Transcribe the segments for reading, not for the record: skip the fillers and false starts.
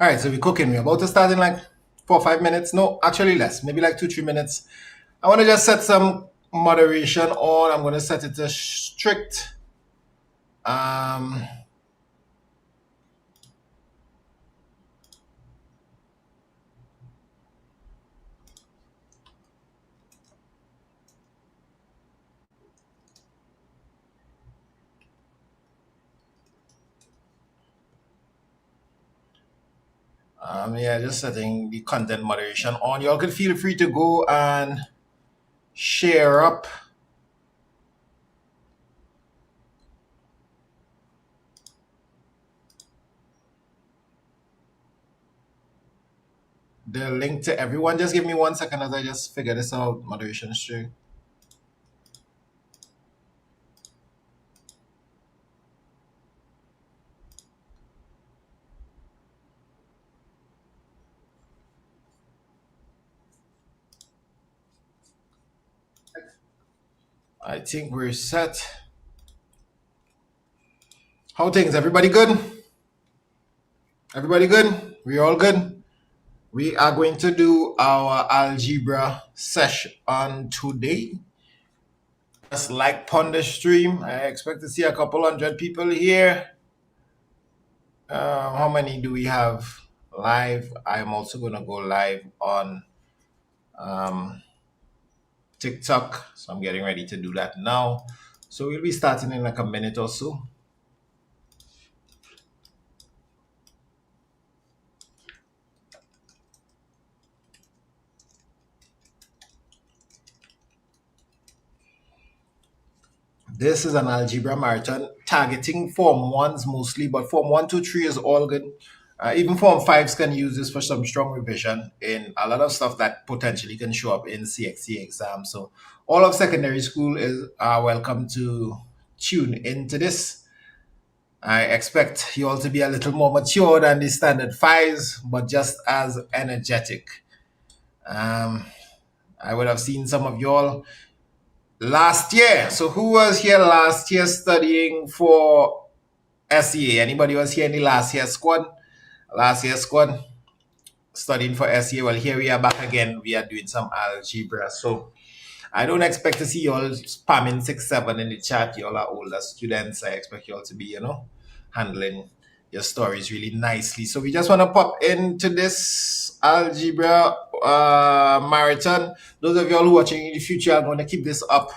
All right, so we're cooking. We're about to start in like 4 or 5 minutes. No, actually less, maybe like 2 3 minutes. I want to just set some moderation on. I'm going to set it to strict. Um, yeah, just setting the content moderation on. Y'all can feel free to go and share up. The link to everyone. Just give me 1 second as I just figure this out. Moderation strict. I think we're set. How things? Everybody good? Everybody good? We all good? We are going to do our algebra session on today. Just like Ponder Stream, I expect to see a couple hundred people here. How many do we have live? I'm also going to go live on TikTok, so I'm getting ready to do that now. So we'll be starting in like a minute or so. This is an algebra marathon targeting Form 1s mostly, but Form 1, 2, 3 is all good. Even Form 5s can use this for some strong revision in a lot of stuff that potentially can show up in CXC exams. So all of secondary school is welcome to tune into this. I expect you all to be a little more mature than the standard 5s, but just as energetic. I would have seen some of y'all last year. So who was here last year studying for SEA? Anybody was here in the last year squad? Last year squad studying for SEA. Well, here we are back again. We are doing some algebra. So I don't expect to see you all spamming 6, 7 in the chat. You all are older students. I expect you all to be, handling your stories really nicely. So we just want to pop into this algebra marathon. Those of you all who are watching in the future, I'm going to keep this up.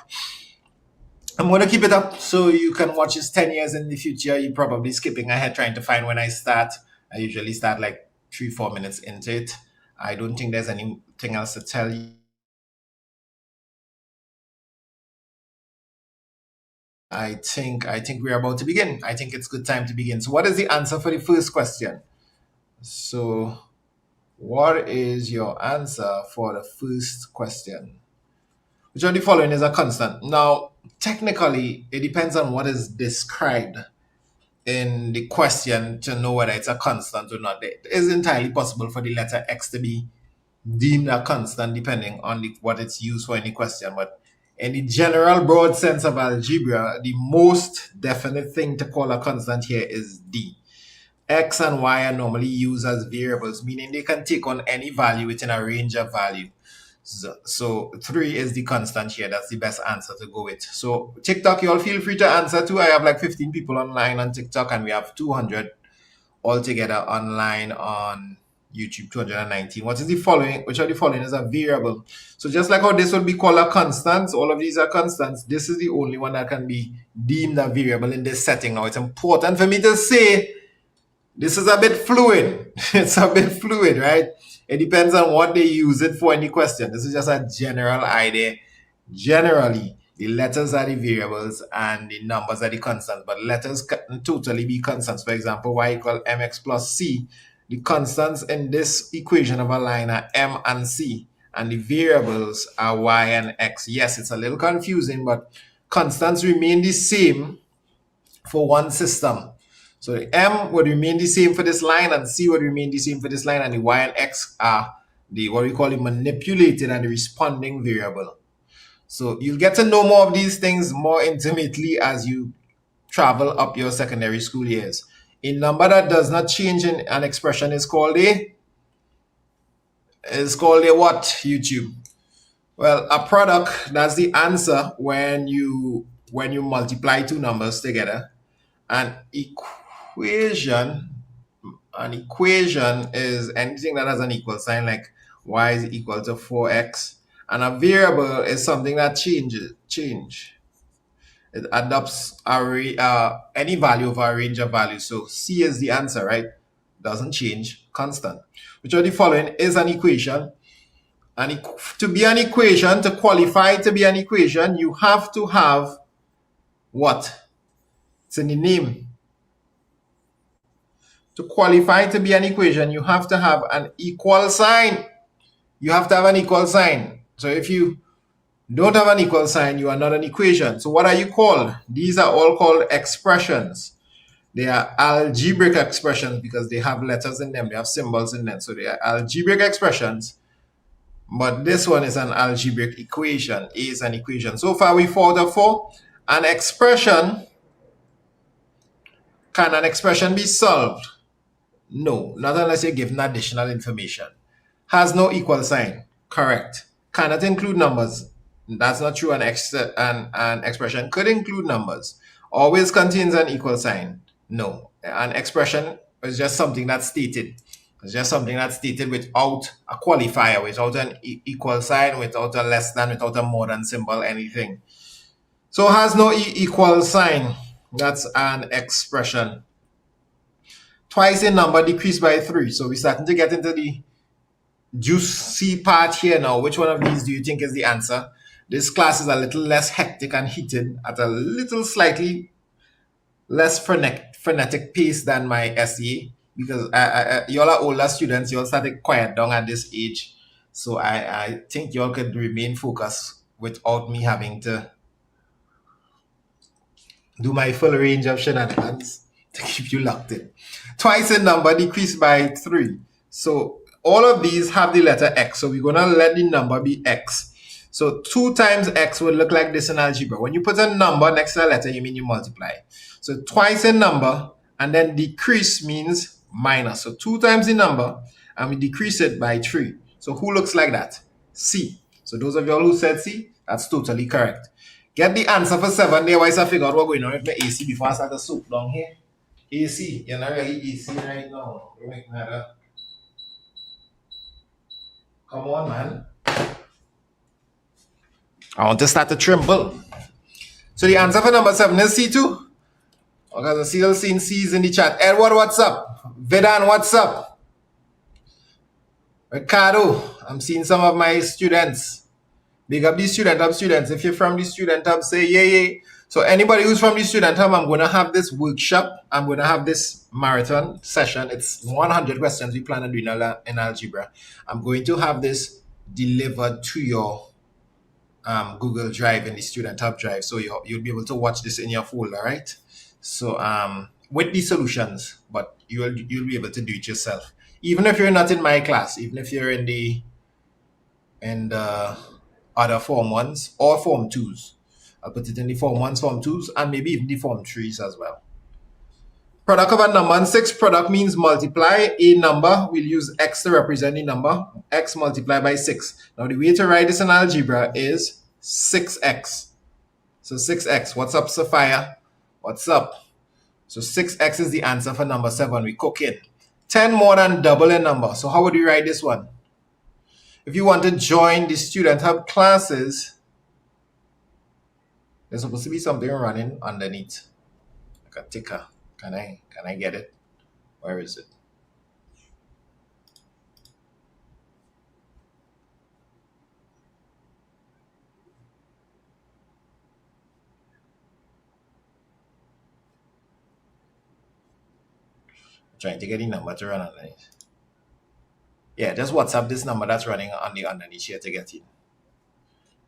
I'm going to keep it up so you can watch this 10 years in the future. You're probably skipping ahead trying to find when I start. I usually start like 3-4 minutes into it. I don't think there's anything else to tell you. I think we're about to begin. I think it's good time to begin. So what is the answer for the first question? So what is your answer for the first question? Which of the following is a constant? Now, technically, it depends on what is described in the question to know whether it's a constant or not. It is entirely possible for the letter X to be deemed a constant depending on what it's used for in the question. But in the general broad sense of algebra, the most definite thing to call a constant here is D. X and Y are normally used as variables, meaning they can take on any value within a range of value. So 3 is the constant here. That's the best answer to go with. So TikTok, you all feel free to answer too. I have like 15 people online on TikTok, and we have 200 altogether online on YouTube, 219. What is the following? Which of the following is a variable? So just like how this would be called a constant, all of these are constants. This is the only one that can be deemed a variable in this setting. Now, it's important for me to say this is a bit fluid. It's a bit fluid, right? It depends on what they use it for in the question. This is just a general idea. Generally, the letters are the variables and the numbers are the constants, but letters can totally be constants. For example, y equal mx plus c. The constants in this equation of a line are m and c, and the variables are y and x. Yes, it's a little confusing, but constants remain the same for one system. So the m would remain the same for this line, and c would remain the same for this line, and the y and x are the what we call the manipulated and the responding variable. So you'll get to know more of these things more intimately as you travel up your secondary school years. A number that does not change in an expression is called a what, YouTube? Well, a product, that's the answer when you multiply two numbers together. An equation is anything that has an equal sign, like y is equal to 4x. And a variable is something that change. It adopts any value of a range of values. So C is the answer, right? Doesn't change, constant. Which of the following is an equation? And to be an equation, to qualify to be an equation, you have to have what? It's in the name. To qualify to be an equation, you have to have an equal sign. You have to have an equal sign. So if you don't have an equal sign, you are not an equation. So what are you called? These are all called expressions. They are algebraic expressions because they have letters in them, they have symbols in them. So they are algebraic expressions. But this one is an algebraic equation. A is an equation. So far we fought out of 4. An expression. Can an expression be solved? No, not unless you're given additional information. Has no equal sign. Correct. Cannot include numbers. That's not true. An expression could include numbers. Always contains an equal sign. No. An expression is just something that's stated. It's just something that's stated without a qualifier, without an equal sign, without a less than, without a more than symbol, anything. So has no equal sign. That's an expression. Twice in number decreased by 3. So we're starting to get into the juicy part here now. Which one of these do you think is the answer? This class is a little less hectic and heated at a little slightly less frenetic pace than my SEA, because y'all are older students. Y'all started quiet down at this age. So I think y'all could remain focused without me having to do my full range of shenanigans to keep you locked in. Twice in number decreased by 3. So all of these have the letter X. So we're going to let the number be X. So 2 times X would look like this in algebra. When you put a number next to a letter, you mean you multiply. So twice in number, and then decrease means minus. So 2 times the number, and we decrease it by 3. So who looks like that? C. So those of y'all who said C, that's totally correct. Get the answer for 7 there. Why I figure out what's going on with my AC before I start to soak down here. AC, you're not really AC right now. Come on, man. I want to start to tremble. So the answer for number 7 is C2. Okay, so still seeing C's in the chat. Edward, what's up? Vedan, what's up? Ricardo, I'm seeing some of my students. Big up the student hub students. If you're from the student hub, say yay. So anybody who's from the student hub, I'm going to have this workshop. I'm going to have this marathon session. It's 100 questions we plan on doing in algebra. I'm going to have this delivered to your Google Drive in the student hub drive. So you'll be able to watch this in your folder, right? So with the solutions, but you'll be able to do it yourself. Even if you're not in my class, even if you're in the other Form 1s or Form 2s. I'll put it in the Form 1s, Form 2s, and maybe even the Form 3s as well. Product of a number and 6. Product means multiply a number. We'll use X to represent the number. X multiplied by 6. Now the way to write this in algebra is 6x. So 6x. What's up, Sophia? What's up? So 6x is the answer for number 7. We cook in. 10 more than double a number. So how would we write this one? If you want to join the student hub classes, there's supposed to be something running underneath, like a ticker. Can I get it? Where is it? I'm trying to get the number to run underneath. Yeah, just WhatsApp this number that's running on the underneath here to get in.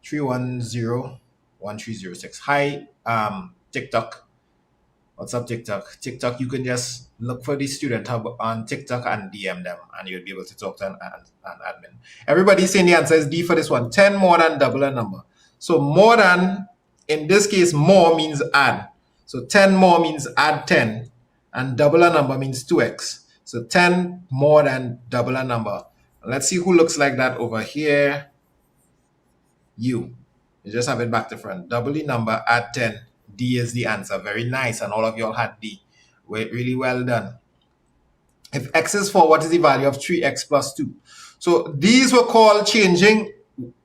310-1306. Hi, TikTok. What's up, TikTok? TikTok, you can just look for the student hub on TikTok and DM them, and you'll be able to talk to an admin. Everybody's saying the answer is D for this one. 10 more than double a number. So more than, in this case, more means add. So 10 more means add 10. And double a number means 2x. So 10 more than double a number. Let's see who looks like that over here. You just have it back to front. Double the number, add 10. D is the answer. Very nice. And all of y'all had D. Really well done. If x is 4, what is the value of 3x plus 2? So these were called changing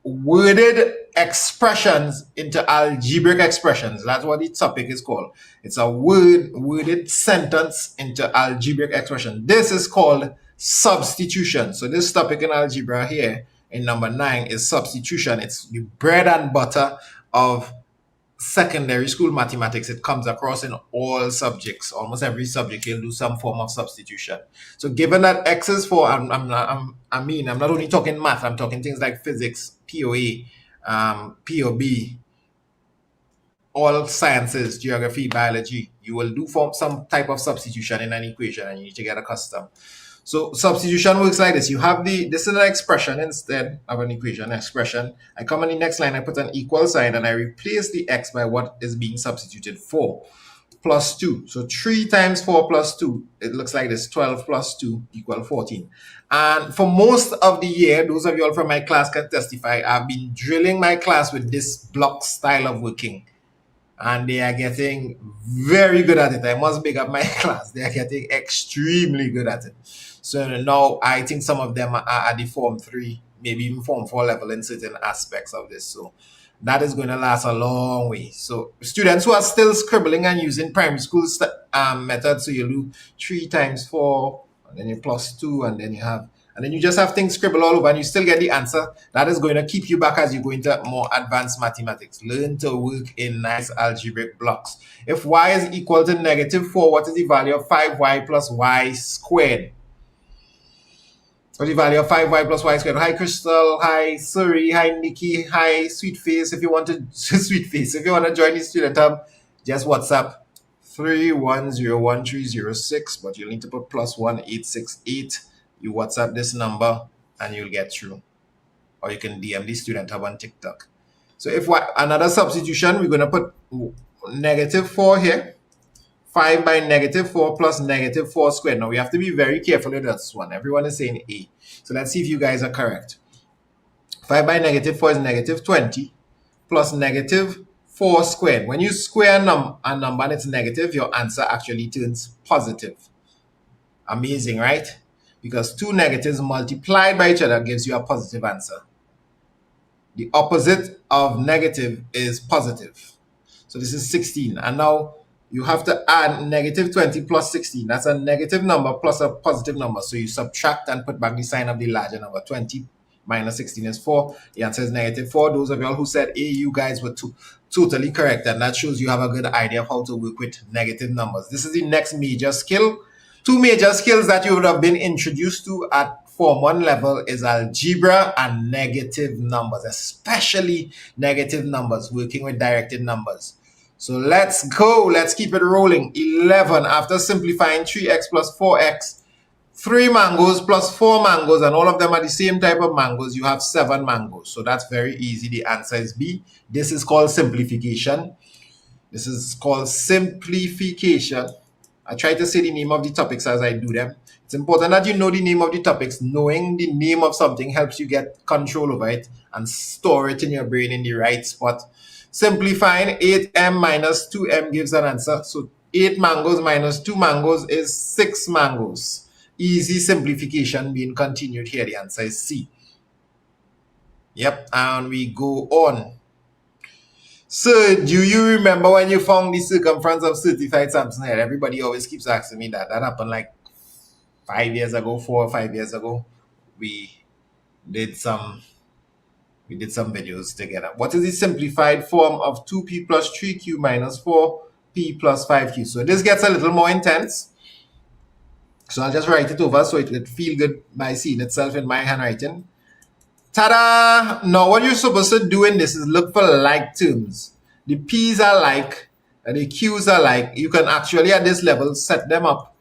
worded expressions into algebraic expressions. That's what the topic is called. It's a worded sentence into algebraic expression. This is called substitution. So this topic in algebra here in number 9 is substitution. It's the bread and butter of secondary school mathematics. It comes across in all subjects. Almost every subject you'll do some form of substitution. So given that x is 4, I'm not only talking math, I'm talking things like physics, POA, POB, all sciences, geography, biology. You will do some type of substitution in an equation and you need to get accustomed. So substitution works like this. You have this is an expression instead of an equation, expression. I come on the next line, I put an equal sign and I replace the x by what is being substituted for, plus 2. So 3 times 4 plus 2, it looks like this, 12 plus 2 equal 14. And for most of the year, those of you all from my class can testify, I've been drilling my class with this block style of working. And they are getting very good at it. I must big up my class. They are getting extremely good at it. So now I think some of them are at the Form 3, maybe even Form 4 level in certain aspects of this. So that is going to last a long way. So students who are still scribbling and using primary school methods, so you do 3 times 4, and then you plus 2, and then you just have things scribble all over and you still get the answer. That is going to keep you back as you go into more advanced mathematics. Learn to work in nice algebraic blocks. If y is equal to negative 4, what is the value of 5y plus y squared? What's the value of 5y plus y squared? Hi Crystal, hi Suri, hi Nikki, hi Sweetface. If you want to if you want to join the student hub, just WhatsApp 31013006, but you'll need to put +1868. You WhatsApp this number and you'll get through. Or you can DM the student hub on TikTok. So if another substitution, we're going to put negative 4 here. 5 by negative 4 plus negative 4 squared. Now we have to be very careful with this one. Everyone is saying A. So let's see if you guys are correct. 5 by negative 4 is negative 20 plus negative 4 squared. When you square a number and it's negative, your answer actually turns positive. Amazing, right? Because 2 negatives multiplied by each other gives you a positive answer. The opposite of negative is positive. So this is 16. And now you have to add negative 20 plus 16. That's a negative number plus a positive number. So you subtract and put back the sign of the larger number. 20 minus 16 is 4. The answer is negative 4. Those of y'all who said A, you guys were totally correct. And that shows you have a good idea of how to work with negative numbers. This is the next major skill. 2 major skills that you would have been introduced to at Form 1 level is algebra and negative numbers, especially negative numbers, working with directed numbers. So let's go. Let's keep it rolling. 11. After simplifying 3x plus 4x, 3 mangoes plus 4 mangoes, and all of them are the same type of mangoes, you have 7 mangoes. So that's very easy. The answer is B. This is called simplification. This is called simplification. I try to say the name of the topics as I do them. It's important that you know the name of the topics. Knowing the name of something helps you get control over it and store it in your brain in the right spot. Simplifying 8m minus 2m gives an answer. So 8 mangoes minus 2 mangoes is 6 mangoes. Easy simplification being continued here. The answer is C. Yep, and we go on. So, do you remember when you found the circumference of certified Samson head? Everybody always keeps asking me that. That happened like 5 years ago, 4 or 5 years ago. We did some videos together. What is the simplified form of 2p plus 3q minus 4p plus 5q? So this gets a little more intense. So I'll just write it over so it will feel good by seeing itself in my handwriting. Ta-da! Now what you're supposed to do in this is look for like terms. The p's are like, and the q's are like. You can actually at this level set them up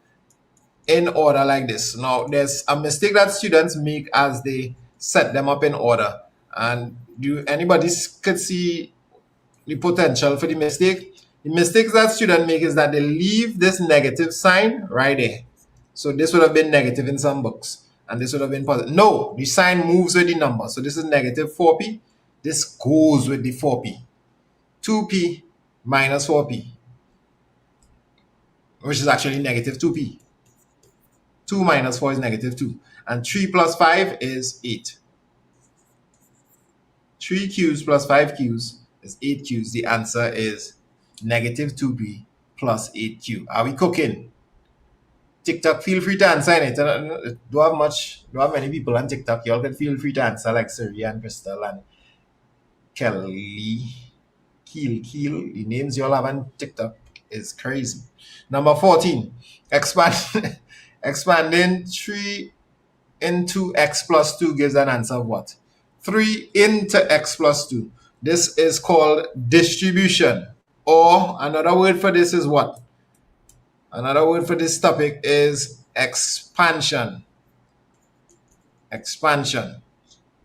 in order like this. Now there's a mistake that students make as they set them up in order. And anybody could see the potential for the mistake? The mistakes that students make is that they leave this negative sign right there. So this would have been negative in some books, and this would have been positive. No, the sign moves with the number. So this is negative 4p. This goes with the 4p. 2p minus 4p, which is actually negative 2p. 2 minus 4 is negative 2. And 3 plus 5 is 8. 3 q's plus 5 q's is 8 q's. The answer is negative 2p plus 8q. Are we cooking? TikTok, feel free to answer in it. Don't have many people on TikTok. Y'all can feel free to answer, like Siri and Crystal and Kelly. Keel. The names y'all have on TikTok is crazy. Number 14. Expanding 3 into x plus 2 gives an answer of what? 3 into x plus 2. This is called distribution. Or another word for this is what? Another word for this topic is expansion. Expansion.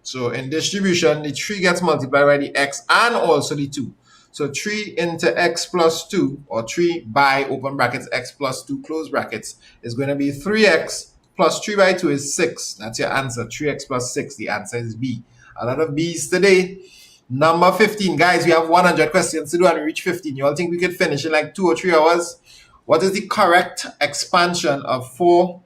So in distribution, the 3 gets multiplied by the x and also the 2. So 3 into x plus 2, or 3 by open brackets x plus 2 close brackets, is going to be 3x plus 3 by 2 is 6. That's your answer. 3x plus 6. The answer is B. A lot of B's today. Number 15. Guys, we have 100 questions to do and we reach 15. You all think we could finish in like 2 or 3 hours? What is the correct expansion of 4?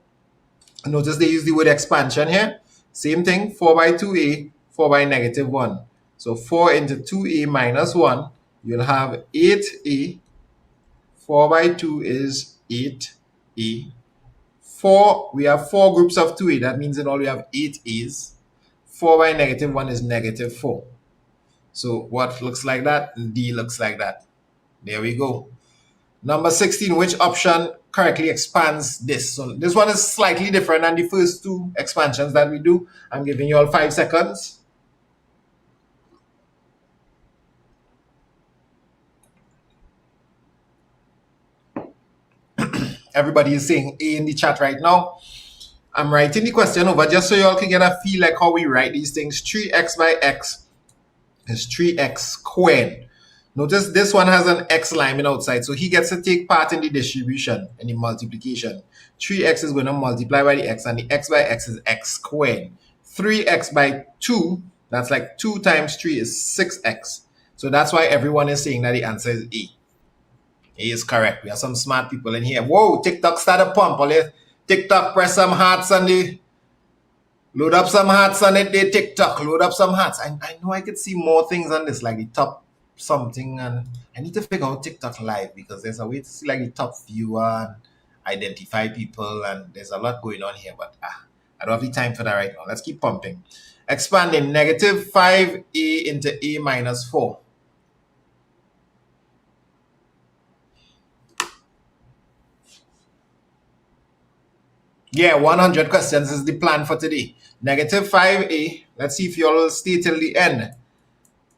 Notice they use the word expansion here. Same thing, 4 by 2a, 4 by negative 1. So 4 into 2a minus 1, you'll have 8a. 4 by 2 is 8a. 4, we have 4 groups of 2a. That means in all we have 8 a's. 4 by negative 1 is negative 4. So what looks like that? D looks like that. There we go. Number 16, which option correctly expands this? So this one is slightly different than the first 2 expansions that we do. I'm giving you all 5 seconds. Everybody is saying A in the chat right now. I'm writing the question over just so you all can get a feel like how we write these things. 3x by x is 3x squared. Notice this one has an x line outside, so he gets to take part in the distribution and the multiplication. 3x is going to multiply by the x, and the x by x is x squared. 3x by 2, that's like 2 times 3 is 6x. So that's why everyone is saying that the answer is A. A is correct. We have some smart people in here. Whoa, TikTok start a pump. TikTok, press some hearts on the... Load up some hearts on it, they TikTok. Load up some hearts. I know I could see more things on this, like the top something, and I need to figure out TikTok live because there's a way to see like the top viewer and identify people, and there's a lot going on here, but I don't have the time for that right now. Let's keep pumping. Expanding negative 5a into a minus 4. Yeah, 100 questions is the plan for today. Negative 5a. Let's see if you all will stay till the end.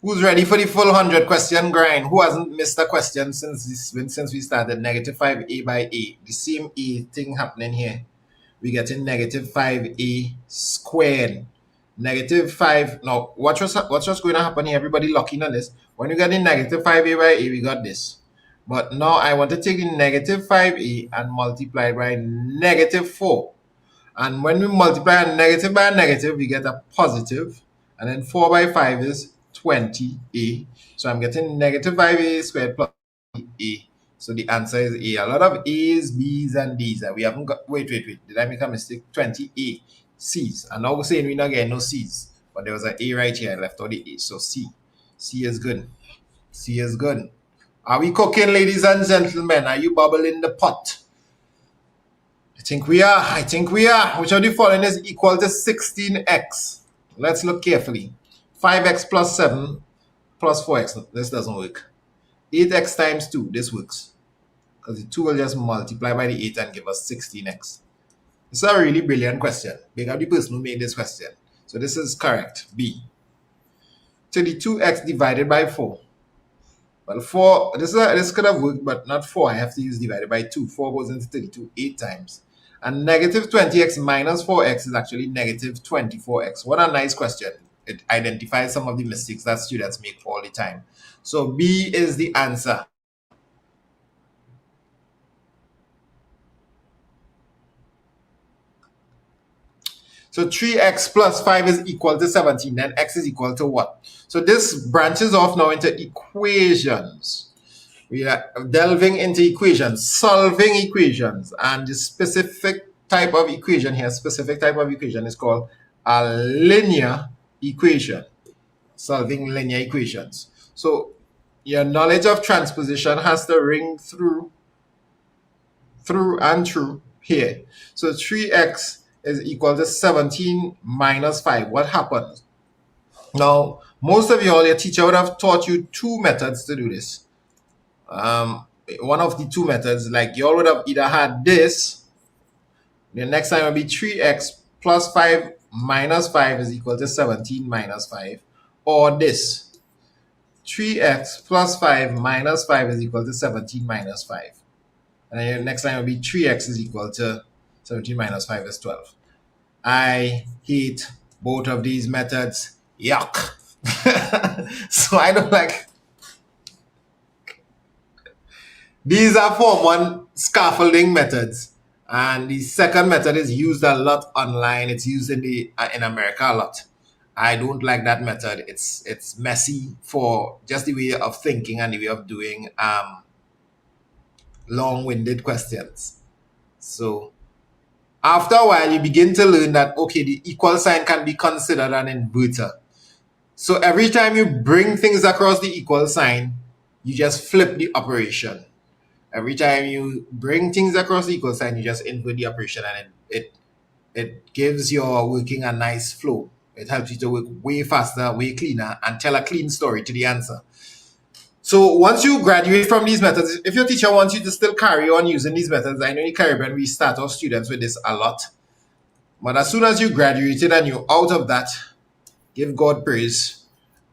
Who's ready for the full 100 question grind? Who hasn't missed a question since we started? Negative 5a by a. The same a thing happening here. We're getting negative 5a squared. Negative 5. Now, watch what's going to happen here. Everybody locking on this. When you get the negative 5a by a, we got this. But now I want to take the negative 5a and multiply by negative 4. And when we multiply a negative by a negative, we get a positive. And then 4 by 5 is 20a. So I'm getting negative 5a squared plus a. So the answer is A. A lot of A's, B's, and D's. We haven't got... Wait. Did I make a mistake? 20a. C's. And now we're saying we're not getting no C's. But there was an A right here. I left out the A. So C. C is good. C is good. Are we cooking, ladies and gentlemen? Are you bubbling the pot? I think we are. Which of the following is equal to 16x? Let's look carefully. 5x plus 7 plus 4x. This doesn't work. 8x times 2. This works. Because the 2 will just multiply by the 8 and give us 16x. This is a really brilliant question. Big up the person who made this question. So this is correct. B. 32x divided by 4. Well, 4, this could have worked, but not 4. I have to use divided by 2. 4 goes into 32 8 times. And negative 20x minus 4x is actually negative 24x. What a nice question. It identifies some of the mistakes that students make all the time. So B is the answer. So 3x plus 5 is equal to 17. Then x is equal to what? So this branches off now into equations. We are delving into equations, solving equations. And the specific type of equation here, specific type of equation is called a linear equation. Solving linear equations. So your knowledge of transposition has to ring through and through here. So 3x is equal to 17 minus 5. What happens? Now, most of y'all, your teacher would have taught you two methods to do this. One of the two methods, like y'all would have either had this, the next time will be 3x plus 5 minus 5 is equal to 17 minus 5, or this, 3x plus 5 minus 5 is equal to 17 minus 5. And then the next time will be 3x is equal to 17 minus 5 is 12. I hate both of these methods. Yuck. So I don't like. These are Form 1 scaffolding methods. And the second method is used a lot online. It's used in America a lot. I don't like that method. It's messy for just the way of thinking and the way of doing long-winded questions. So after a while, you begin to learn that, okay, the equal sign can be considered an inverter. So every time you bring things across the equal sign, you just flip the operation. Every time you bring things across the equal sign, you just invert the operation, and it gives your working a nice flow. It helps you to work way faster, way cleaner, and tell a clean story to the answer. So once you graduate from these methods, if your teacher wants you to still carry on using these methods, I know in the Caribbean we start our students with this a lot. But as soon as you graduated and you're out of that, give God praise.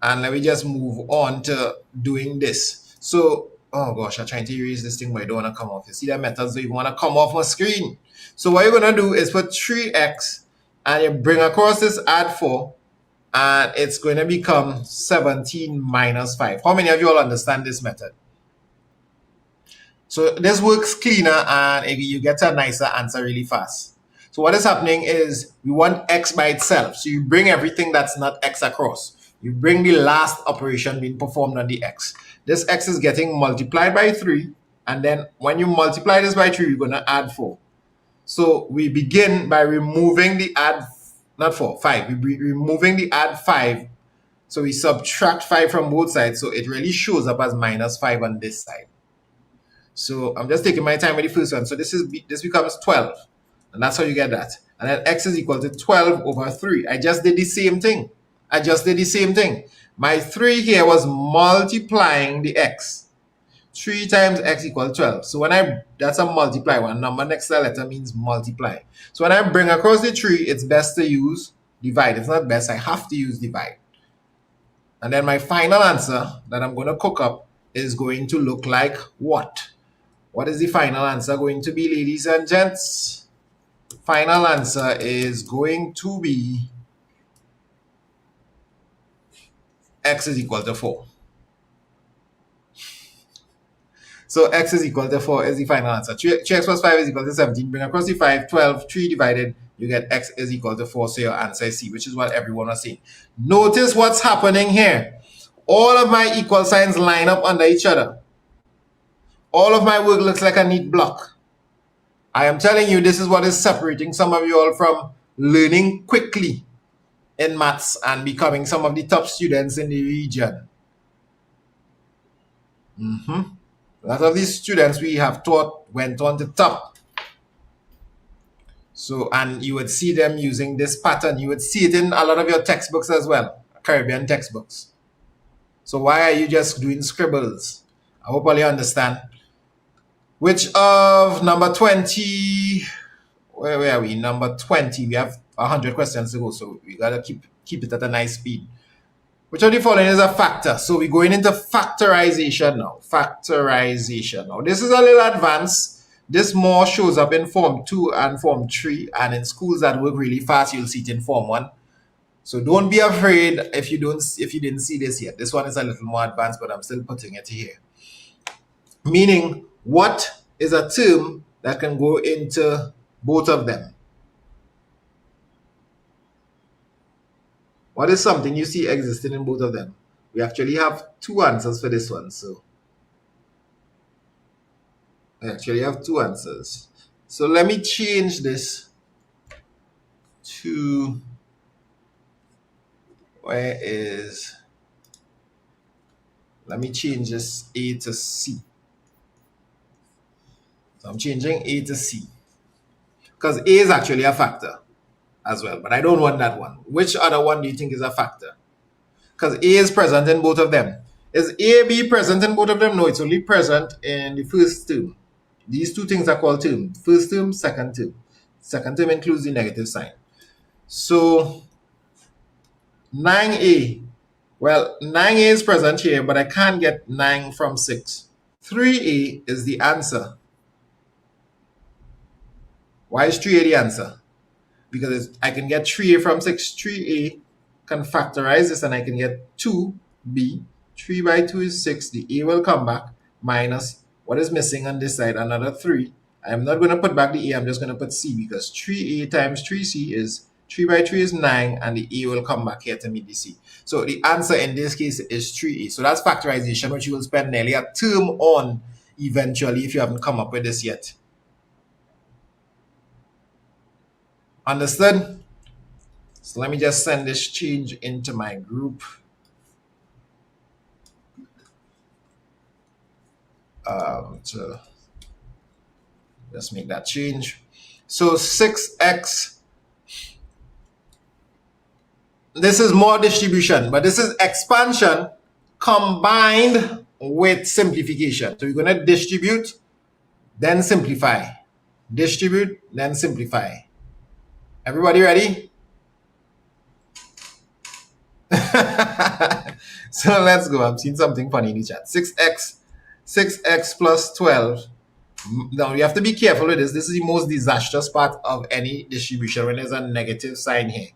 And let me just move on to doing this. So, oh gosh, I'm trying to erase this thing, but I don't want to come off. You see that methods don't even want to come off my screen. So what you're going to do is put 3x and you bring across this add 4. And it's going to become 17 minus 5. How many of you all understand this method? So this works cleaner and you get a nicer answer really fast. So what is happening is we want x by itself. So you bring everything that's not x across. You bring the last operation being performed on the x. This x is getting multiplied by 3. And then when you multiply this by 3, you're going to add 4. So we begin by removing the add 5. We're removing the add 5. So we subtract 5 from both sides. So it really shows up as minus 5 on this side. So I'm just taking my time with the first one. So this becomes 12. And that's how you get that. And then x is equal to 12 over 3. I just did the same thing. My 3 here was multiplying the x. 3 times x equals 12. So that's a multiply. One number next to the letter means multiply. So when I bring across the 3, it's best to use divide. It's not best, I have to use divide. And then my final answer that I'm going to cook up is going to look like what? What is the final answer going to be, ladies and gents? Final answer is going to be x is equal to 4. So x is equal to 4 is the final answer. 3x plus 5 is equal to 17. Bring across the 5, 12, 3 divided, you get x is equal to 4. So your answer is C, which is what everyone was saying. Notice what's happening here. All of my equal signs line up under each other. All of my work looks like a neat block. I am telling you, this is what is separating some of you all from learning quickly in maths and becoming some of the top students in the region. A lot of these students we have taught went on to top. So, and you would see them using this pattern. You would see it in a lot of your textbooks as well, Caribbean textbooks. So why are you just doing scribbles? I hope all you understand. Which of number 20, where are we? Number 20, we have 100 questions to go, so we gotta keep it at a nice speed. Which of the following is a factor? So we're going into factorization now. Factorization. Now this is a little advanced. This more shows up in Form 2 and Form 3. And in schools that work really fast, you'll see it in Form 1. So don't be afraid if you didn't see this yet. This one is a little more advanced, but I'm still putting it here. Meaning, what is a term that can go into both of them? What is something you see existing in both of them? We actually have two answers for this one. So I actually have two answers. So let me change this to, where is, let me change this A to C. So I'm changing A to C because A is actually a factor as well, but I don't want that one. Which other one do you think is a factor? Because A is present in both of them. Is A, B present in both of them? No, it's only present in the first term. These two things are called term. First term, second term. Second term includes the negative sign. So 9A, well, 9A is present here, but I can't get 9 from 6. 3A is the answer. Why is 3A the answer? Because I can get 3A from 6. 3A can factorize this and I can get 2B. 3 by 2 is 6. The A will come back minus what is missing on this side, another 3. I'm not going to put back the A, I'm just going to put C because 3A times 3C is 3 by 3 is 9 and the A will come back here to meet the C. So the answer in this case is 3A. So that's factorization, which you will spend nearly a term on eventually if you haven't come up with this yet. Understood? So let me just send this change into my group. To just make that change. So 6x, this is more distribution, but this is expansion combined with simplification. So we're going to distribute, then simplify. Distribute, then simplify. Everybody ready? So let's go. I'm seeing something funny in the chat. 6x plus 12. Now you have to be careful with this. This is the most disastrous part of any distribution when there's a negative sign here.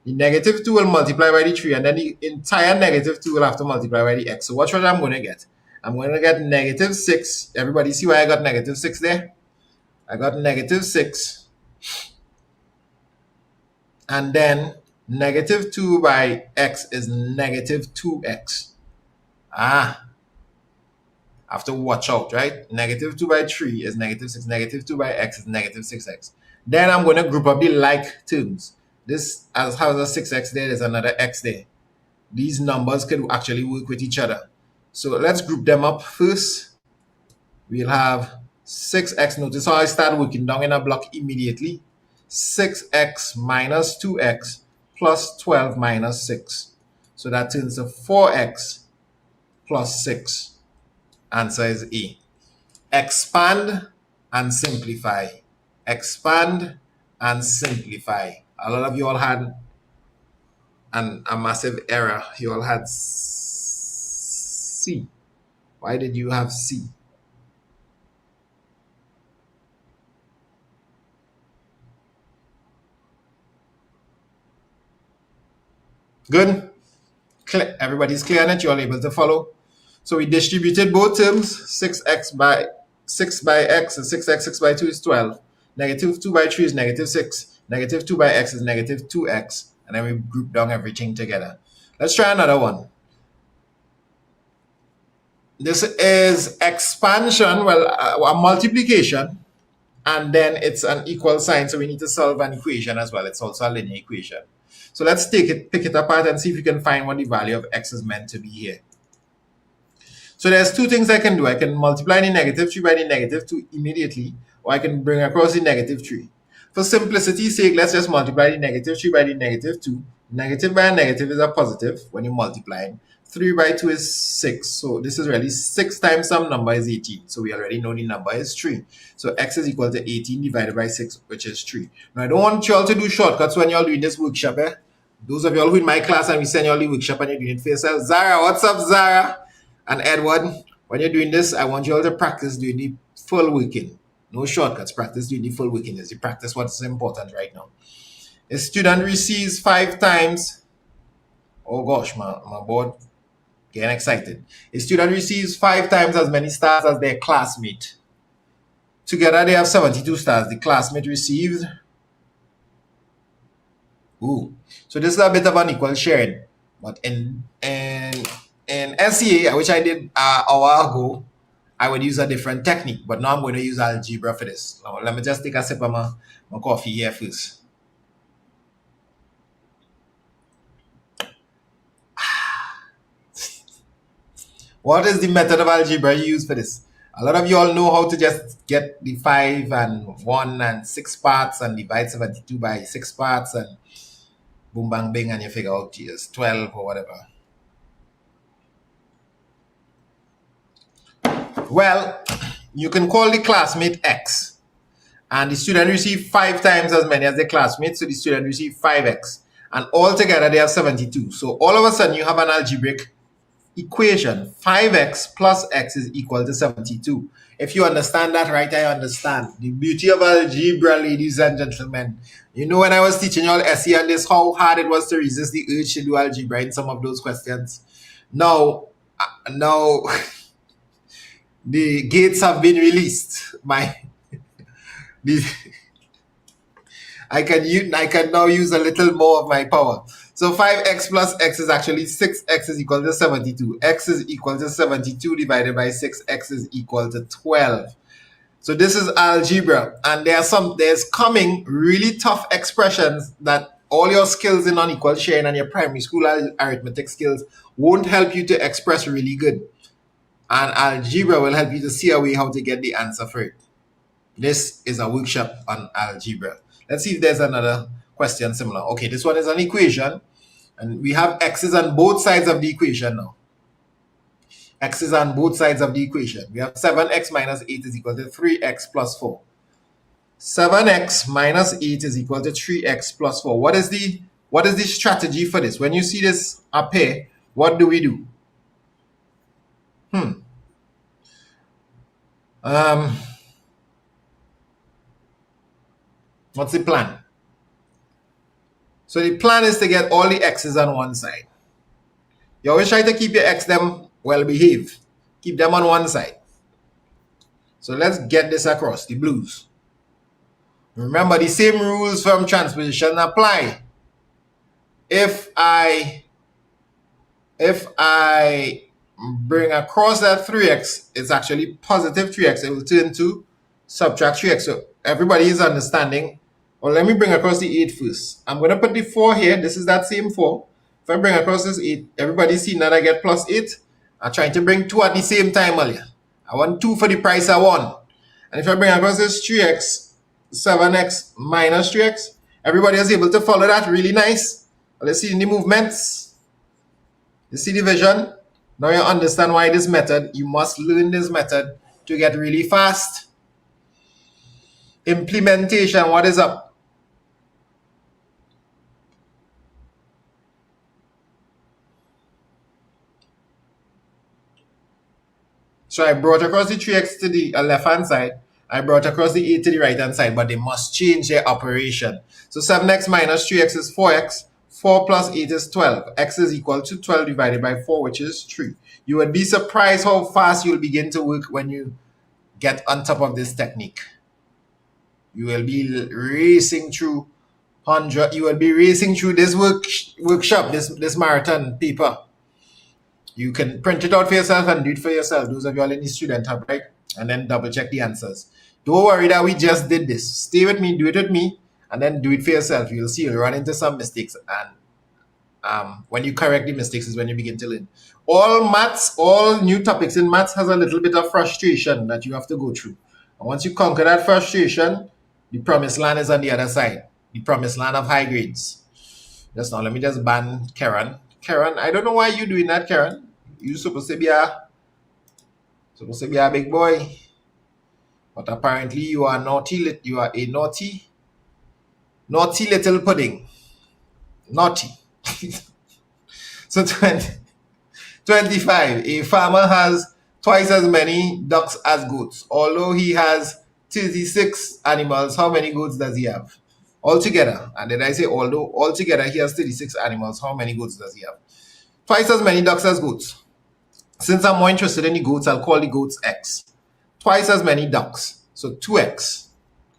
The negative 2 will multiply by the 3, and then the entire negative 2 will have to multiply by the x. So watch what I'm going to get. I'm going to get negative 6. Everybody see why I got negative 6 there? I got negative 6. And then negative 2 by x is negative 2x. I have to watch out, right? Negative 2 by 3 is negative 6. Negative 2 by x is negative 6x. Then I'm going to group up the like terms. This has a 6x there, there's another x there. These numbers can actually work with each other. So let's group them up first. We'll have 6x. Notice how I start working down in a block immediately. 6x minus 2x plus 12 minus 6. So that turns to 4x plus 6. Answer is A. Expand and simplify. Expand and simplify. A lot of you all had a massive error. You all had C. Why did you have C? Good? Everybody's clear on it? You're all able to follow? So we distributed both terms. 6x by 6 by x and 6x, 6 by 2 is 12. Negative 2 by 3 is negative 6. Negative 2 by x is negative 2x. And then we group down everything together. Let's try another one. This is expansion, well, a multiplication. And then it's an equal sign. So we need to solve an equation as well. It's also a linear equation. So let's pick it apart and see if we can find what the value of x is meant to be here. So there's two things I can do. I can multiply the negative 3 by the negative 2 immediately, or I can bring across the negative 3. For simplicity's sake, let's just multiply the negative 3 by the negative 2. Negative by a negative is a positive when you're multiplying. 3 by 2 is 6. So this is really 6 times some number is 18. So we already know the number is 3. So x is equal to 18 divided by 6, which is 3. Now I don't want you all to do shortcuts when you're doing this workshop. Those of you all who in my class and we send you all the workshop and you're doing it for yourself. Zara, what's up, Zara? And Edward, when you're doing this, I want you all to practice doing the full working. No shortcuts. Practice doing the full working. Is you practice what's important right now. A student receives 5 times. Oh gosh, my board getting excited. A student receives 5 times as many stars as their classmate. Together they have 72 stars. The classmate received Ooh. So this is a bit of unequal sharing. But in SEA, which I did a while ago, I would use a different technique. But now I'm going to use algebra for this. Now, let me just take a sip of my coffee here first. What is the method of algebra you use for this? A lot of you all know how to just get the 5 and 1 and 6 parts and divide 72 by 6 parts and boom, bang, bing, and you figure out it's 12 or whatever. Well, you can call the classmate X, and the student receive 5 times as many as the classmate, so the student receive 5X. And altogether, they have 72. So all of a sudden, you have an algebraic equation. 5X plus X is equal to 72. If you understand that right, I understand. The beauty of algebra, ladies and gentlemen. You know, when I was teaching y'all SE on this, how hard it was to resist the urge to do algebra in some of those questions. Now, the gates have been released. I can now use a little more of my power. So 5x plus x is actually 6x is equal to 72. X is equal to 72 divided by 6x is equal to 12. So this is algebra, and there's coming really tough expressions that all your skills in unequal sharing and your primary school arithmetic skills won't help you to express really good. And algebra will help you to see a way how to get the answer for it. This is a workshop on algebra. Let's see if there's another question similar. Okay, this one is an equation, and we have x's on both sides of the equation now. X's on both sides of the equation. We have 7x minus 8 is equal to 3x plus 4. 7x minus 8 is equal to 3x plus 4. What is the strategy for this? When you see this appear, what do we do? What's the plan? So the plan is to get all the x's on one side. You always try to keep your x them well behaved. Keep them on one side. So let's get this across, the blues. Remember, the same rules from transposition apply. If I bring across that 3x, it's actually positive 3x. It will turn to subtract 3x. So everybody is understanding. Well, let me bring across the 8 first. I'm going to put the 4 here. This is that same 4. If I bring across this 8, everybody's seen that I get plus 8. I'm trying to bring 2 at the same time earlier. I want 2 for the price of 1. And if I bring across this 3x, 7x minus 3x, everybody is able to follow that really nice. Let's see the movements. You see the vision? Now you understand why this method, you must learn this method to get really fast. Implementation, what is up? So I brought across the 3x to the left-hand side. I brought across the 8 to the right-hand side, but they must change their operation. So 7x minus 3x is 4x. 4 plus 8 is 12. X is equal to 12 divided by 4, which is 3. You would be surprised how fast you'll begin to work when you get on top of this technique. You will be racing through you will be racing through this workshop, this marathon paper. You can print it out for yourself and do it for yourself. Those of you all in the student hub, right? And then double check the answers. Don't worry that we just did this. Stay with me, do it with me, and then do it for yourself. You'll see you'll run into some mistakes, and when you correct the mistakes is when you begin to learn. All new topics in maths has a little bit of frustration that you have to go through. And once you conquer that frustration, the promised land is on the other side. The promised land of high grades. Just now, let me just ban Karen. Karen, I don't know why you're doing that, Karen. You're supposed to be a big boy. But apparently you are naughty. You are a naughty little pudding. Naughty. So 25. A farmer has twice as many ducks as goats. Although he has 36 animals, how many goats does he have? Altogether. And then I say although altogether he has 36 animals, how many goats does he have? Twice as many ducks as goats. Since I'm more interested in the goats, I'll call the goats X. Twice as many ducks. So 2x.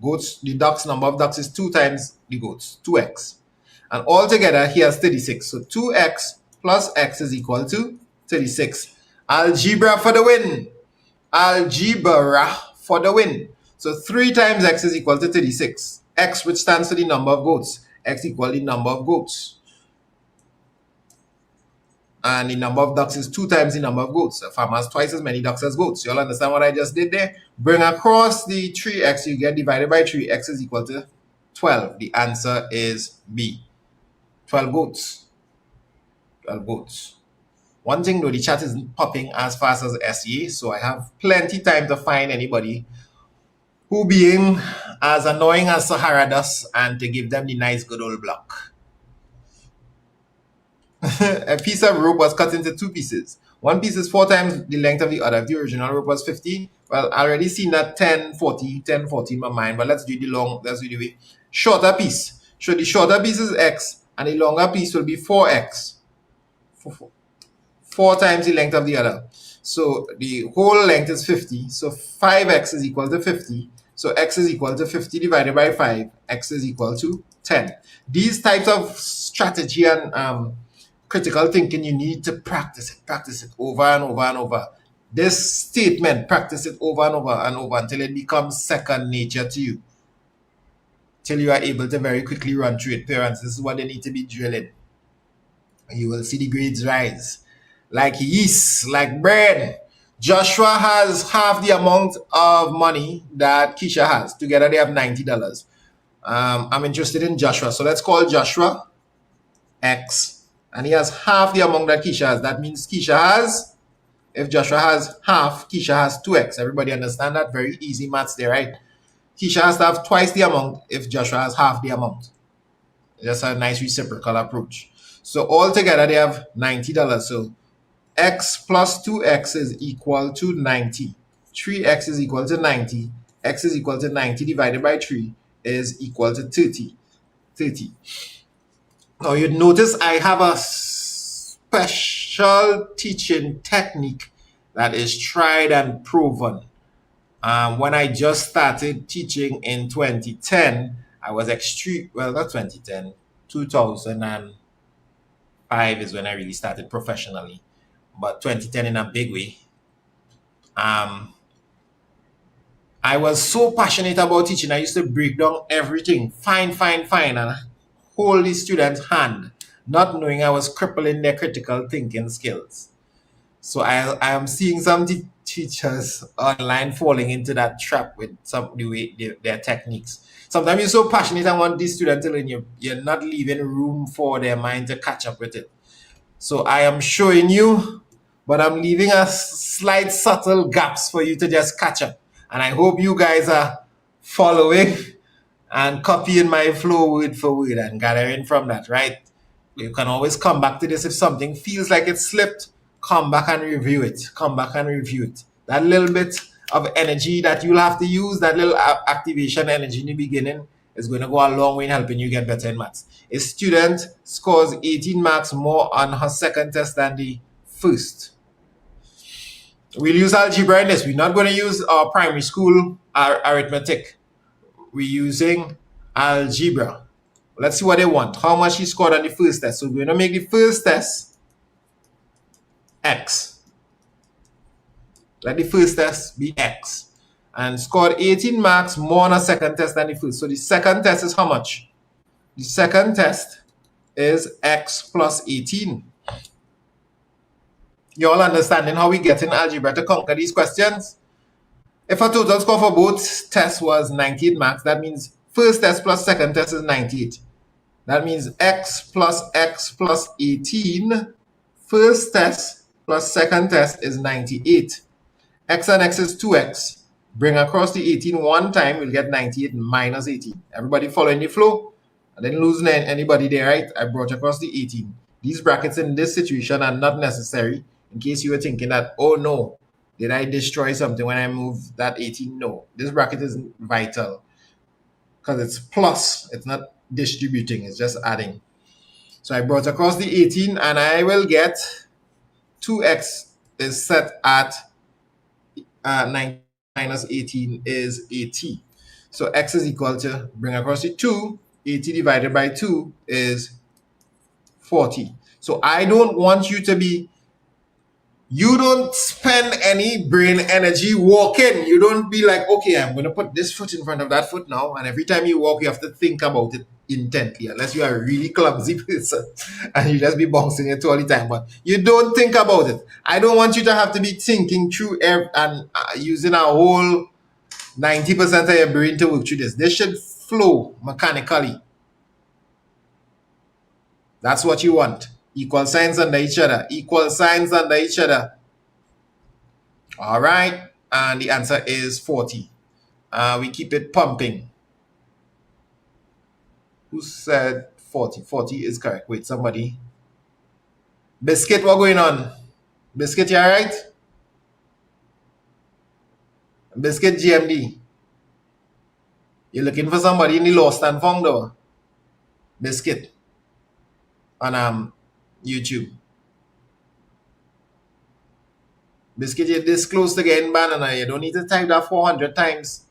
Goats, the ducks, number of ducks is 2 times the goats. 2x. And altogether, he has 36. So 2x plus x is equal to 36. Algebra for the win. Algebra for the win. So 3 times x is equal to 36. X, which stands for the number of goats. X equal the number of goats. And the number of ducks is 2 times the number of goats. A farm has twice as many ducks as goats. You all understand what I just did there? Bring across the 3x, you get divided by 3. X is equal to 12. The answer is B. 12 goats. 12 goats. One thing though, the chat isn't popping as fast as SE, so I have plenty time to find anybody who being as annoying as Sahara dust and to give them the nice good old block. A piece of rope was cut into 2 pieces. One piece is 4 times the length of the other. If the original rope was 50, well, I already seen that 10, 40 in my mind, but let's do the shorter piece. So the shorter piece is x, and the longer piece will be 4x. 4 times the length of the other. So the whole length is 50. So 5x is equal to 50. So x is equal to 50 divided by 5. X is equal to 10. These types of strategy and critical thinking, you need to practice it over and over and over. This statement, practice it over and over and over until it becomes second nature to you. Till you are able to very quickly run through it. Parents, this is what they need to be drilling. You will see the grades rise. Like yeast, like bread. Joshua has half the amount of money that Keisha has. Together they have $90. I'm interested in Joshua. So let's call Joshua X. And he has half the amount that Keisha has. That means Keisha has, if Joshua has half, Keisha has 2x. Everybody understand that? Very easy maths there, right? Keisha has to have twice the amount if Joshua has half the amount. Just a nice reciprocal approach. So altogether they have $90. So x plus 2x is equal to 90. 3x is equal to 90. X is equal to 90 divided by 3 is equal to 30. Now you notice I have a special teaching technique that is tried and proven. When I just started teaching in 2010, I was not 2010, 2005 is when I really started professionally, but 2010 in a big way. I was so passionate about teaching, I used to break down everything, fine, and hold the student's hand, not knowing I was crippling their critical thinking skills. So I am seeing some teachers online falling into that trap with their techniques. Sometimes you're so passionate and want these students to learn, you're not leaving room for their mind to catch up with it. So I am showing you, but I'm leaving a slight subtle gaps for you to just catch up. And I hope you guys are following and copying my flow word for word and gathering from that, right? You can always come back to this if something feels like it slipped. Come back and review it. That little bit of energy that you'll have to use, that little activation energy in the beginning, is going to go a long way in helping you get better in maths. A student scores 18 marks more on her second test than the first. We'll use algebra in this. We're not going to use our primary school arithmetic. We're using algebra. Let's see what they want. How much she scored on the first test. So we're going to make the first test X. Let the first test be X. And scored 18 marks more on a second test than the first. So the second test is how much? The second test is X plus 18. You all understanding how we get in algebra to conquer these questions? If a total score for both tests was 98 marks, that means first test plus second test is 98. That means X plus 18, first test plus second test is 98. X and X is 2X. Bring across the 18 one time, we'll get 98 minus 18. Everybody following the flow? I didn't lose anybody there, right? I brought across the 18. These brackets in this situation are not necessary in case you were thinking that, oh no, did I destroy something when I move that 18? No, this bracket is vital because it's plus, it's not distributing, it's just adding. So I brought across the 18 and I will get 2x is set at 9 minus 18 is 80. So x is equal to, bring across the 2, 80 divided by 2 is 40. So I don't want you to be, you don't spend any brain energy walking. You don't be like, okay, I'm going to put this foot in front of that foot now. And every time you walk, you have to think about it intently, unless you are a really clumsy person and you just be bouncing it all the time. But you don't think about it. I don't want you to have to be thinking through and using a whole 90% of your brain to work through this. This should flow mechanically. That's what you want. Equal signs under each other. Equal signs under each other. All right. And the answer is 40. We keep it pumping. Who said 40? 40 is correct. Wait, somebody. Biscuit, what going on? Biscuit, you all right? Biscuit GMD. You're looking for somebody in the lost and found though. Biscuit. On YouTube. Biscuit, you're this close to getting banned and you don't need to type that 400 times.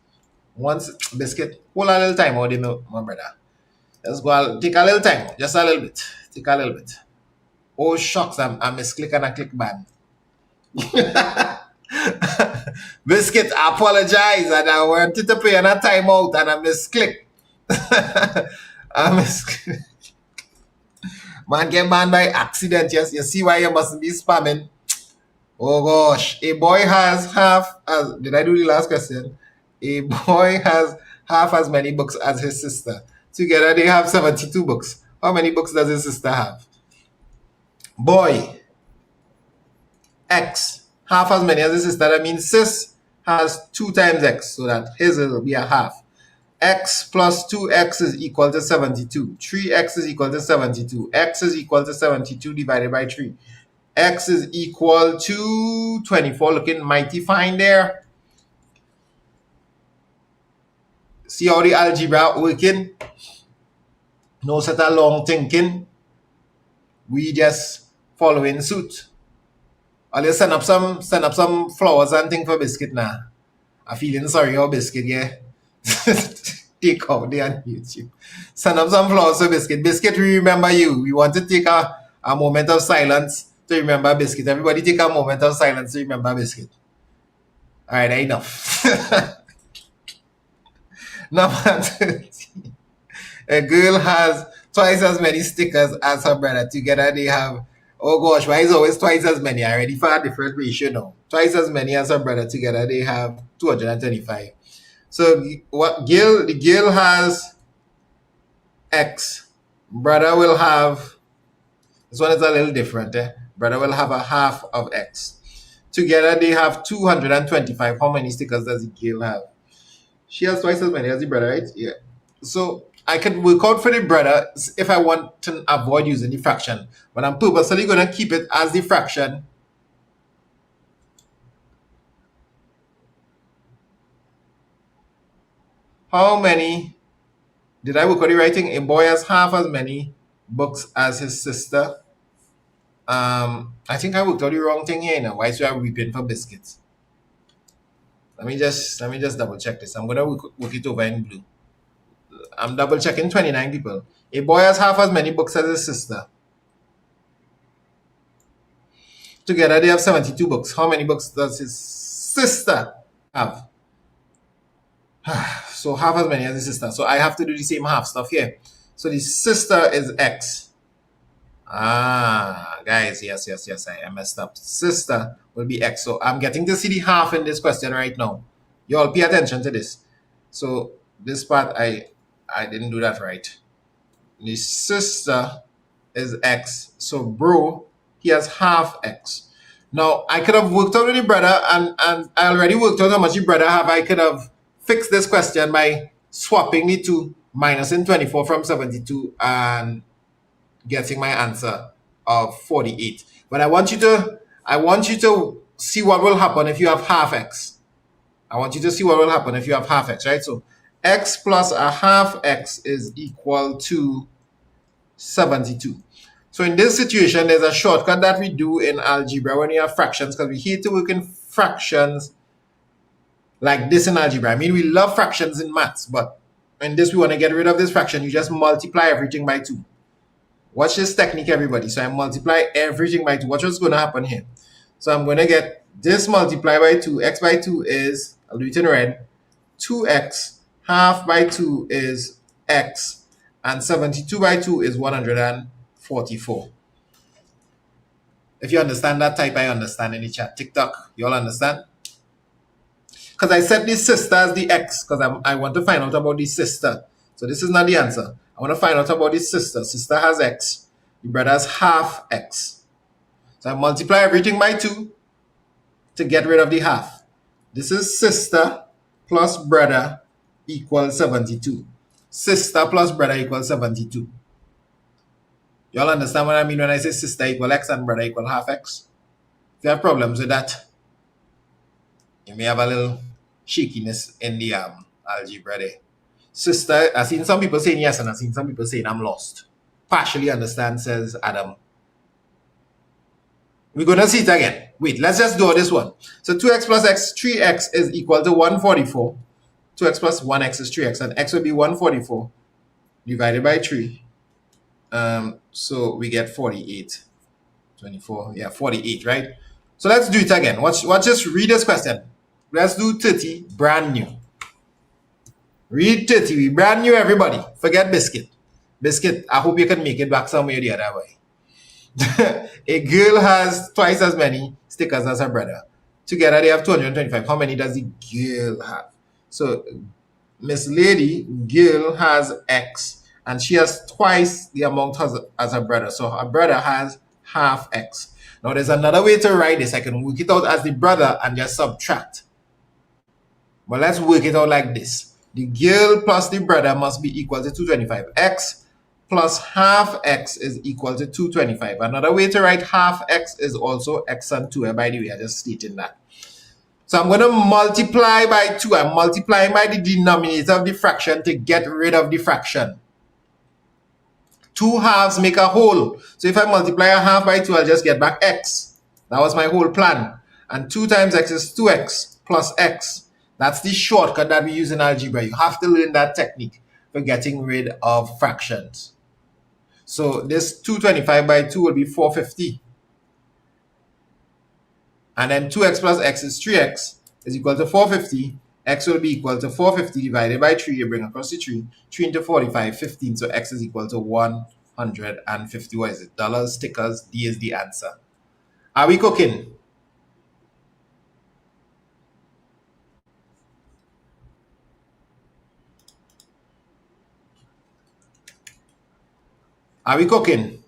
Once, Biscuit, hold a little time out there, my brother. Let's go, take a little time, just a little bit. Take a little bit. Oh, shucks, I misclick and I click ban. Biscuit, I apologize and I wanted to pay on a timeout and I misclick. I misclick. Man get banned by accident. Yes, you see why you mustn't be spamming. Oh gosh, a boy has half as, did I do the last question? A boy has half as many books as his sister. Together they have 72 books. How many books does his sister have? Boy, X, half as many as his sister. That means sis has 2 times X, so that his will be a half. X plus 2x is equal to 72. 3x is equal to 72. X is equal to 72 divided by 3. X is equal to 24. Looking mighty fine there. See how the algebra working? No set of long thinking. We just following suit. I'll just send up some flowers and things for Biscuit now. I'm feeling sorry how Biscuit, yeah. Take out there on YouTube. Send up some flowers for Biscuit. Biscuit, we remember you. We want to take a moment of silence to remember Biscuit. Everybody take a moment of silence to remember Biscuit. Alright, enough. Number 13. A girl has twice as many stickers as her brother. Together they have, oh gosh, why is always twice as many? I already found a different ratio now. Twice as many as her brother. Together they have 225. So what the girl has X. Brother will have, this one is a little different. Brother will have a half of X. Together they have 225. How many stickers does the girl have? She has twice as many as the brother, right? Yeah. So I can work out for the brother if I want to avoid using the fraction. But I'm purposely going to keep it as the fraction. How many did I work out the writing? A boy has half as many books as his sister. I think I worked out the wrong thing here now. Why should I weeping for biscuits? Let me just double check this. I'm gonna work it over in blue. I'm double checking 29 people. A boy has half as many books as his sister. Together they have 72 books. How many books does his sister have? So half as many as his sister. So I have to do the same half stuff here. So the sister is X. Guys, yes, I messed up. Sister will be X. So I'm getting to see the half in this question right now. You all pay attention to this. So this part, I didn't do that right. The sister is X. So bro, he has half X. Now, I could have worked out with the brother, and I already worked out how much the brother have. I could have fixed this question by swapping the two, minusing 24 from 72, and getting my answer of 48. But I want you to see what will happen if you have half X. I want you to see what will happen if you have half X, right? So X plus a half X is equal to 72. So in this situation, there's a shortcut that we do in algebra when you have fractions, because we hate to work in fractions like this in algebra. I mean, we love fractions in maths, but in this, we want to get rid of this fraction. You just multiply everything by 2. Watch this technique, everybody. So I multiply everything by 2. Watch what's going to happen here. So I'm going to get this multiplied by 2. X by 2 is, I'll do it in red, 2x. Half by 2 is x. And 72 by 2 is 144. If you understand that, type I understand in the chat. TikTok, you all understand? Because I set this sister as the x, because I want to find out about the sister. So this is not the answer. I want to find out about this sister. Sister has x. The brother has half x. So I multiply everything by 2 to get rid of the half. This is sister plus brother equals 72. Sister plus brother equals 72. You all understand what I mean when I say sister equal x and brother equal half x? If you have problems with that, you may have a little shakiness in the algebra there. Sister, I've seen some people saying yes and I've seen some people saying I'm lost. Partially understand, says Adam. We're going to see it again. Wait, let's just do this one. So 2x plus x, 3x is equal to 144. 2x plus 1x is 3x, and x will be 144 divided by 3. So we get 48. 24, yeah, 48, right? So let's do it again. Watch, just read this question. Let's do 30, brand new. Read 30, we brand new, everybody. Forget biscuit. Biscuit, I hope you can make it back some way or the other way. A girl has twice as many stickers as her brother. Together they have 225. How many does the girl have? So Miss Lady, girl has X, and she has twice the amount as her brother. So her brother has half X. Now there's another way to write this. I can work it out as the brother and just subtract. But let's work it out like this. The girl plus the brother must be equal to 225. X plus half x is equal to 225. Another way to write half x is also x and 2. By the way, I just stated that. So I'm going to multiply by 2. I'm multiplying by the denominator of the fraction to get rid of the fraction. 2 halves make a whole. So if I multiply a half by 2, I'll just get back x. That was my whole plan. And 2 times x is 2x plus x. That's the shortcut that we use in algebra. You have to learn that technique for getting rid of fractions. So this 225 by 2 will be 450. And then 2x plus x is 3x is equal to 450. X will be equal to 450 divided by 3. You bring across the 3. 3 into 45, 15. So x is equal to 150. What is it? Dollars, stickers. D is the answer. Are we cooking? Are we cooking?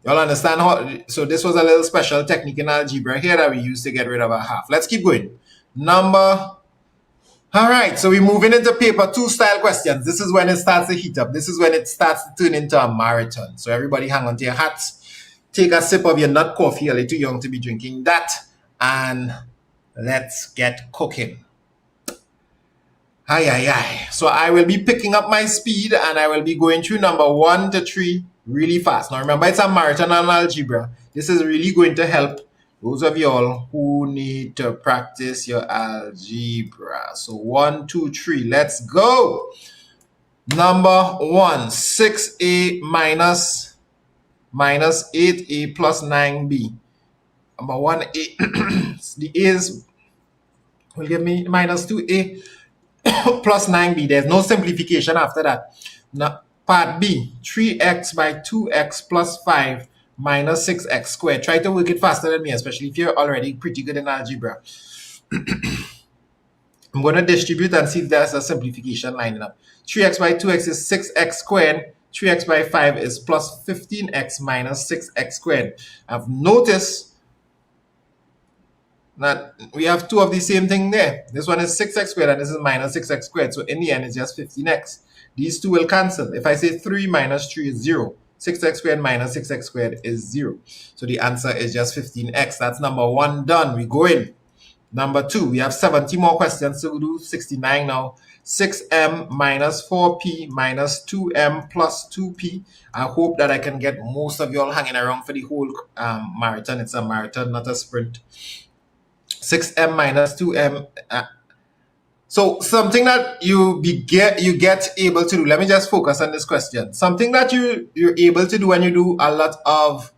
Y'all understand how? So this was a little special technique in algebra here that we used to get rid of a half. Let's keep going. All right, so we're moving into paper 2 style questions. This is when it starts to heat up. This is when it starts to turn into a marathon. So everybody hang on to your hats. Take a sip of your nut coffee. You're a little too young to be drinking that. And let's get cooking. So I will be picking up my speed and I will be going through number 1 to 3 really fast. Now remember, it's a marathon on algebra. This is really going to help those of y'all who need to practice your algebra. So 1, 2, 3, let's go. Number 1, 6a minus 8a plus 9b. Number 1a, the a's will give me minus 2a plus 9b. There's no simplification after that. Now, part B, 3x by 2x plus 5 minus 6x squared. Try to work it faster than me, especially if you're already pretty good in algebra. I'm going to distribute and see if there's a simplification lining up. 3x by 2x is 6x squared. 3x by 5 is plus 15x minus 6x squared. I've noticed that we have 2 of the same thing there. This one is 6x squared and this is minus 6x squared. So in the end, it's just 15x. These 2 will cancel. If I say 3 minus 3 is 0. 6x squared minus 6x squared is 0. So the answer is just 15x. That's number 1 done. We go in. Number 2, we have 70 more questions. So we'll do 69 now. 6m minus 4p minus 2m plus 2p. I hope that I can get most of y'all hanging around for the whole marathon. It's a marathon, not a sprint. 6m minus 2m. So something that you get able to do. Let me just focus on this question. Something that you're able to do when you do a lot of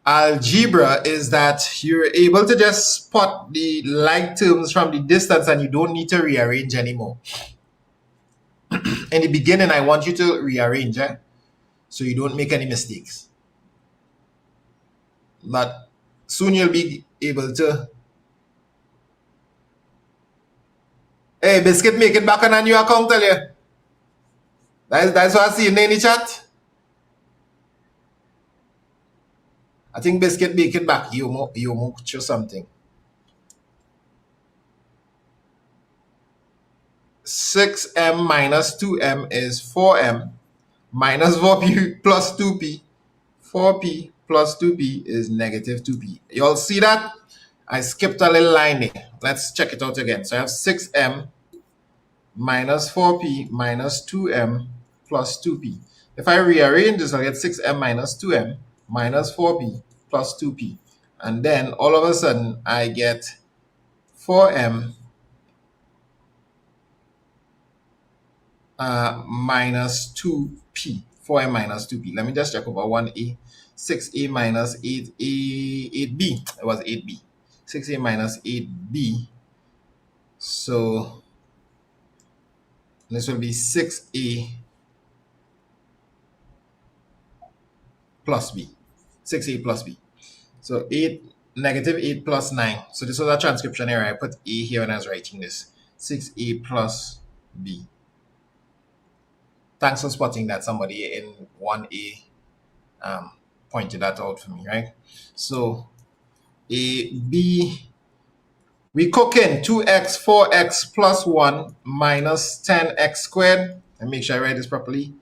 algebra is that you're able to just spot the like terms from the distance and you don't need to rearrange anymore. In the beginning, I want you to rearrange, so you don't make any mistakes. But soon you'll be able to. Hey, Biscuit, make it back on a new account, tell you. That's what I see in the chat. I think Biscuit make it back. You or something. 6m minus 2m is 4m minus 4p plus 2p. 4p plus 2p is negative 2p. You all see that? I skipped a little line there. Let's check it out again. So I have 6m minus 4p minus 2m plus 2p. If I rearrange this, I'll get 6m minus 2m minus 4p plus 2p. And then all of a sudden, I get 4m minus 2p. 4m minus 2p. Let me just check over 1a. 6a minus 8b. It was 8b. 6a minus 8b. So this will be 6a plus b. 6a plus b. So negative 8 plus 9. So this was a transcription error. I put a here when I was writing this. 6a plus b. Thanks for spotting that. Somebody in 1a pointed that out for me, right? So b, we cook in 2x, 4x plus 1 minus 10x squared. And make sure I write this properly.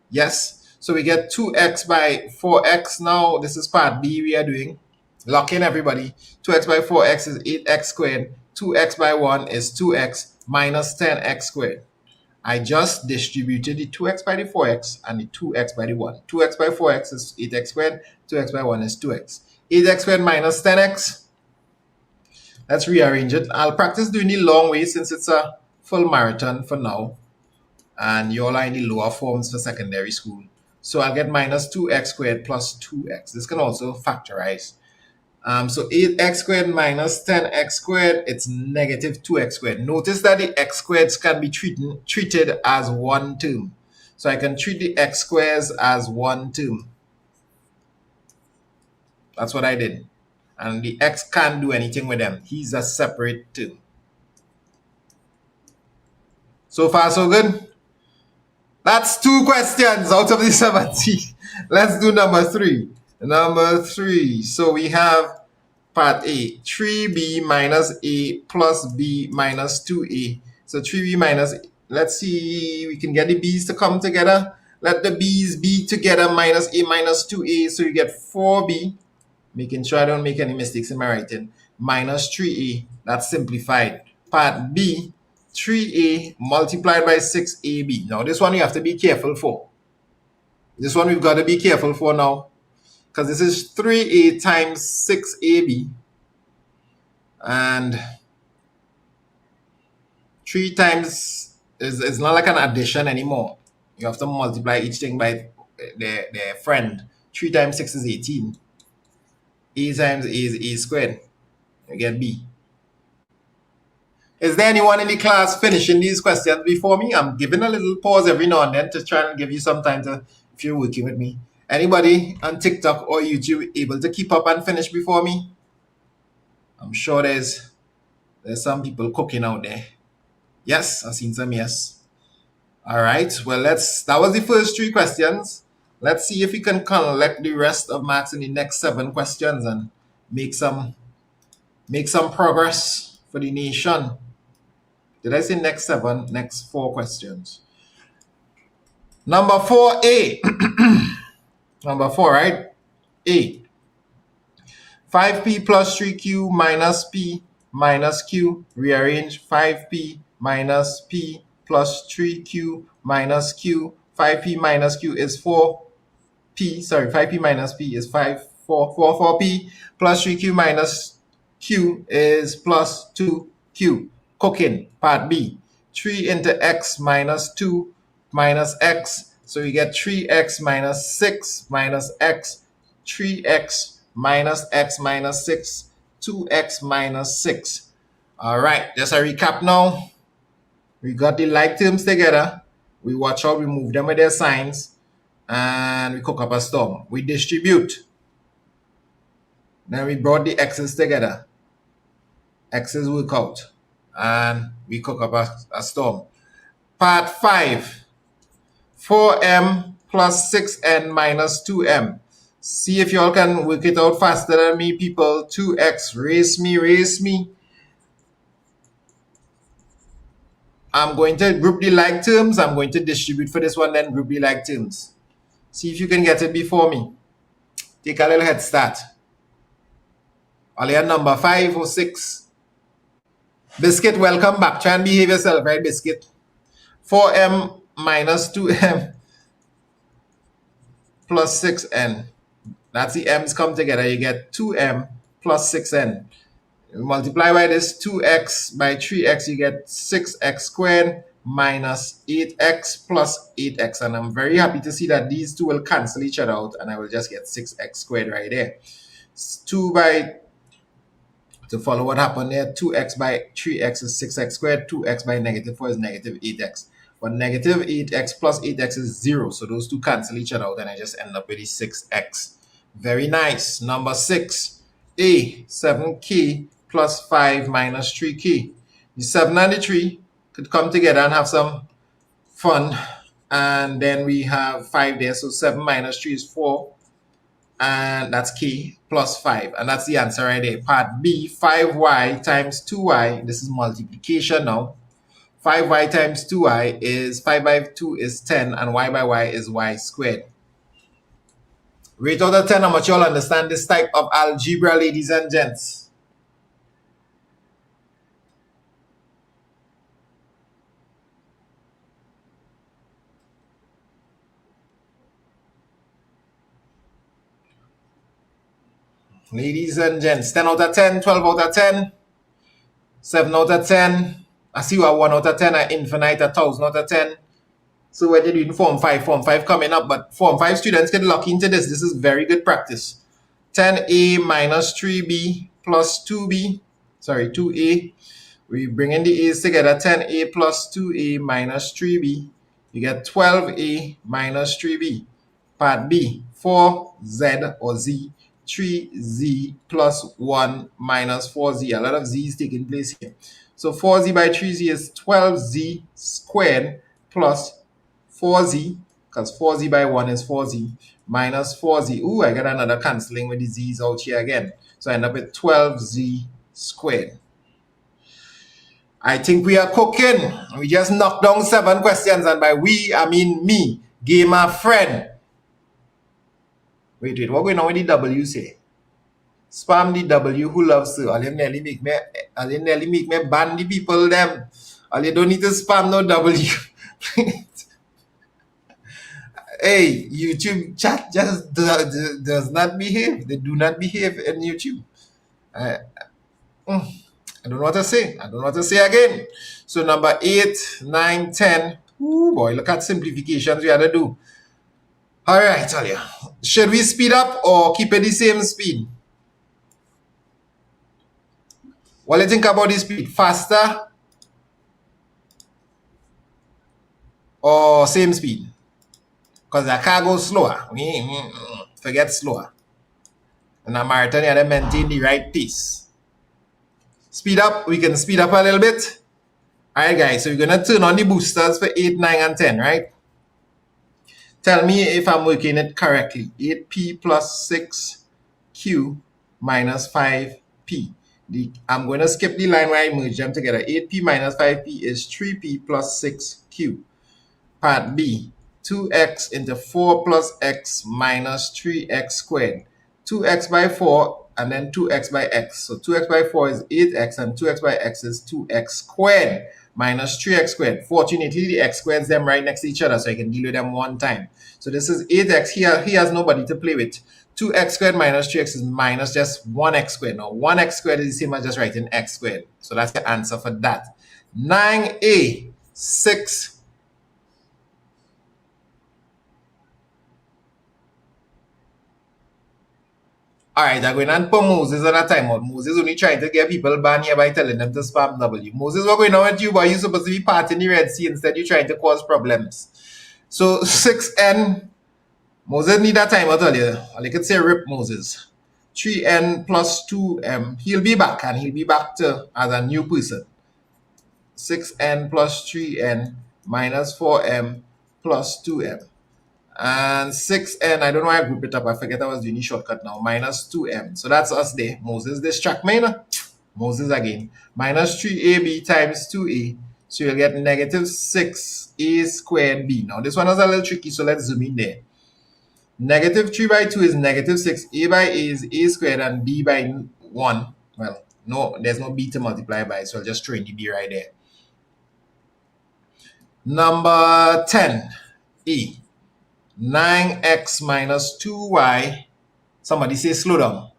Yes. So we get 2x by 4x. Now this is part B we are doing. Lock in, everybody. 2x by 4x is 8x squared. 2x by 1 is 2x minus 10x squared. I just distributed the 2x by the 4x and the 2x by the 1. 2x by 4x is 8x squared. 2x by 1 is 2x. 8x squared minus 10x. Let's rearrange it. I'll practice doing the long way since it's a full marathon for now. And you all are in the lower forms for secondary school. So I'll get minus 2x squared plus 2x. This can also factorize. So 8x squared minus 10x squared, it's negative 2x squared. Notice that the x squareds can be treated as one term. So I can treat the x squares as one term. That's what I did. And the x can't do anything with them. He's a separate term. So far, so good? That's 2 questions out of the 70. Let's do number 3. Number 3. So we have part A. 3b minus a plus b minus 2a. So 3b minus, let's see, we can get the b's to come together. Let the b's be together minus a minus 2a. So you get 4b. Making sure I don't make any mistakes in my writing. Minus 3a. That's simplified. Part B. 3a multiplied by 6ab. Now this one you have to be careful for. This one we've got to be careful for now. Because this is 3a times 6ab. And 3 times is not like an addition anymore. You have to multiply each thing by their friend. 3 times 6 is 18. A times a is a squared. You get b. Is there anyone in the class finishing these questions before me? I'm giving a little pause every now and then to try and give you some time to, if you're working with me. Anybody on TikTok or YouTube able to keep up and finish before me? I'm sure there's some people cooking out there. Yes, I've seen some yes. All right, well, that was the first 3 questions. Let's see if we can collect the rest of marks in the next 7 questions and make some progress for the nation. Did I say next 7? Next 4 questions. Number 4A. Number 4, right? A. 5p plus 3q minus p minus q. Rearrange 5p minus p plus 3q minus q. 5p minus q is 4p. Sorry, 5p minus p is 4p plus 3q minus q is plus 2q. cooking. Part B, 3 into x minus 2 minus x. So we get 3x minus 6 minus x, 3x minus x minus 6, 2x minus 6. All right, just a recap now. We got the like terms together. We watch how we move them with their signs. And we cook up a storm. We distribute. Then we brought the x's together. X's work out. And we cook up a storm. Part 5. 4m plus 6n minus 2m. See if y'all can work it out faster than me, people. 2x, race me. I'm going to group the like terms. I'm going to distribute for this one, then group the like terms. See if you can get it before me. Take a little head start. Are you number 5 or 6? Biscuit, welcome back. Try and behave yourself, right, Biscuit? 4m minus 2m plus 6n. That's the m's come together. You get 2m plus 6n. You multiply by this 2x by 3x, you get 6x squared minus 8x plus 8x. And I'm very happy to see that these two will cancel each other out, and I will just get 6x squared right there. 2 by, to follow what happened there, 2x by 3x is 6x squared, 2x by negative 4 is negative 8x. But negative 8x plus 8x is 0, so those two cancel each other out, and I just end up with the 6x. Very nice. Number 6, A, 7k plus 5 minus 3k. The 7 and the 3 could come together and have some fun. And then we have 5 there, so 7 minus 3 is 4. And that's k plus 5. And that's the answer right there. Part B, 5y times 2y. This is multiplication now. 5y times 2y is 5 by 2 is 10, and y by y is y squared. Rate out of 10, how much you all understand this type of algebra, ladies and gents? Ladies and gents, 10 out of 10, 12 out of 10, 7 out of 10. I see you are 1 out of 10, are infinite, 1,000 out of 10. So when you're doing Form 5 coming up, but Form 5 students get lucky into this. This is very good practice. 10a minus 3b plus 2b, sorry, 2a. We bring in the a's together, 10a plus 2a minus 3b. You get 12a minus 3b. Part B, 4z or z, 3z plus 1 minus 4z. A lot of z's taking place here. So 4z by 3z is 12z squared plus 4z, because 4z by 1 is 4z, minus 4z. Ooh, I got another cancelling with the z's out here again. So I end up with 12z squared. I think we are cooking. We just knocked down 7 questions, and by we, I mean me, gamer friend. Wait, what going on with the W say? Spam the W who loves to. All you nearly make me ban the people them. All you don't need to spam no W. Hey, YouTube chat just does not behave. They do not behave in YouTube. I don't know what to say. I don't know what to say again. So number 8, 9, 10. Ooh, boy, look at simplifications we had to do. All right, tell you. Should we speed up or keep it the same speed? What do you think about the speed? Faster or same speed? Because I can't go slower. Forget slower. In a marathon, you have to maintain the right pace. Speed up. We can speed up a little bit. All right, guys. So we're going to turn on the boosters for 8, 9, and 10, right? Tell me if I'm working it correctly. 8p plus 6q minus 5p. I'm going to skip the line where I merge them together. 8p minus 5p is 3p plus 6q. Part B, 2x into 4 plus x minus 3x squared. 2x by 4 and then 2x by x. So 2x by 4 is 8x and 2x by x is 2x squared minus 3x squared. Fortunately, the x squareds them right next to each other, so I can deal with them one time. So this is 8x. Here he has nobody to play with. 2x squared minus 3x is minus just 1x squared. Now 1x squared is the same as just writing x squared. So that's the answer for that. 9A, 6. All right, I'm going and put Moses on a timeout. Moses only trying to get people banned here by telling them to spam W. Moses, what's going on with you, boy? You're supposed to be part in the Red Sea. Instead, you're trying to cause problems. So 6N, Moses need that timeout earlier. Or you could say rip Moses. 3N plus 2M. He'll be back, and he'll be back to as a new person. 6N plus 3N minus 4M plus 2M. And 6N, I don't know why I group it up. I forget I was doing the shortcut now. Minus 2M. So that's us there. Moses distract me. Moses again. Minus 3AB times 2A. So you'll get negative 6A squared B. Now this one is a little tricky, so let's zoom in there. Negative 3 by 2 is negative 6. A by A is A squared and B by 1. Well, no, there's no B to multiply by, so I'll just throw in the B right there. Number 10, E. 9x minus 2y. Somebody say slow down.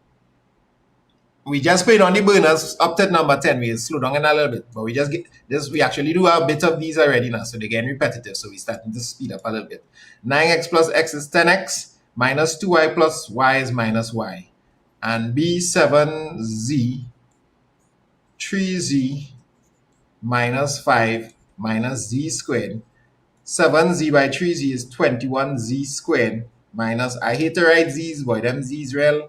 We just put on the burners up to number 10. We'll slow down in a little bit. But we just get this. We actually do a bit of these already now. So they're getting repetitive. So we're starting to speed up a little bit. 9x plus x is 10x. Minus 2y plus y is minus y. And b 7z 3z minus 5 minus z squared. 7z by 3z is 21z squared minus, I hate to write z's, boy, them z's real,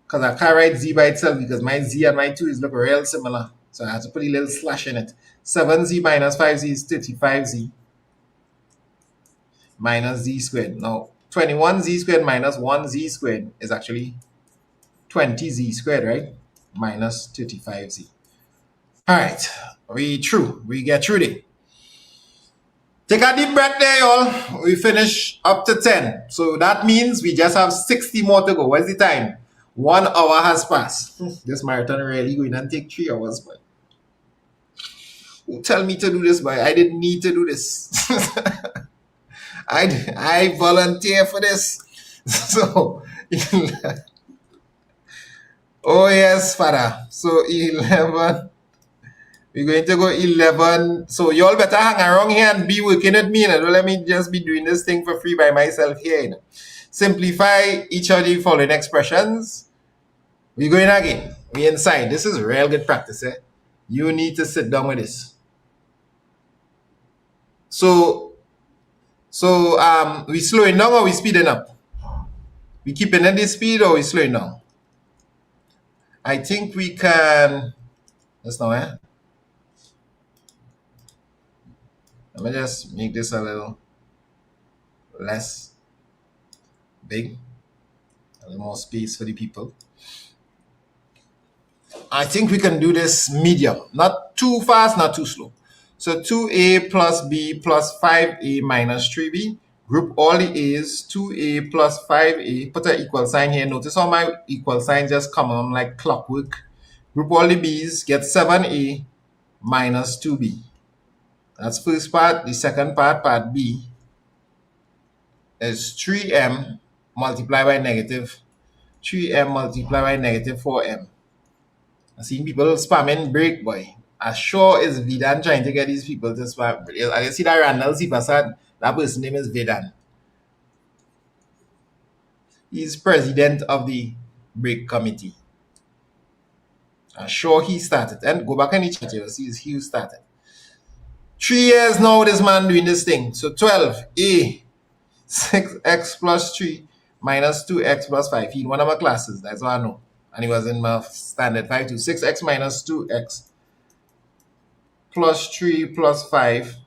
because I can't write z by itself because my z and my 2 is look real similar. So I have to put a little slash in it. 7z minus 5z is 35z minus z squared. Now, 21z squared minus 1z squared is actually 20z squared, right? Minus 35z. All right, we get through it. Take a deep breath there, y'all. We finish up to 10. So that means we just have 60 more to go. What's the time? 1 hour has passed. This marathon really going to take 3 hours, boy. Who tell me to do this, boy? I didn't need to do this. I volunteer for this. So, oh yes, Father. So 11. We're going to go 11. So y'all better hang around here and be working with me. Don't let me just be doing this thing for free by myself here. Simplify each of the following expressions. We're going again. We're inside. This is real good practice. You need to sit down with this. So we slowing down or we speeding up? We keeping at this speed or we slowing down? I think we can. That's not Let me just make this a little less big, a little more space for the people. I think we can do this medium, not too fast, not too slow. So 2a plus b plus 5a minus 3b. Group all the a's, 2a plus 5a. Put an equal sign here. Notice how my equal sign just come on like clockwork. Group all the b's, get 7a minus 2b. That's first part. The second part, part B, is 3m multiplied by negative 3m multiplied by negative 4m. I see people spamming break, boy. As sure is Vedan trying to get these people to spam. I see that Randall Sipasad, that person's name is Vedan. He's president of the break committee. I'm sure he started. And go back and chat, you'll see he started. 3 years now this man doing this thing. So 12a 6x plus 3 minus 2x plus 5. He in one of my classes, that's what I know. And he was in my standard 5 to 6x minus 2x plus 3 plus 5.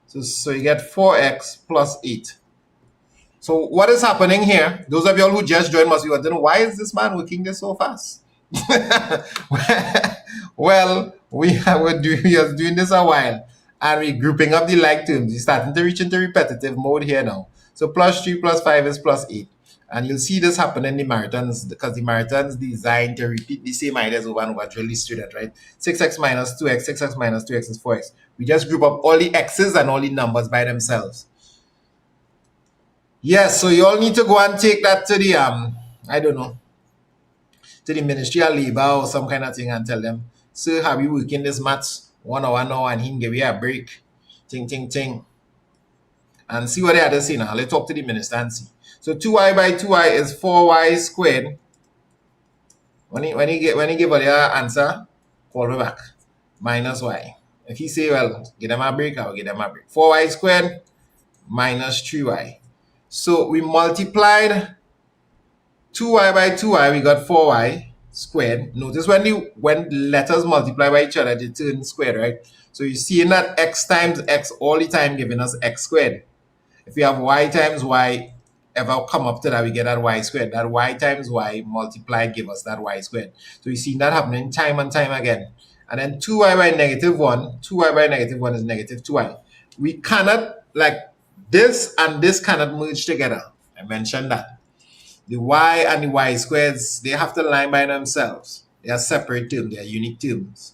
So you get 4x plus 8. So what is happening here? Those of y'all who just joined must be wondering, why is this man working this so fast? Well, we are doing this a while. And we're grouping up the like terms. We're starting to reach into repetitive mode here now. So plus 3 plus 5 is plus 8. And you'll see this happen in the marathons because the marathons designed to repeat the same ideas over and over. Drill the student, right? 6x minus 2x, 6x minus 2x is 4x. We just group up all the x's and all the numbers by themselves. Yes, so you all need to go and take that to the, I don't know, to the Ministry of Labor or some kind of thing and tell them, sir, have you working this maths? 1 hour now and he can give you a break. Ting, ting, ting. And see what the others say now. Let's talk to the minister and see. So 2y by 2y is 4y squared. When he give us the answer, call me back. Minus y. If he say, well, give them a break, I will give them a break. 4y squared minus 3y. So we multiplied 2y by 2y, we got 4y squared. Notice when letters multiply by each other, they turn squared, right? So you see in that x times x all the time giving us x squared. If we have y times y ever come up to that, we get that y squared. That y times y multiplied give us that y squared. So you see that happening time and time again. And then 2y by negative 1, 2y by negative 1 is negative 2y. We cannot, like, this and this cannot merge together. I mentioned that. The y and the y squareds, they have to line by themselves. They are separate terms. They are unique terms.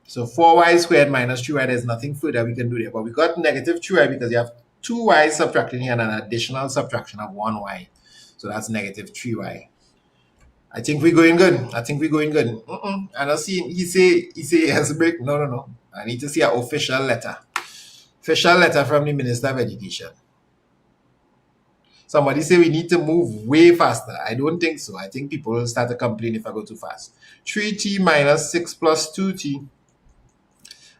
So 4y squared minus 3y, there's nothing further we can do there. But we got negative 3y because you have 2y subtracting here and an additional subtraction of 1y. So that's negative 3y. I think we're going good. I think we're going good. I don't see he say has a break. No. I need to see an official letter. Official letter from the Minister of Education. Somebody say we need to move way faster. I don't think so. I think people will start to complain if I go too fast. 3t minus 6 plus 2t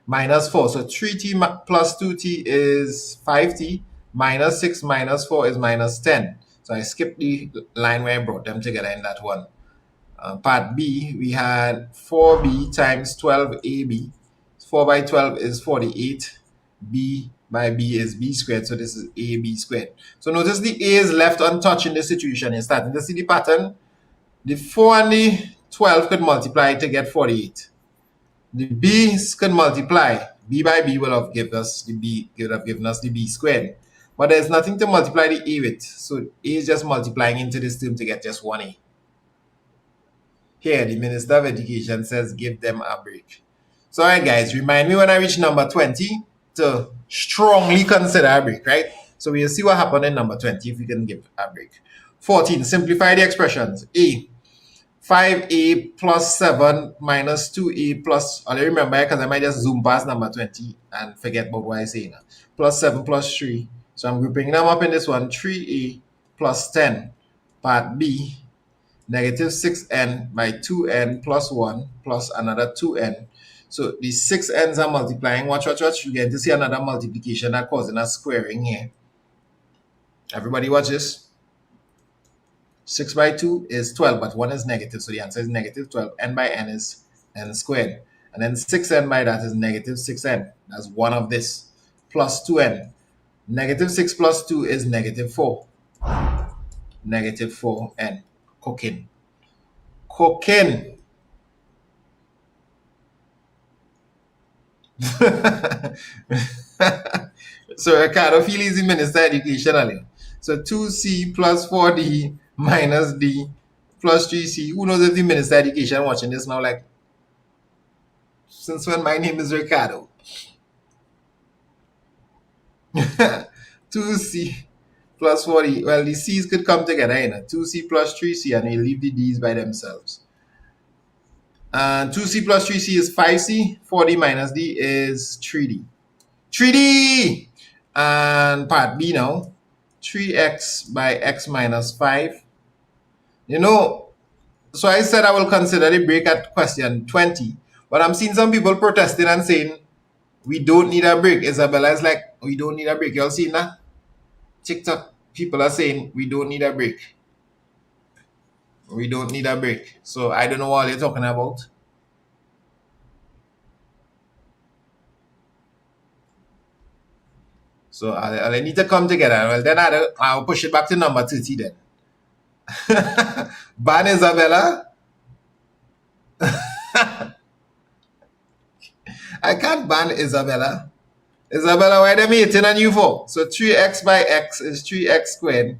minus 4. So 3t plus 2t is 5t. Minus 6 minus 4 is minus 10. So I skipped the line where I brought them together in that one. Part B, we had 4b times 12ab. 4 by 12 is 48. B by b is b squared. So this is ab squared. So notice the a is left untouched in this situation. You're starting to see the pattern. The 4 and the 12 could multiply to get 48. The b's can multiply. B by b will have given us the b, would have given us the b squared. But there's nothing to multiply the a with. So a is just multiplying into this term to get just 1a. Here, the Minister of Education says give them a break. So, all right, guys, remind me when I reach number 20 to strongly consider a break, right? So we'll see what happened in number 20 if we can give a break. 14, simplify the expressions. A, 5a plus 7 minus 2a plus, I'll remember because I might just zoom past number 20 and forget about what I say now. Plus 7 plus 3. So I'm grouping them up in this one. 3a plus 10. Part B, negative 6n by 2n plus 1 plus another 2n. So the 6n's are multiplying. Watch. You get to see another multiplication that causing a squaring here. Everybody watch this. 6 by 2 is 12, but 1 is negative. So the answer is negative 12. N by n is n squared. And then 6n by that is negative 6n. That's one of this. Plus 2n. Negative 6 plus 2 is negative 4. Negative 4n. Cooking. So Ricardo feel easy Minister Education. So 2c plus 4d minus d plus 3c. Who knows if the Minister Education watching this now? Like, since when my name is Ricardo? 2c plus 4d. Well, the c's could come together, 2c plus 3c, and we leave the d's by themselves. And 2c plus 3c is 5c. 4d minus d is 3d. 3d! And part B now. 3x by x minus 5. So I said I will consider the break at question 20. But I'm seeing some people protesting and saying, we don't need a break. Isabella is like, we don't need a break. Y'all seen that? TikTok people are saying, we don't need a break. We don't need a break. So I don't know what they're talking about. So I need to come together. Well, then I'll push it back to number 30 then. Ban Isabella? I can't ban Isabella. Isabella, why them hating on you for? So 3x by x is 3x squared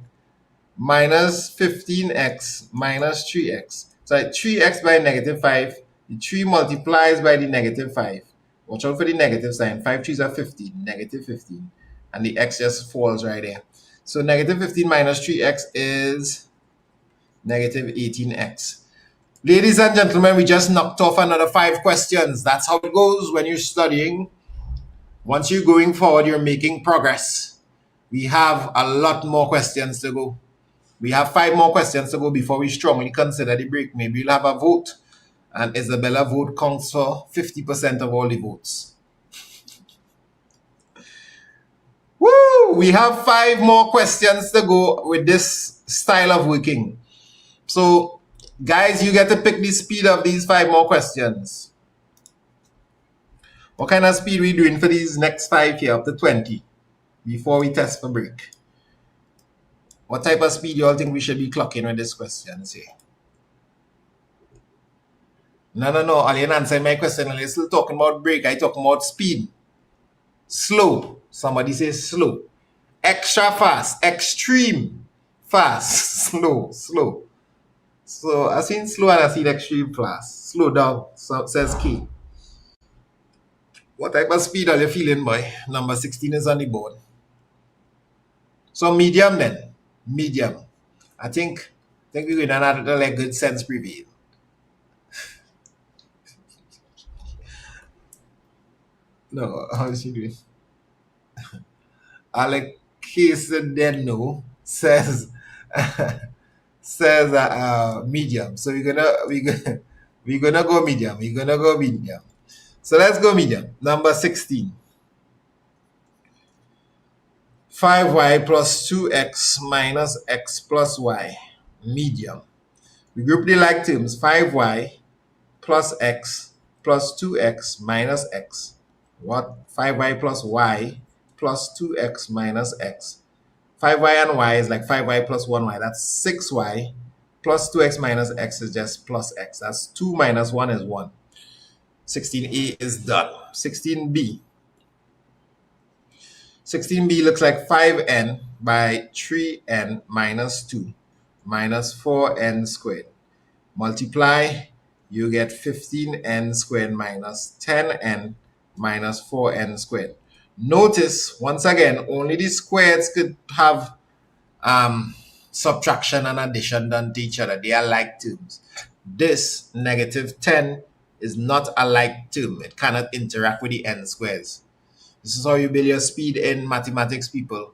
minus 15x minus 3x. So 3x by negative 5. The 3 multiplies by the negative 5. Watch out for the negative sign. 5 3s are 15. Negative 15. And the x just falls right there. So negative 15 minus 3x is negative 18x. Ladies and gentlemen, we just knocked off another 5 questions. That's how it goes when you're studying. Once you're going forward, you're making progress. We have a lot more questions to go. We have 5 more questions to go before we strongly consider the break. Maybe we'll have a vote, and Isabella vote counts for 50% of all the votes. Woo! We have 5 more questions to go with this style of working. So, guys, you get to pick the speed of these 5 more questions. What kind of speed we doing for these next 5 here, up to 20, before we test for break? What type of speed you all think we should be clocking with this question, say? No. I didn't answer my question. I'm still talking about break. I talking about speed. Slow. Somebody says slow. Extra fast. Extreme fast. Slow. So I seen slow and I seen extreme fast. Slow down, so says K. What type of speed are you feeling, boy? Number 16 is on the board. So medium then. Medium. I think we're going to have to let good sense prevail. No, how is she doing? Alec Casadeno says medium. So we're gonna go medium. We're gonna go medium. So let's go medium. Number 16. 5y plus 2x minus x plus y. Medium. We group the like terms. 5y plus x plus 2x minus x. What? 5y plus y plus 2x minus x. 5y and y is like 5y plus 1y. That's 6y plus 2x minus x is just plus x. That's 2 minus 1 is 1. 16a is done. 16b. 16b looks like 5n by 3n minus 2 minus 4n squared. Multiply, you get 15n squared minus 10n minus 4n squared. Notice, once again, only the squares could have subtraction and addition done to each other. They are like terms. This negative 10 is not a like term. It cannot interact with the n squares. This is how you build your speed in mathematics, people.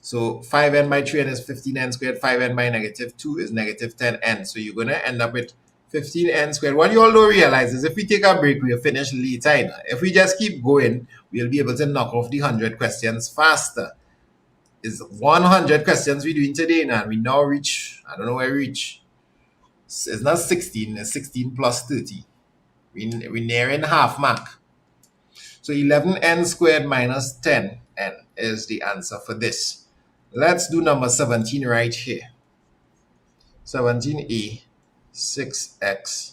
So 5n by 3n is 15n squared. 5n by negative 2 is negative 10n. So you're going to end up with 15n squared. What you all don't realize is if we take a break, we'll finish later. If we just keep going, we'll be able to knock off the 100 questions faster. It's 100 questions we're doing today, and we now reach, I don't know where we reach. It's not 16, it's 16 plus 30. We're nearing half mark. So 11n squared minus 10n is the answer for this. Let's do number 17 right here. 17a, 6x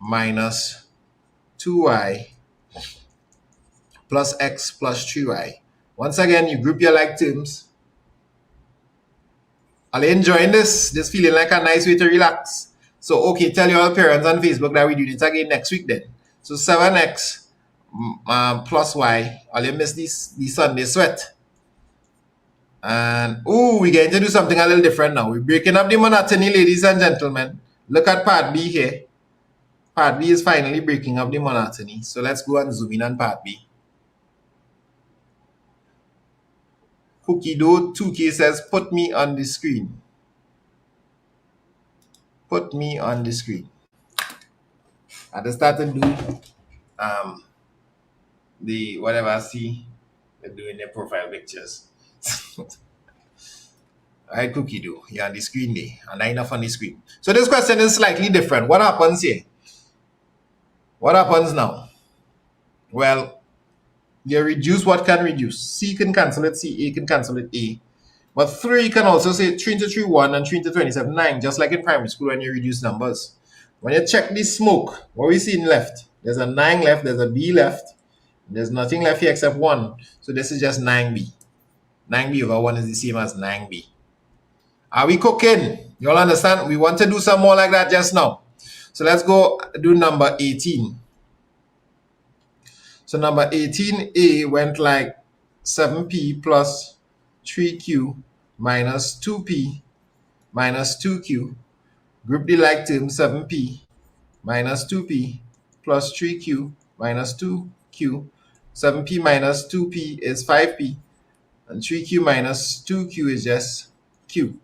minus 2y plus x plus 3y. Once again, you group your like terms. Are you enjoying this? This feeling like a nice way to relax? So, okay, tell your parents on Facebook that we do it again next week then. So 7x plus y. I'll miss the Sunday sweat. And, we're going to do something a little different now. We're breaking up the monotony, ladies and gentlemen. Look at part B here. Part B is finally breaking up the monotony. So let's go and zoom in on part B. Cookie Dough 2K says, put me on the screen. Put me on the screen. I just started to do the whatever I see they're doing their profile pictures. Alright, Cookie Dough, you're on the screen there, and I'm not on the screen. So this question is slightly different. What happens here? What happens now? Well, you reduce what can reduce. C can cancel it C, A can cancel it A. But 3 can also say 3 into 3, 1, and 3 into 27, 9, just like in primary school when you reduce numbers. When you check the smoke, what we see in left? There's a 9 left, there's a B left. There's nothing left here except 1. So this is just 9B. 9B over 1 is the same as 9B. Are we cooking? You all understand? We want to do some more like that just now. So let's go do number 18. So number 18A went like 7P plus 3Q minus 2P minus 2q. Group the like term 7p minus 2p plus 3q minus 2q. 7p minus 2p is 5p. And 3q minus 2q is just q.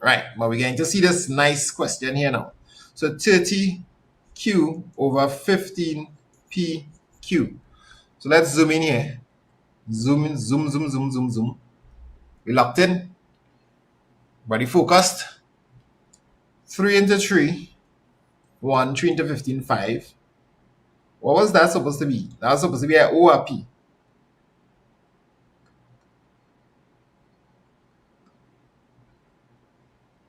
Right, but we're going to see this nice question here now. So 30q over 15pq. So let's zoom in here. Zoom in, zoom, zoom, zoom, zoom, zoom. We locked in. Body focused. 3 into 3. 1, 3 into 15, 5. What was that supposed to be? That was supposed to be an O or P.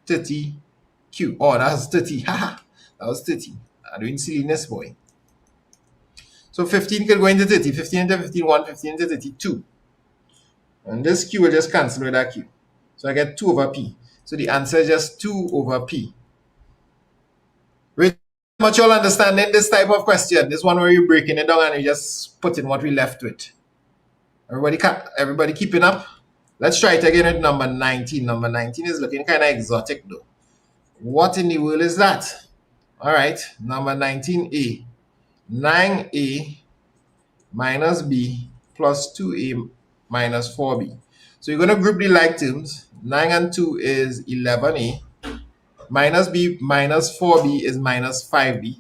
$30Q. Oh, that was 30. Haha. That was 30. I'm doing silliness, boy. So 15 could go into 30. 15 into 15, 1, 15 into 32. And this Q will just cancel with that Q. So I get 2 over P. So the answer is just 2 over P. Very much all understanding this type of question. This one where you're breaking it down and you just put in what we left with. Everybody keeping up? Let's try it again with number 19. Number 19 is looking kind of exotic though. What in the world is that? All right, number 19a. 9a minus b plus 2a minus 4b. So you're going to group the like terms. 9 and 2 is 11a. Minus b minus 4b is minus 5b.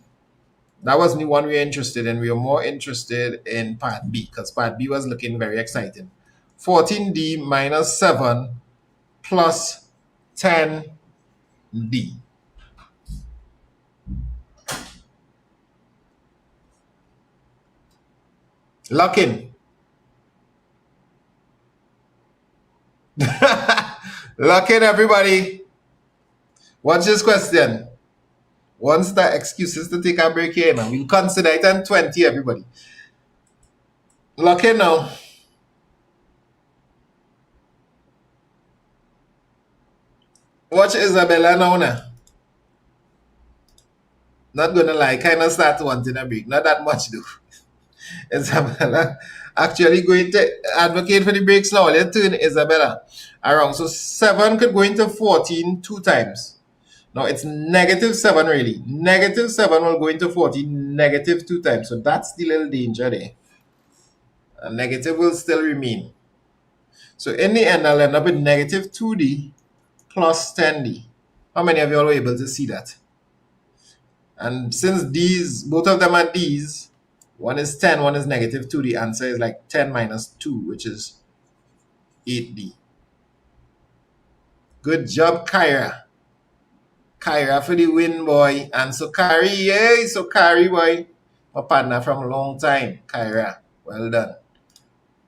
That wasn't the one we were interested in. We were more interested in part B because part B was looking very exciting. 14d minus 7 plus 10d. Lock in. Lock in, everybody. What's this question? Once the excuses to take a break here, now we'll consider it on 20, everybody. Lock in now. Watch Isabella now. Not gonna lie, kind of start wanting a break. Not that much though. Isabella actually going to advocate for the breaks now. Let's turn Isabella around. So 7 could go into 14 2 times. Now it's negative 7 really. Negative 7 will go into 14 negative 2 times. So that's the little danger there. A negative will still remain. So in the end, I'll end up with negative 2d plus 10d. How many of you all were able to see that? And since these, both of them are d's, one is 10, one is negative 2, the answer is like 10 minus 2, which is 8d. Good job, Kyra. Kyra for the win, boy. And so Kari, yay, so Kari, boy. My partner from a long time, Kyra. Well done.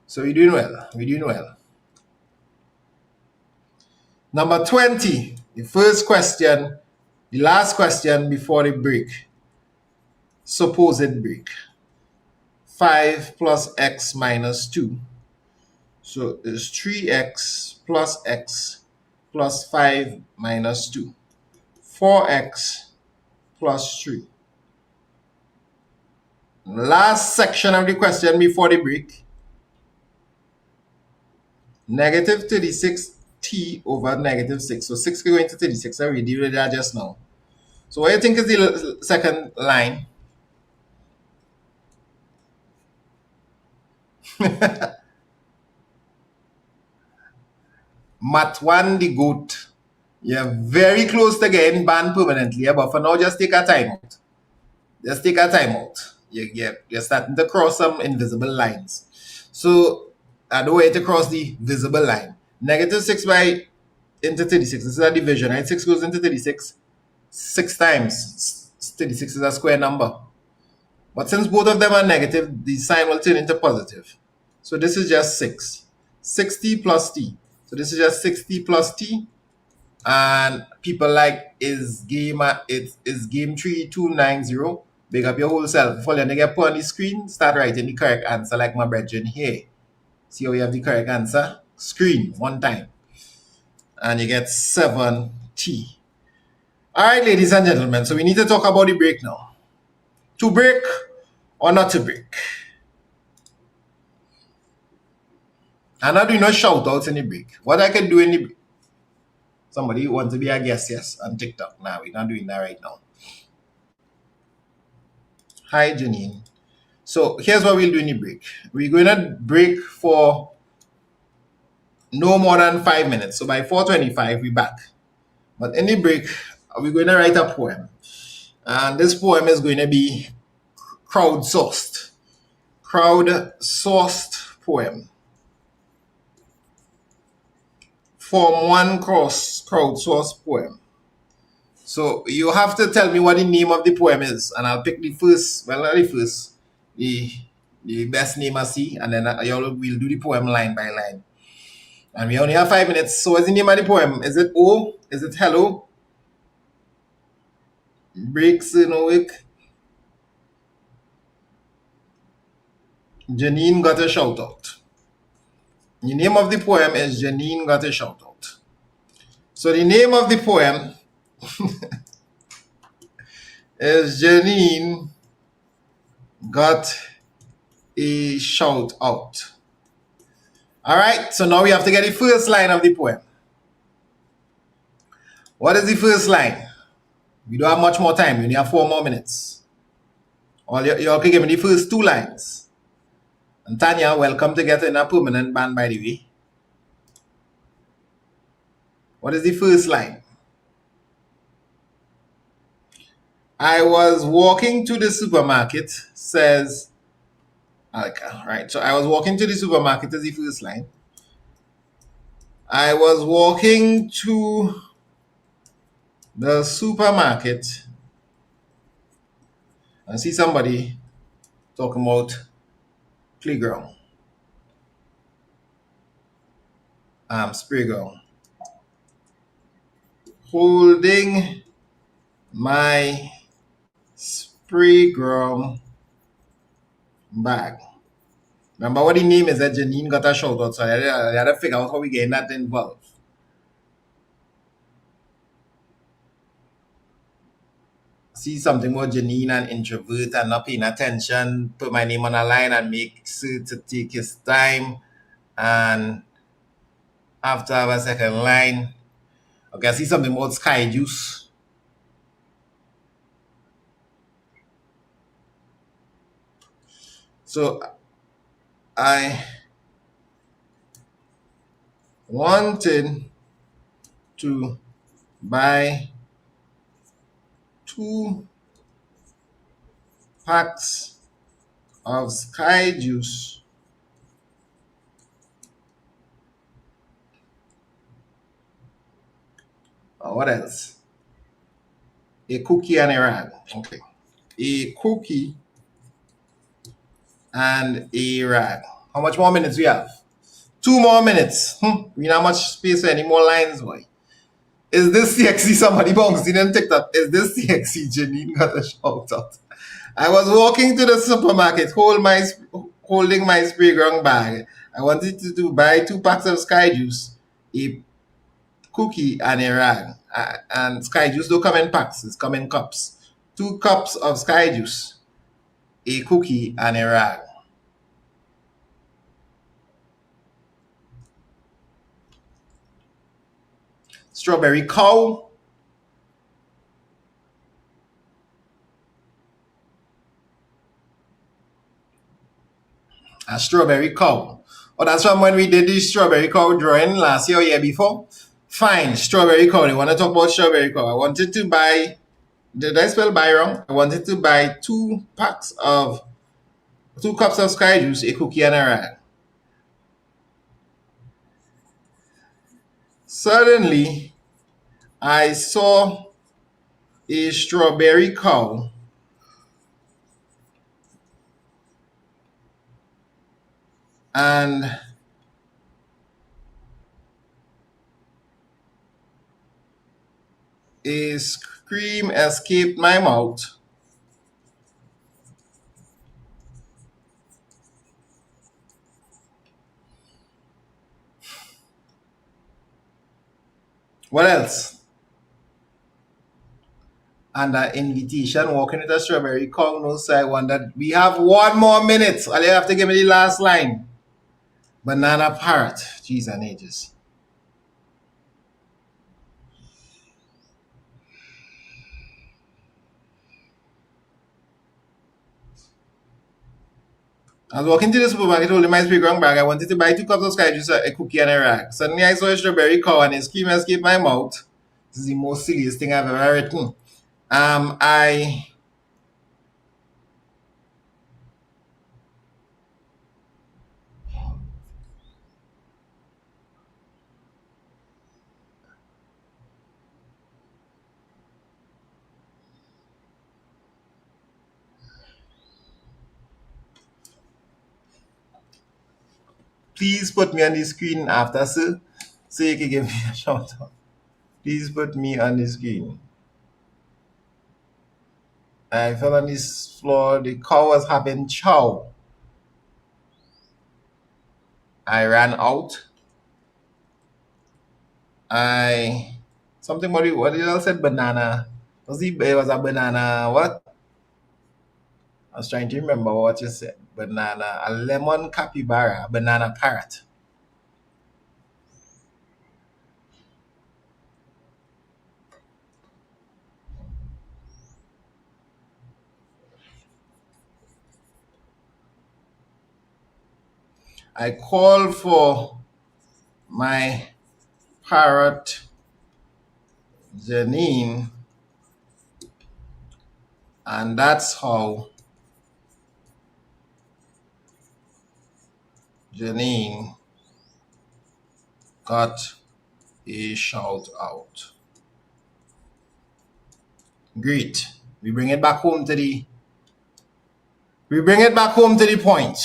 So we're doing well. We're doing well. Number 20, the first question, the last question before the break. Supposed break. 5 plus x minus 2. So it's 3x plus x plus 5 minus 2. 4x plus 3. Last section of the question before the break. Negative 36t over negative 6. So 6 can go into 36. I already did that just now. So what do you think is the second line? Mat 1 the goat. You're very close to getting banned permanently, but for now, just take a time out. Just take a time out. You're starting to cross some invisible lines. So, I don't want to cross the visible line. Negative 6 by into 36. This is a division, right? 6 goes into 36 6 times. 36 is a square number. But since both of them are negative, the sign will turn into positive. So this is just 6. 60 plus t. So this is just 60 plus t. And people like is game 3290. Big up your whole self. Before you get put on the screen, start writing the correct answer like my brethren here. See how we have the correct answer? Screen, one time. And you get 7t. Alright, ladies and gentlemen, so we need to talk about the break now. To break or not to break? I'm not doing no shout outs in the break. What I can do in the break? Somebody want to be a guest, yes, on TikTok. Nah, we're not doing that right now. Hi, Janine. So here's what we'll do in the break. We're going to break for no more than 5 minutes. So by 4:25, we're back. But in the break, we're going to write a poem. And this poem is going to be crowdsourced. Crowdsourced poem. Form 1 crowdsourced poem. So you have to tell me what the name of the poem is, and I'll pick the first, well, not the first, the best name I see, and then we'll do the poem line by line. And we only have 5 minutes. So what's the name of the poem? Is it O? Is it Hello? Breaks in a week. Janine got a shout out. The name of the poem is Janine got a shout out. So the name of the poem is Janine got a shout out. All right, so now we have to get the first line of the poem. What is the first line? We don't have much more time. We only have 4 more minutes. Or you can give me the first 2 lines. And Tanya, welcome to get in a permanent band, by the way. What is the first line? I was walking to the supermarket, says Alka. Right, so I was walking to the supermarket is the first line. I was walking to the supermarket and see somebody talking about playground, spray ground, holding my spray ground bag. Remember what the name is that Janine got a shout out, so I had to figure out how we get that involved. See something about Janine and introvert and not paying attention, put my name on a line and make sure to take his time, and after have a second line. Okay, I see something about sky juice. So I wanted to buy 2 packs of sky juice what else? A cookie and a rag. Okay. A cookie and a rag. How much more minutes we have? 2 more minutes. We don't have much space for any more lines, boy. Is this sexy? Somebody bounced in and TikTok. Is this sexy? Janine got a shout out. I was walking to the supermarket, holding my spray ground bag. I wanted to buy 2 packs of sky juice, a cookie, and a rag. And sky juice don't come in packs, it's come in cups. 2 cups of sky juice, a cookie, and a rag. Strawberry cow. A strawberry cow. Oh, that's from when we did the strawberry cow drawing last year or year before. Fine, strawberry cow. You want to talk about strawberry cow? I wanted to buy, did I spell buy wrong? I wanted to buy 2 cups of sky juice, a cookie, and a rag. Suddenly, I saw a strawberry cow and a scream escaped my mouth. What else? And an invitation, walking with a strawberry cow. No, so I wondered. We have 1 more minute. All you have to give me the last line. Banana parrot. Jeez and ages. I was walking to the supermarket holding my spray ground bag. I wanted to buy 2 cups of sky juice, a cookie, and a rag. Suddenly I saw a strawberry cow and his cream escaped my mouth. This is the most silliest thing I've ever written. I please put me on the screen after, sir, so you can give me a shout out. Please put me on the screen. I fell on this floor. The cow was having chow. I ran out. Something what did I say? Banana. It was a banana. What? I was trying to remember what you said. Banana. A lemon capybara. A banana parrot. I called for my parrot Janine, and that's how Janine got a shout out. Great. We bring it back home to the point.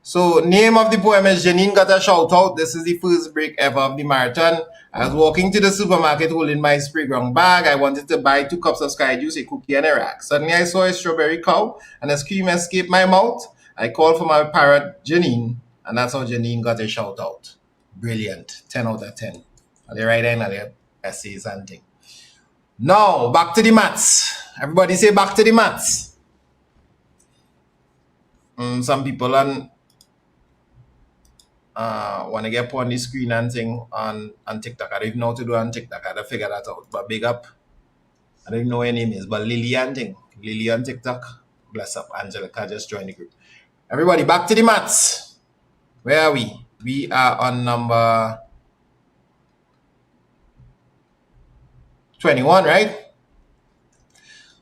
So, name of the poem is Janine Got a Shout Out. This is the first break ever of the marathon. I was walking to the supermarket holding my spray ground bag. I wanted to buy 2 cups of sky juice, a cookie, and a rag. Suddenly I saw a strawberry cow and a scream escaped my mouth. I called for my parrot Janine, and that's how Janine got a shout out. Brilliant. 10 out of 10. At the right end of the essays and thing. Now, back to the maths. Everybody say back to the maths. Some people want to get put on the screen and thing on TikTok. I don't even know how to do on TikTok. I had to figure that out. But big up. I don't even know what her name is. But Lily and thing. Lily on TikTok. Bless up. Angelica just joined the group. Everybody, back to the maths. Where are we? We are on number 21, right?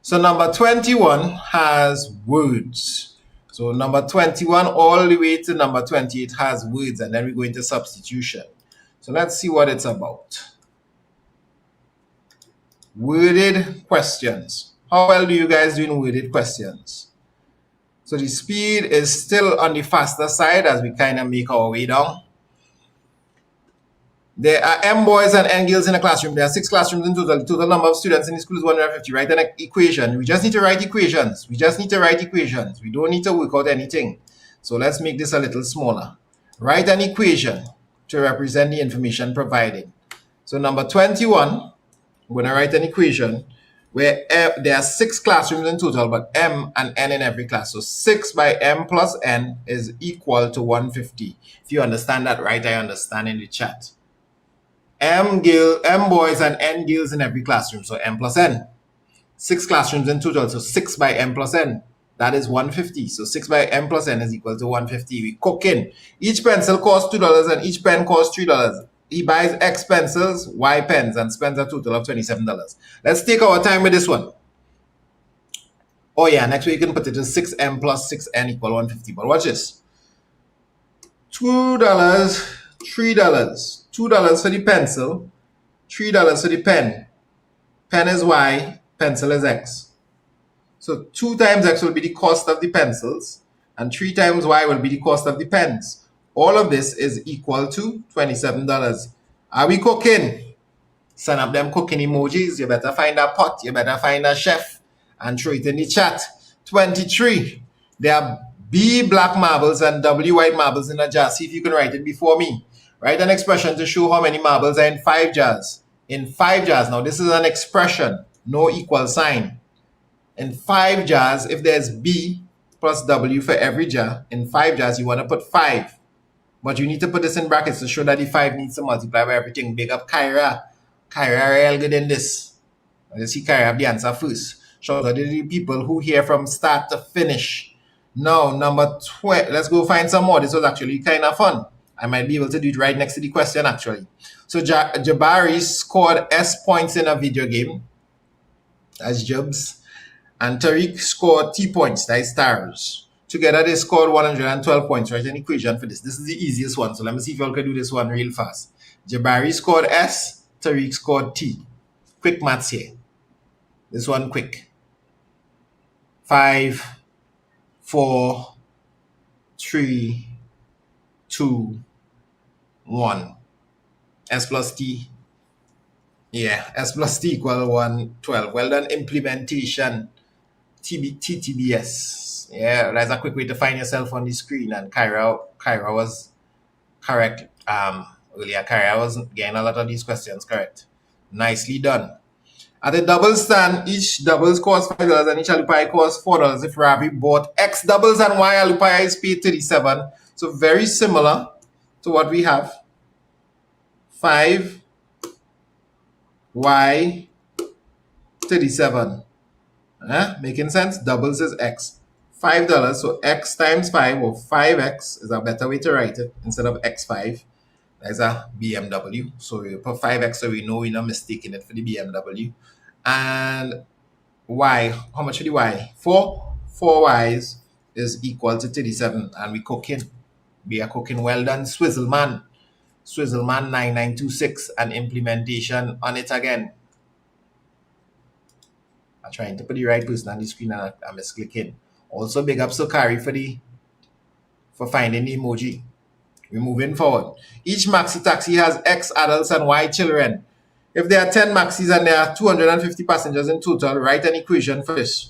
So number 21 has words. So number 21 all the way to number 28 has words, and then we go into substitution. So let's see what it's about. Worded questions. How well do you guys do in worded questions? So the speed is still on the faster side as we kind of make our way down. There are M boys and N girls in a classroom. There are 6 classrooms in total. The total number of students in the school is 150. Write an equation. We just need to write equations. We don't need to work out anything. So let's make this a little smaller. Write an equation to represent the information provided. So number 21, I'm going to write an equation where there are 6 classrooms in total, but M and N in every class. So 6 by M plus N is equal to 150. If you understand that right, I understand in the chat. M boys and N girls in every classroom, so M plus N. 6 classrooms in total, so 6 by M plus N. That is 150. So 6 by M plus N is equal to 150. We cook in. Each pencil costs $2 and each pen costs $3. He buys X pencils, Y pens, and spends a total of $27. Let's take our time with this one. Oh yeah, next week you can put it to 6M plus 6N equal 150. But watch this. $2, $3. $2 for the pencil, $3 for the pen. Pen is Y, pencil is X. So 2 times X will be the cost of the pencils, and 3 times Y will be the cost of the pens. All of this is equal to $27. Are we cooking? Send up them cooking emojis. You better find a pot. You better find a chef and throw it in the chat. 23. There are B black marbles and W white marbles in a jar. See if you can write it before me. Write an expression to show how many marbles are in 5 jars. In 5 jars. Now, this is an expression, no equal sign. In 5 jars, if there's B plus W for every jar, in 5 jars, you want to put 5. But you need to put this in brackets to show that the 5 needs to multiply by everything. Big up Kyra. Kyra real good in this. Let's see Kyra have the answer first. Shout out to the people who hear from start to finish. Now, number 12. Let's go find some more. This was actually kind of fun. I might be able to do it right next to the question, actually. So, Jabari scored S points in a video game. That's Jubs. And Tariq scored T points. That's stars. Together, they scored 112 points. Write an equation for this. This is the easiest one. So, let me see if y'all can do this one real fast. Jabari scored S. Tariq scored T. Quick maths here. This one quick. 5, 4, 3, 2, 1. S plus T. Yeah, S plus T equal 112. Well done, implementation. TTBS. Yeah, that's a quick way to find yourself on the screen. And Kyra was correct. Earlier, Kyra was getting a lot of these questions correct. Nicely done. At the double stand, each doubles cost $5 and each alupai costs $4. If Ravi bought X doubles and Y alupai is paid $37. So very similar to what we have. 5 Y 37. Making sense? Doubles is X. $5. So X times 5 or 5X is a better way to write it instead of X5. That's a BMW. So we put 5X so we know we're not mistaking it for the BMW. And Y, how much for the Y? 4. 4 Y's is equal to 37. And we cooking. We are cooking. Well done, Swizzleman. Swizzleman 9926 and implementation on it again. I'm trying to put the right person on the screen and I misclicking. Also big up Sokari for finding the emoji. We're moving forward. Each maxi taxi has X adults and Y children. If there are 10 maxis and there are 250 passengers in total, write an equation for this.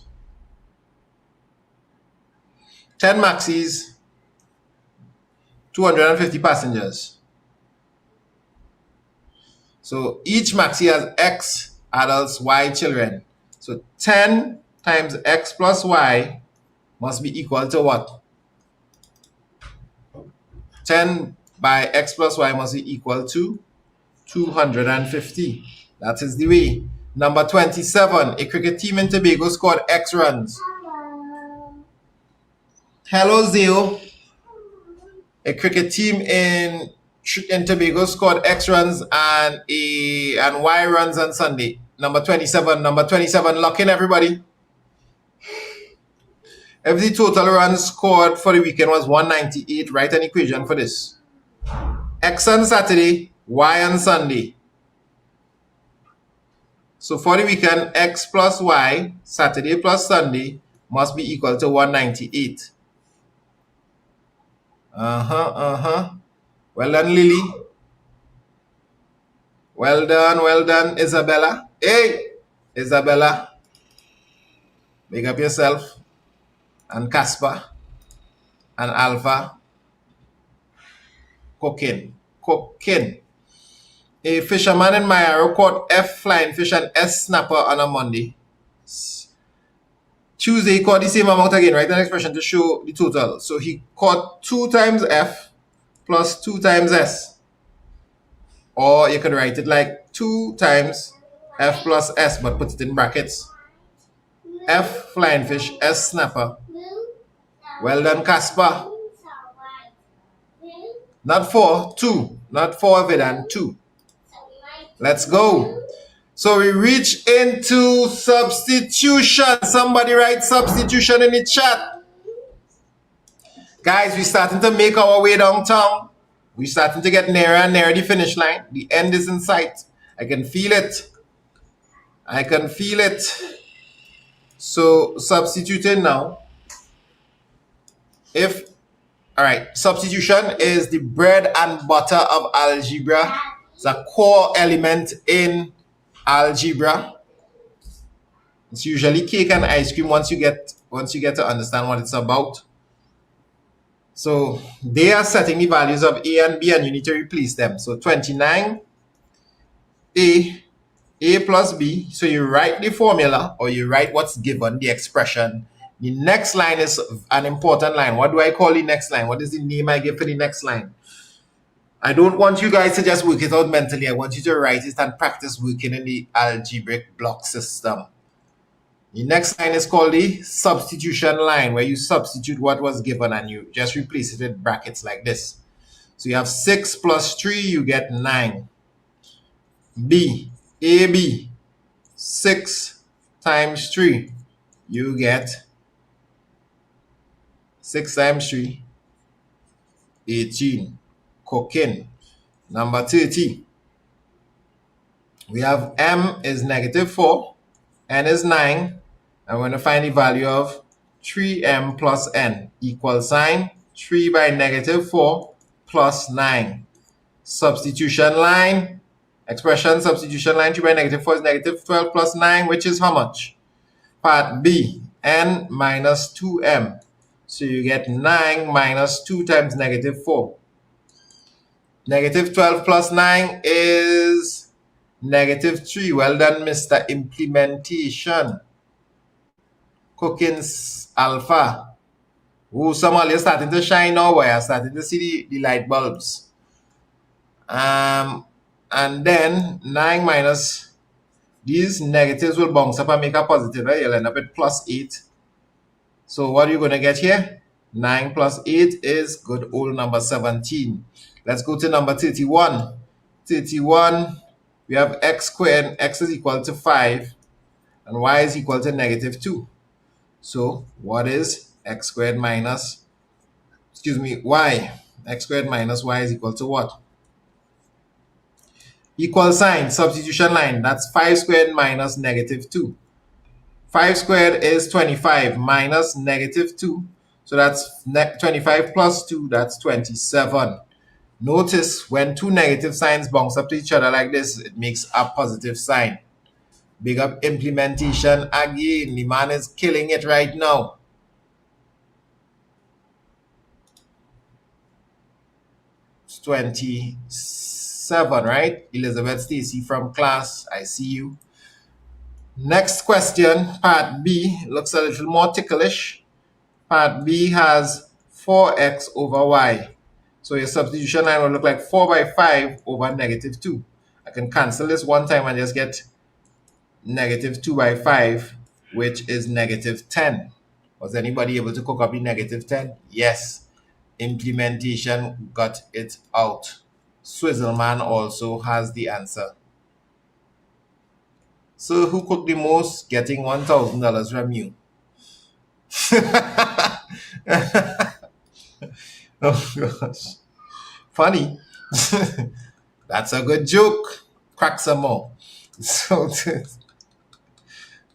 10 maxis, 250 passengers. So each maxi has X adults, Y children. So 10 times X plus Y must be equal to what? 10 by X plus Y must be equal to 250. That is the way. Number 27. A cricket team in Tobago scored X runs. Hello, Zio. A cricket team in Tobago scored X runs and Y runs on Sunday. Number 27. Number 27. Lock in, everybody. If the total runs scored for the weekend was 198, write an equation for this. X on Saturday, Y on Sunday. So for the weekend, X plus Y, Saturday plus Sunday, must be equal to 198. Well done, Lily. Well done, Isabella. Hey, Isabella. Big up yourself. And Casper. And Alpha. Cooking. A fisherman in Mayaro caught F flying fish and S snapper on a Monday. Tuesday, he caught the same amount again. Write an expression to show the total. So he caught 2 times F plus 2 times S. Or you could write it like 2 times F plus S, but put it in brackets. F flying fish, S snapper. Well done, Casper. Not 4, 2. Not 4 of it and 2. Let's go. So we reach into substitution. Somebody write substitution in the chat. Guys, we're starting to make our way downtown. We're starting to get nearer and nearer the finish line. The end is in sight. I can feel it. I can feel it. So substituting now. All right, substitution is the bread and butter of algebra. It's a core element in algebra. It's usually cake and ice cream once you get to understand what it's about. So they are setting the values of A and B and you need to replace them. So 29, A plus B. So you write the formula or you write what's given, the expression. The next line is an important line. What do I call the next line? What is the name I give for the next line? I don't want you guys to just work it out mentally. I want you to write it and practice working in the algebraic block system. The next line is called the substitution line, where you substitute what was given and you just replace it with brackets like this. So you have 6 plus 3, you get 9. B, AB, 6 times 3, you get 6 times 3, 18. Cooking. Number 30. We have M is negative 4, N is 9, and we're going to find the value of 3M plus N. Equal sign, 3 by negative 4 plus 9. Substitution line, expression substitution line, 3 by negative 4 is negative 12 plus 9, which is how much? Part B, N minus 2M. So you get 9 minus 2 times negative 4. Negative 12 plus 9 is negative 3. Well done, Mr. Implementation. Cooking's alpha. Oh, some of you are starting to shine now, boy. I'm starting to see the light bulbs. And then 9 minus, these negatives will bounce up and make a positive, right? You'll end up with plus 8. So what are you going to get here? 9 plus 8 is good old number 17. Let's go to number 31. 31, we have x squared, x is equal to 5, and y is equal to negative 2. So what is x squared minus, y? X squared minus y is equal to what? Equal sign, substitution line. That's 5 squared minus negative 2. 5 squared is 25 minus negative 2. So that's 25 plus 2, that's 27. Notice when two negative signs bounce up to each other like this, it makes a positive sign. Big up implementation again. The man is killing it right now. It's 27, right? Elizabeth Stacy from class, I see you. Next question, part B, looks a little more ticklish. Part B has 4x over y. So your substitution line will look like 4 by 5 over negative 2. I can cancel this one time and just get negative 2 by 5, which is negative 10. Was anybody able to cook up the negative 10? Yes. Implementation got it out. Swizzleman also has the answer. So who cooked the most, getting $1,000 from you? Oh gosh. Funny. That's a good joke. Crack some more. So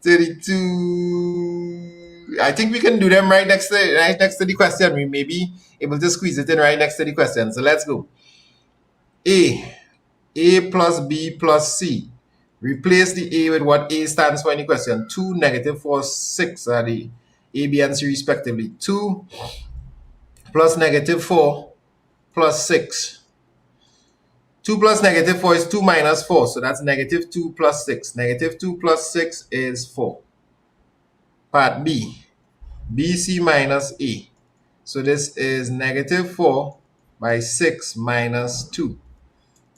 32. I think we can do them right next to the question. We may be able to squeeze it in right next to the question. So let's go. A plus B plus C. Replace the A with what A stands for in the question. 2, negative 4, 6 are the A, B, and C respectively. 2 plus negative 4 plus 6. 2 plus negative 4 is 2 minus 4. So that's negative 2 plus 6. Negative 2 plus 6 is 4. Part B. BC minus A. So this is negative 4 by 6 minus 2.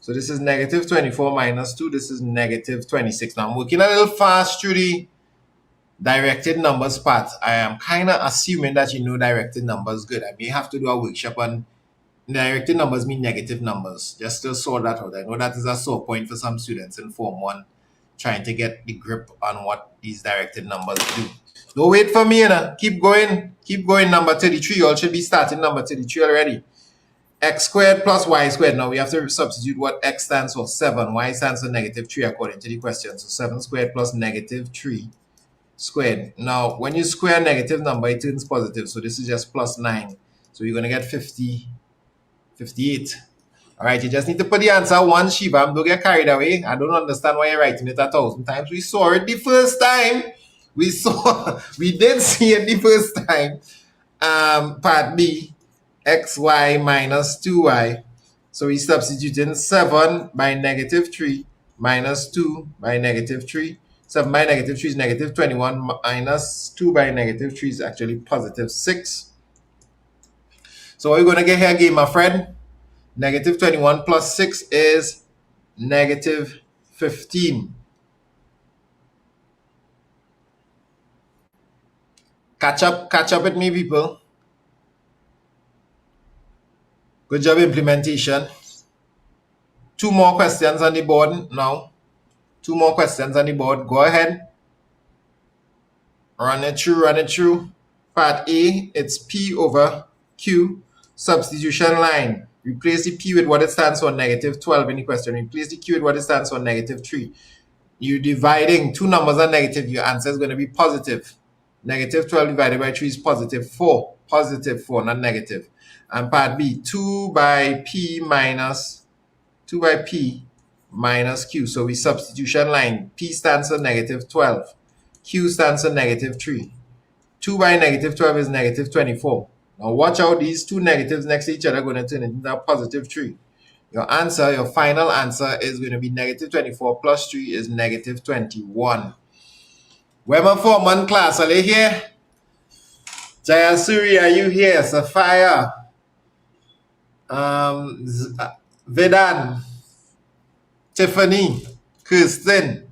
So this is negative 24 minus 2. This is negative 26. Now I'm working a little fast through the directed numbers part. I am kind of assuming that you know directed numbers good. I may have to do a workshop on directed numbers mean negative numbers. Just to sort that out. I know that is a sore point for some students in Form 1 trying to get the grip on what these directed numbers do. Don't wait for me, keep going. Keep going. Number 33. You all should be starting number 33 already. X squared plus y squared. Now we have to substitute what x stands for 7, y stands for negative 3 according to the question. So 7 squared plus negative 3 squared. Now when you square a negative number, it turns positive. So this is just plus 9. So you're going to get 58. All right, you just need to put the answer one Shivam. Don't get carried away. I don't understand why you're writing it 1,000 times. We saw it the first time. We did see it the first time. Part B. xy minus 2y. So we substituting 7 by negative 3 minus 2 by negative 3. 7 by negative 3 is negative 21 minus 2 by negative 3 is actually positive 6. So what are we going to get here again, my friend? Negative 21 plus 6 is negative 15. Catch up with me, people. Good job, implementation. 2 more questions on the board now. 2 more questions on the board. Go ahead. Run it through. Part A, it's P over Q. Substitution line. Replace the P with what it stands for, -12 in the question. Replace the Q with what it stands for, -3. You're dividing 2 numbers are negative. Your answer is going to be positive. -12 divided by 3 is +4. +4, not negative. And part B, 2 by P minus Q. So we substitution line. P stands for -12. Q stands for -3. 2 by -12 is -24. Now watch out, these 2 negatives next to each other are going to turn into a +3. Your answer, your final answer is going to be -24 plus 3 is -21. Where my 4-month class, are they here? Jayasuri, are you here? Sapphire. Vedan. Tiffany. Kirsten.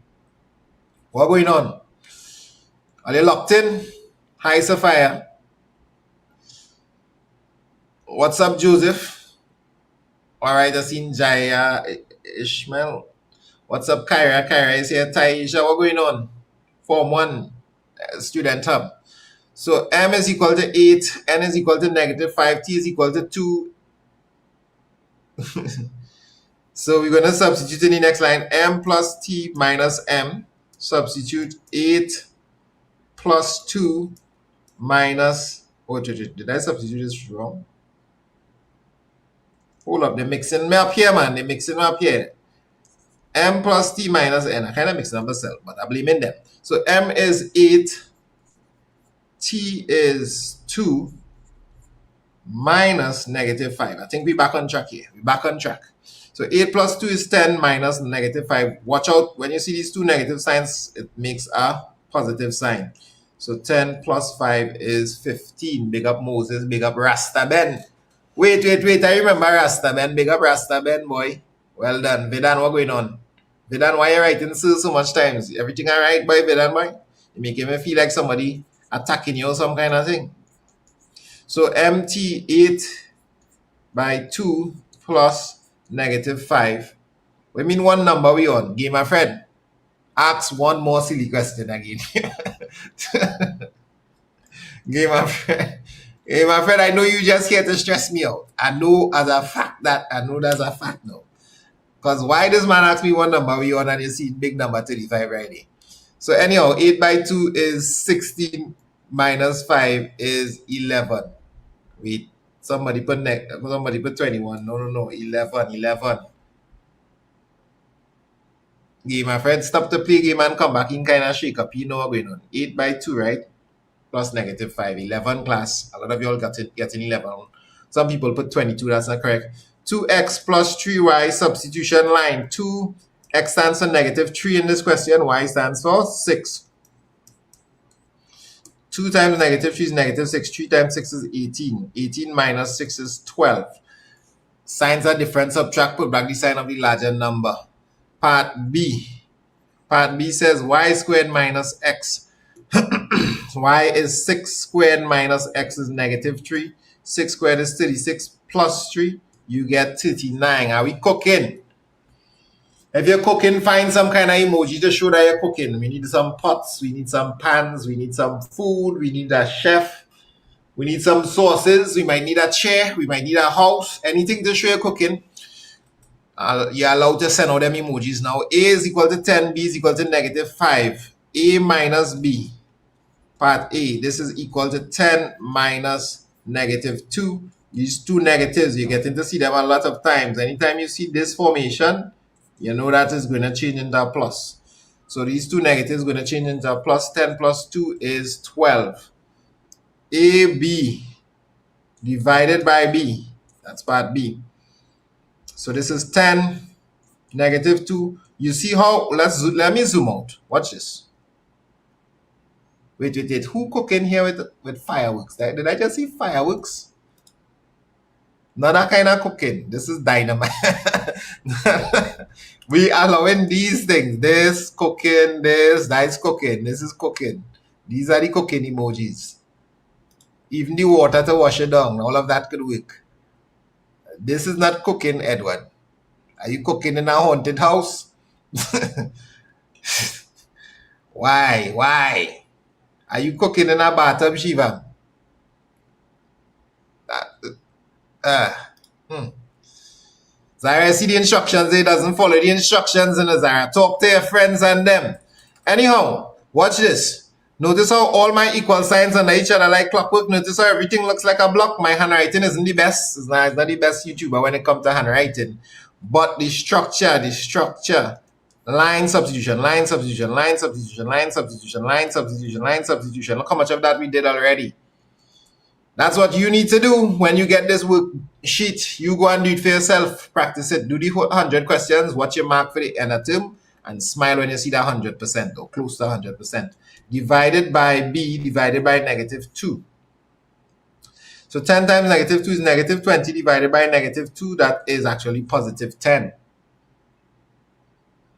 What going on? Are they locked in? Hi, Sapphire. What's up, Joseph? All right, I've seen Jaya, Ishmael. What's up, Kyra? Kyra is here. Taisha, what going on? Form 1 student hub. So M is equal to 8, N is equal to -5, T is equal to 2. So we're going to substitute in the next line. M plus T minus M. Substitute 8 plus 2 minus... Oh, did I substitute this wrong? Hold up, they're mixing me up here, man. They're mixing me up here. M plus T minus N. I kind of mixed up myself, but I'm blaming them. So M is 8, T is 2, minus -5. I think we're back on track here. We're back on track. So 8 plus 2 is 10 minus -5. Watch out, when you see these 2 negative signs, it makes a positive sign. So 10 plus 5 is 15. Big up Moses, big up Rasta Ben. Wait. I remember Rasta Ben. Big up Rasta Ben, boy. Well done. Vedan, what going on? Vedan, why are you writing so much times? Everything all right, boy, Vedan, boy? You making me feel like somebody attacking you or some kind of thing. So MT 8 by 2 plus -5. We mean one number we on? Game, my friend. Ask one more silly question again. Game, my friend. Hey, my friend, I know you just here to stress me out. I know that's a fact now. Because why does man ask me one number we on and you see big number 35 right there? So anyhow, 8 by 2 is 16 minus 5 is 11. Wait, somebody put 21. No, 11. Game, my friend, stop the play game and come back in kind of shake up. You know what's going on. 8 by 2, right? Plus -5. 11 class. A lot of y'all getting 11. Some people put 22. That's not correct. 2x plus 3y substitution line. 2x stands for -3 in this question. Y stands for 6. 2 times -3 is -6. 3 times 6 is 18. 18 minus 6 is 12. Signs are different. Subtract, put back the sign of the larger number. Part B. Part B says y squared minus x. Y is 6 squared minus x is -3. 6 squared is 36 plus 3. You get 39. Are we cooking? If you're cooking, find some kind of emoji to show that you're cooking. We need some pots, we need some pans, we need some food, we need a chef, we need some sauces, we might need a chair, we might need a house, anything to show you're cooking. You're allowed to send out them emojis now. A is equal to 10, B is equal to -5. A minus B. Part A, this is equal to 10 minus -2. These 2 negatives, you're getting to see them a lot of times. Anytime you see this formation, you know that is going to change into a plus. So these 2 negatives are going to change into a plus. 10 plus 2 is 12. AB divided by B. That's part B. So this is 10, -2. You see how, let me zoom out. Watch this. Wait. Who cooking here with fireworks? Did I just see fireworks? Not that kind of cooking. This is dynamite. We allowing these things. This cooking, that's cooking. This is cooking. These are the cooking emojis. Even the water to wash it down, all of that could work. This is not cooking, Edward. Are you cooking in a haunted house? Why? Why? Are you cooking in a bathtub, Shiva? Zara, see the instructions. It doesn't follow the instructions, and Zara, talk to your friends and them. Anyhow, watch this. Notice how all my equal signs under each other like clockwork. Notice how everything looks like a block. My handwriting isn't the best. It's not the best YouTuber when it comes to handwriting. But the structure, line substitution, line substitution, line substitution, line substitution, line substitution, line substitution. Look how much of that we did already. That's what you need to do when you get this worksheet. You go and do it for yourself. Practice it. Do the 100 questions. Watch your mark for the end of term. And smile when you see that 100% or close to 100%. Divided by B divided by -2. So 10 times -2 is -20 divided by -2. That is actually +10.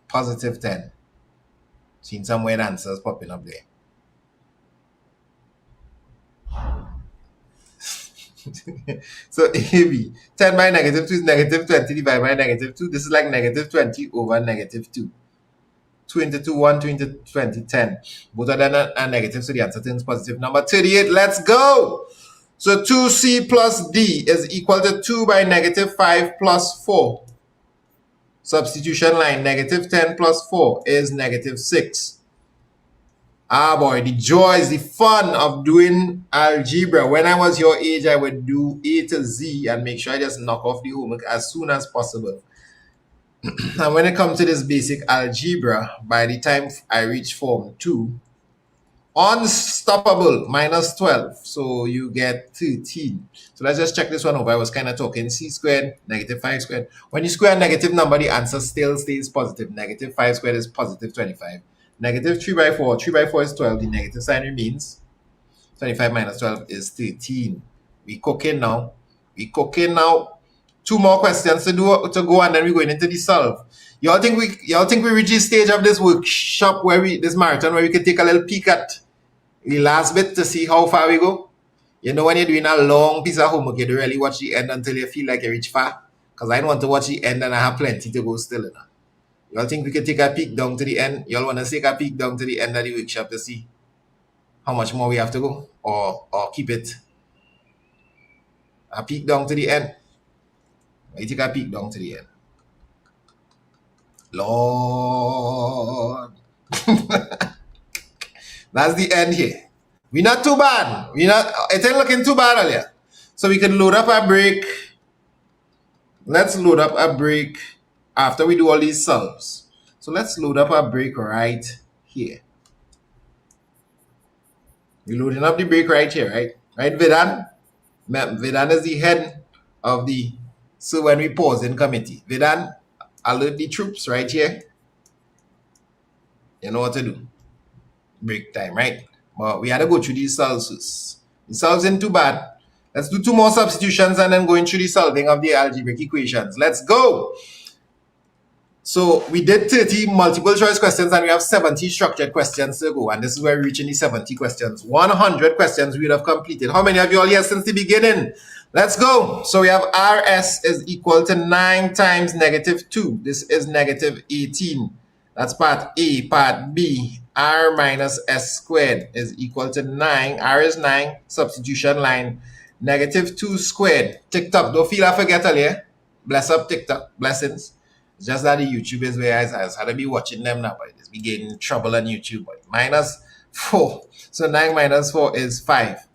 +10. Seen some weird answers popping up there. So AB, 10 by -2 is -20 divided by -2. This is like -20 over -2. 2 into 2, 1, 2 into 20, 10. Both of them are negative, so the answer turns positive. Number 38, let's go. So 2C plus D is equal to 2 by -5 plus 4. Substitution line, -10 plus 4 is -6. Ah boy, the joys, the fun of doing algebra. When I was your age, I would do A to Z and make sure I just knock off the homework as soon as possible. And when it comes to this basic algebra, by the time I reach Form 2, unstoppable, -12. So you get 13. So let's just check this one over. I was kind of talking C squared, -5 squared. When you square a negative number, the answer still stays positive. -5 squared is +25. -3 by 4. 3 by 4 is 12. The negative sign remains. 25 minus 12 is 13. We cooking now. We cooking now. 2 more questions to go, and then we're going into the solve. Y'all think we reach the stage of this workshop this marathon where we can take a little peek at the last bit to see how far we go? You know, when you're doing a long piece of homework, you don't really watch the end until you feel like you reach far. Because I don't want to watch the end and I have plenty to go still. Y'all think we can take a peek down to the end? Y'all want to take a peek down to the end of the workshop to see how much more we have to go? Or keep it a peek down to the end? I take a peek down to the end. Lord. That's the end here. We're not too bad. It ain't looking too bad earlier. So we can load up our break. Let's load up our break after we do all these solves. So let's load up our break right here. We're loading up the break right here, right? Right, Vedan? Vedan is the head of the... So when we pause in committee, Vedan, alert the troops right here. You know what to do. Break time, right? But we had to go through these solves first. The solves ain't too bad. Let's do 2 more substitutions and then going through the solving of the algebraic equations. Let's go. So we did 30 multiple choice questions and we have 70 structured questions to go. And this is where we're reaching the 70 questions. 100 questions we would have completed. How many of you all here since the beginning? Let's go. So we have RS is equal to 9 times -2. This is -18. That's part A. Part B, R minus S squared is equal to 9. R is 9. Substitution line. -2 squared. TikTok. Don't feel I forget earlier. Bless up TikTok. Blessings. It's just that the YouTubers where I had to be watching them now, but it's be getting trouble on YouTube. -4. So 9 minus 4 is 5.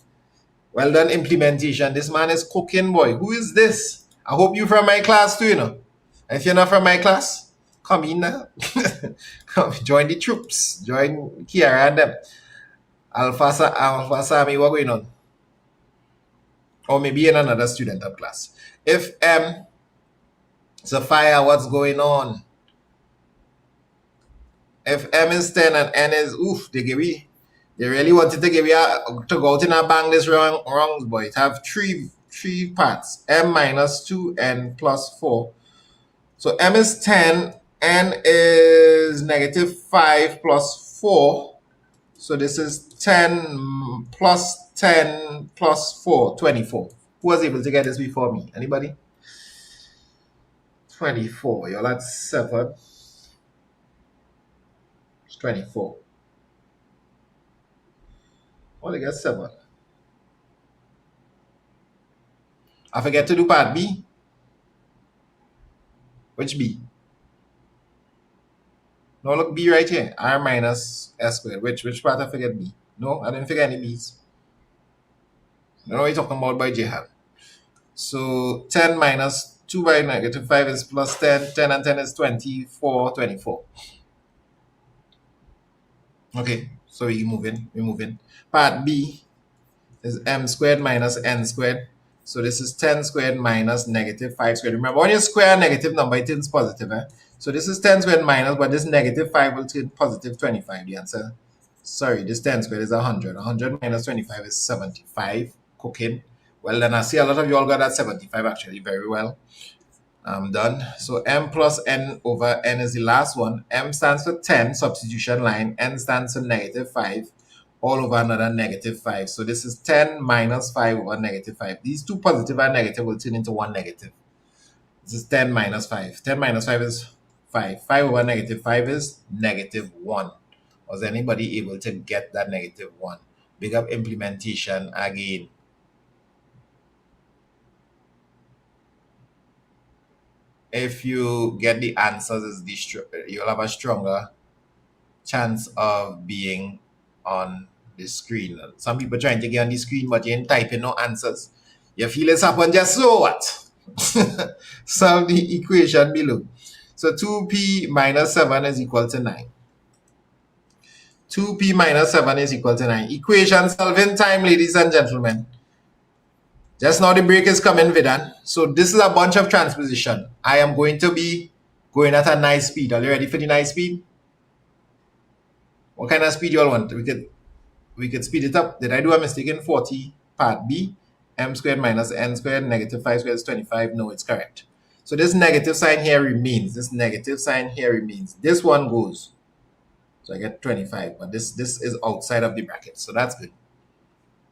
Well done, implementation. This man is cooking, boy. Who is this? I hope you're from my class too, you know. If you're not from my class, come in now. Come join the troops. Join Kiara and them. Alpha Sami, what going on? Or maybe in another student of class. If Sophia, what's going on? If M is 10 and N is they really wanted to give you to go out in a bang this wrongs, boy. It have three parts. M minus 2 and plus 4. So M is 10, N is -5 plus 4. So this is 10 plus 10 plus 4, 24. Who was able to get this before me? Anybody? 24. You're at 7. It's 24. Only get 7. I forget to do part B. Which B? No, look, B right here. R minus S squared. Which part I forget B? No, I didn't forget any B's. I don't know what you're talking about by J-Hal. So 10 minus 2 by negative 5 is plus 10. 10 and 10 is 24, 24. Okay, so we're moving. Part B is m squared minus n squared. So this is 10 squared minus negative 5 squared. Remember, when you square a negative number, it turns positive. So this is 10 squared minus, but this negative 5 will turn positive 25. The answer, sorry, this 10 squared is 100. 100 minus 25 is 75. Cooking. Well, then I see a lot of you all got that 75 actually. Very well. I'm done. So m plus n over n is the last one. M stands for 10, substitution line. N stands for negative 5, all over another negative 5. So this is 10 minus 5 over negative 5. These two positive and negative will turn into one negative. This is 10 minus 5. 10 minus 5 is 5. 5 over negative 5 is negative 1. Was anybody able to get that negative 1? Big up implementation again. If you get the answers, you'll have a stronger chance of being on the screen. Some people trying to get on the screen, but you ain't typing no answers. You feel it's happened, just so what? Solve the equation below. So 2p minus 7 is equal to 9. 2p minus 7 is equal to 9. Equation solving time, ladies and gentlemen. Just now the break is coming, Vidan. So this is a bunch of transposition. I am going to be going at a nice speed. Are you ready for the nice speed? What kind of speed you all want? We could speed it up. Did I do a mistake in 40? Part B. M squared minus n squared, negative 5 squared is 25. No, it's correct. So this negative sign here remains. This negative sign here remains. This one goes. So I get 25. But this is outside of the bracket. So that's good.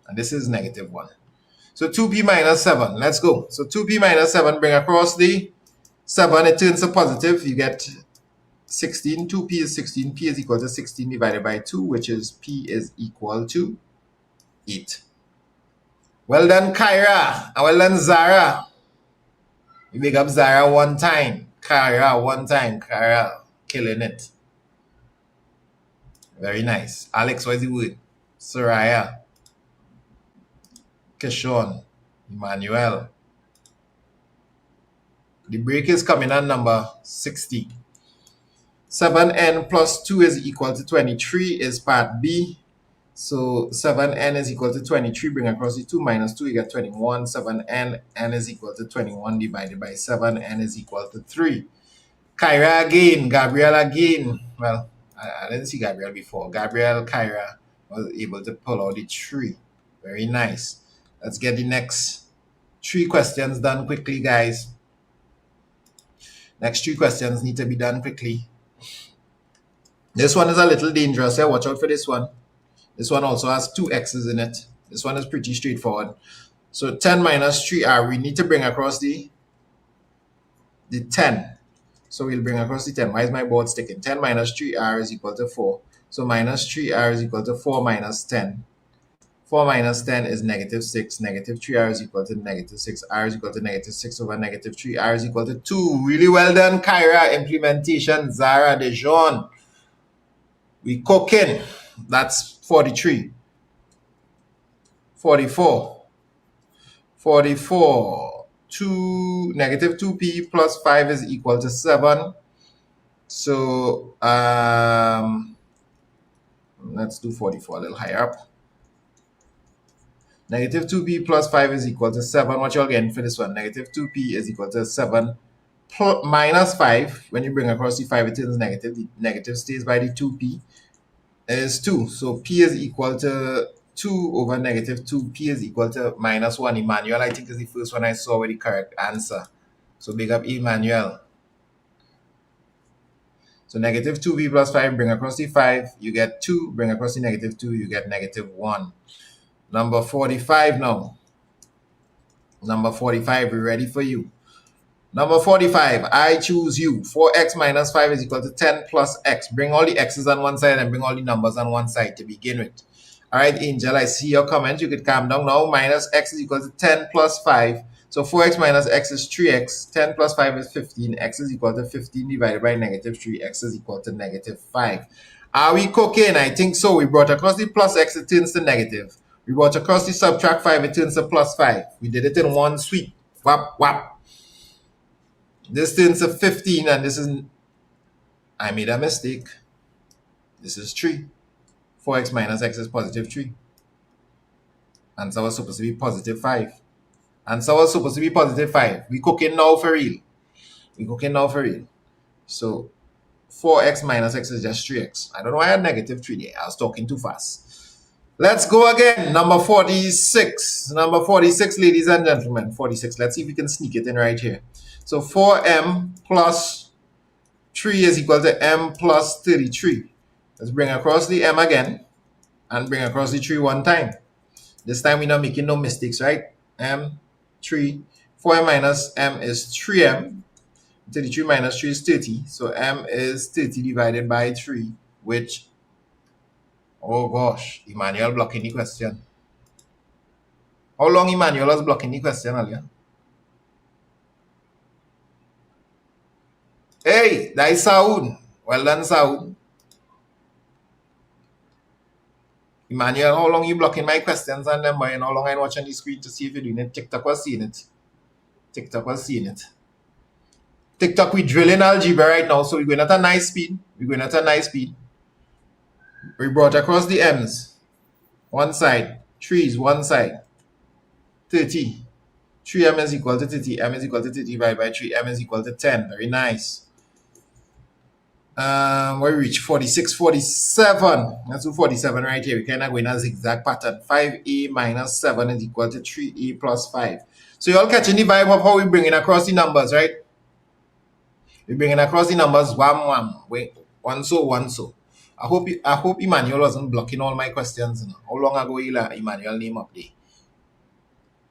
And this is negative 1. So 2p minus 7. Let's go. So 2p minus 7, bring across the 7. It turns to positive. You get 16. 2p is 16. P is equal to 16 divided by 2, which is p is equal to 8. Well done, Kyra. Well done, Zara. You make up Zara one time. Kyra one time. Kyra, killing it. Very nice. Alex, what is the word? Soraya. Kishon, Emmanuel. The break is coming on number 60. 7n plus 2 is equal to 23 is part B. So 7n is equal to 23. Bring across the 2 minus 2, you get 21. 7n, n is equal to 21 divided by 7. N is equal to 3. Kyra again. Gabriel again. Well, I didn't see Gabriel before. Gabriel, Kyra was able to pull out the 3. Very nice. Let's get the next 3 questions done quickly, guys. Next 3 questions need to be done quickly. This one is a little dangerous. Watch out for this one. This one also has 2 x's in it. This one is pretty straightforward. So 10 minus 3r, we need to bring across the 10. So we'll bring across the 10. Why is my board sticking? 10 minus 3r is equal to 4. So minus 3r is equal to 4 minus 10. 4 minus 10 is negative 6. Negative 3r is equal to negative 6. R is equal to negative 6 over negative 3. R is equal to 2. Really well done, Kyra. Implementation, Zara, Dejon. We cooking. That's 43. 44. 44. Negative 2p plus 5 is equal to 7. So let's do 44 a little higher up. Negative 2p plus 5 is equal to 7. What you're getting for this one? Negative 2p is equal to 7 minus 5. When you bring across the 5, it turns negative. The negative stays by the 2p. Is 2. So p is equal to 2 over negative 2. P is equal to minus 1. Emmanuel, I think, is the first one I saw with the correct answer. So big up Emmanuel. So negative 2b plus 5, bring across the 5, you get 2, bring across the negative 2, you get negative 1. Number 45 now. Number 45, we're ready for you. Number 45, I choose you. 4x minus 5 is equal to 10 plus x. Bring all the x's on one side and bring all the numbers on one side to begin with. All right, Angel, I see your comment. You could calm down now. Minus x is equal to 10 plus 5. So 4x minus x is 3x. 10 plus 5 is 15. X is equal to 15 divided by negative 3. X is equal to negative 5. Are we cooking? I think so. We brought across the plus x, it turns to negative. We brought across the subtract 5, it turns to plus 5. We did it in one sweep. Whap, whap. This turns to 15, and this is, I made a mistake. This is 3. 4x minus x is positive 3. Answer was supposed to be positive 5. Answer was supposed to be positive 5. We cooking now for real. We cooking now for real. So 4x minus x is just 3x. I don't know why I had negative 3 there. I was talking too fast. Let's go again. Number 46. Number 46, ladies and gentlemen. 46. Let's see if we can sneak it in right here. So 4m plus 3 is equal to m plus 33. Let's bring across the m again and bring across the 3 one time. This time we're not making no mistakes, right? M, 3. 4m minus m is 3m. 33 minus 3 is 30. So m is 30 divided by 3, which, oh gosh, Emmanuel blocking the question. How long Emmanuel was blocking the question earlier? Hey, that is Saud. Well done, Saud. Emmanuel, how long you blocking my questions and them, and how long I'm watching the screen to see if you're doing it? TikTok was seeing it. TikTok was seeing it. TikTok, we drilling algebra right now, so we're going at a nice speed. We're going at a nice speed. We brought across the m's. One side. 3 is one side. 30. 3m is equal to 30. M is equal to 30 divided by 3. M is equal to 10. Very nice. Where we reach 46, 47. Let's do 47 right here. We kind of go in a zigzag pattern. 5a minus 7 is equal to 3a plus 5. So you all catching the vibe of how we bringing across the numbers, right? We're bringing across the numbers one. Wait, one so. I hope Emmanuel wasn't blocking all my questions. You know? How long ago Emmanuel name up there?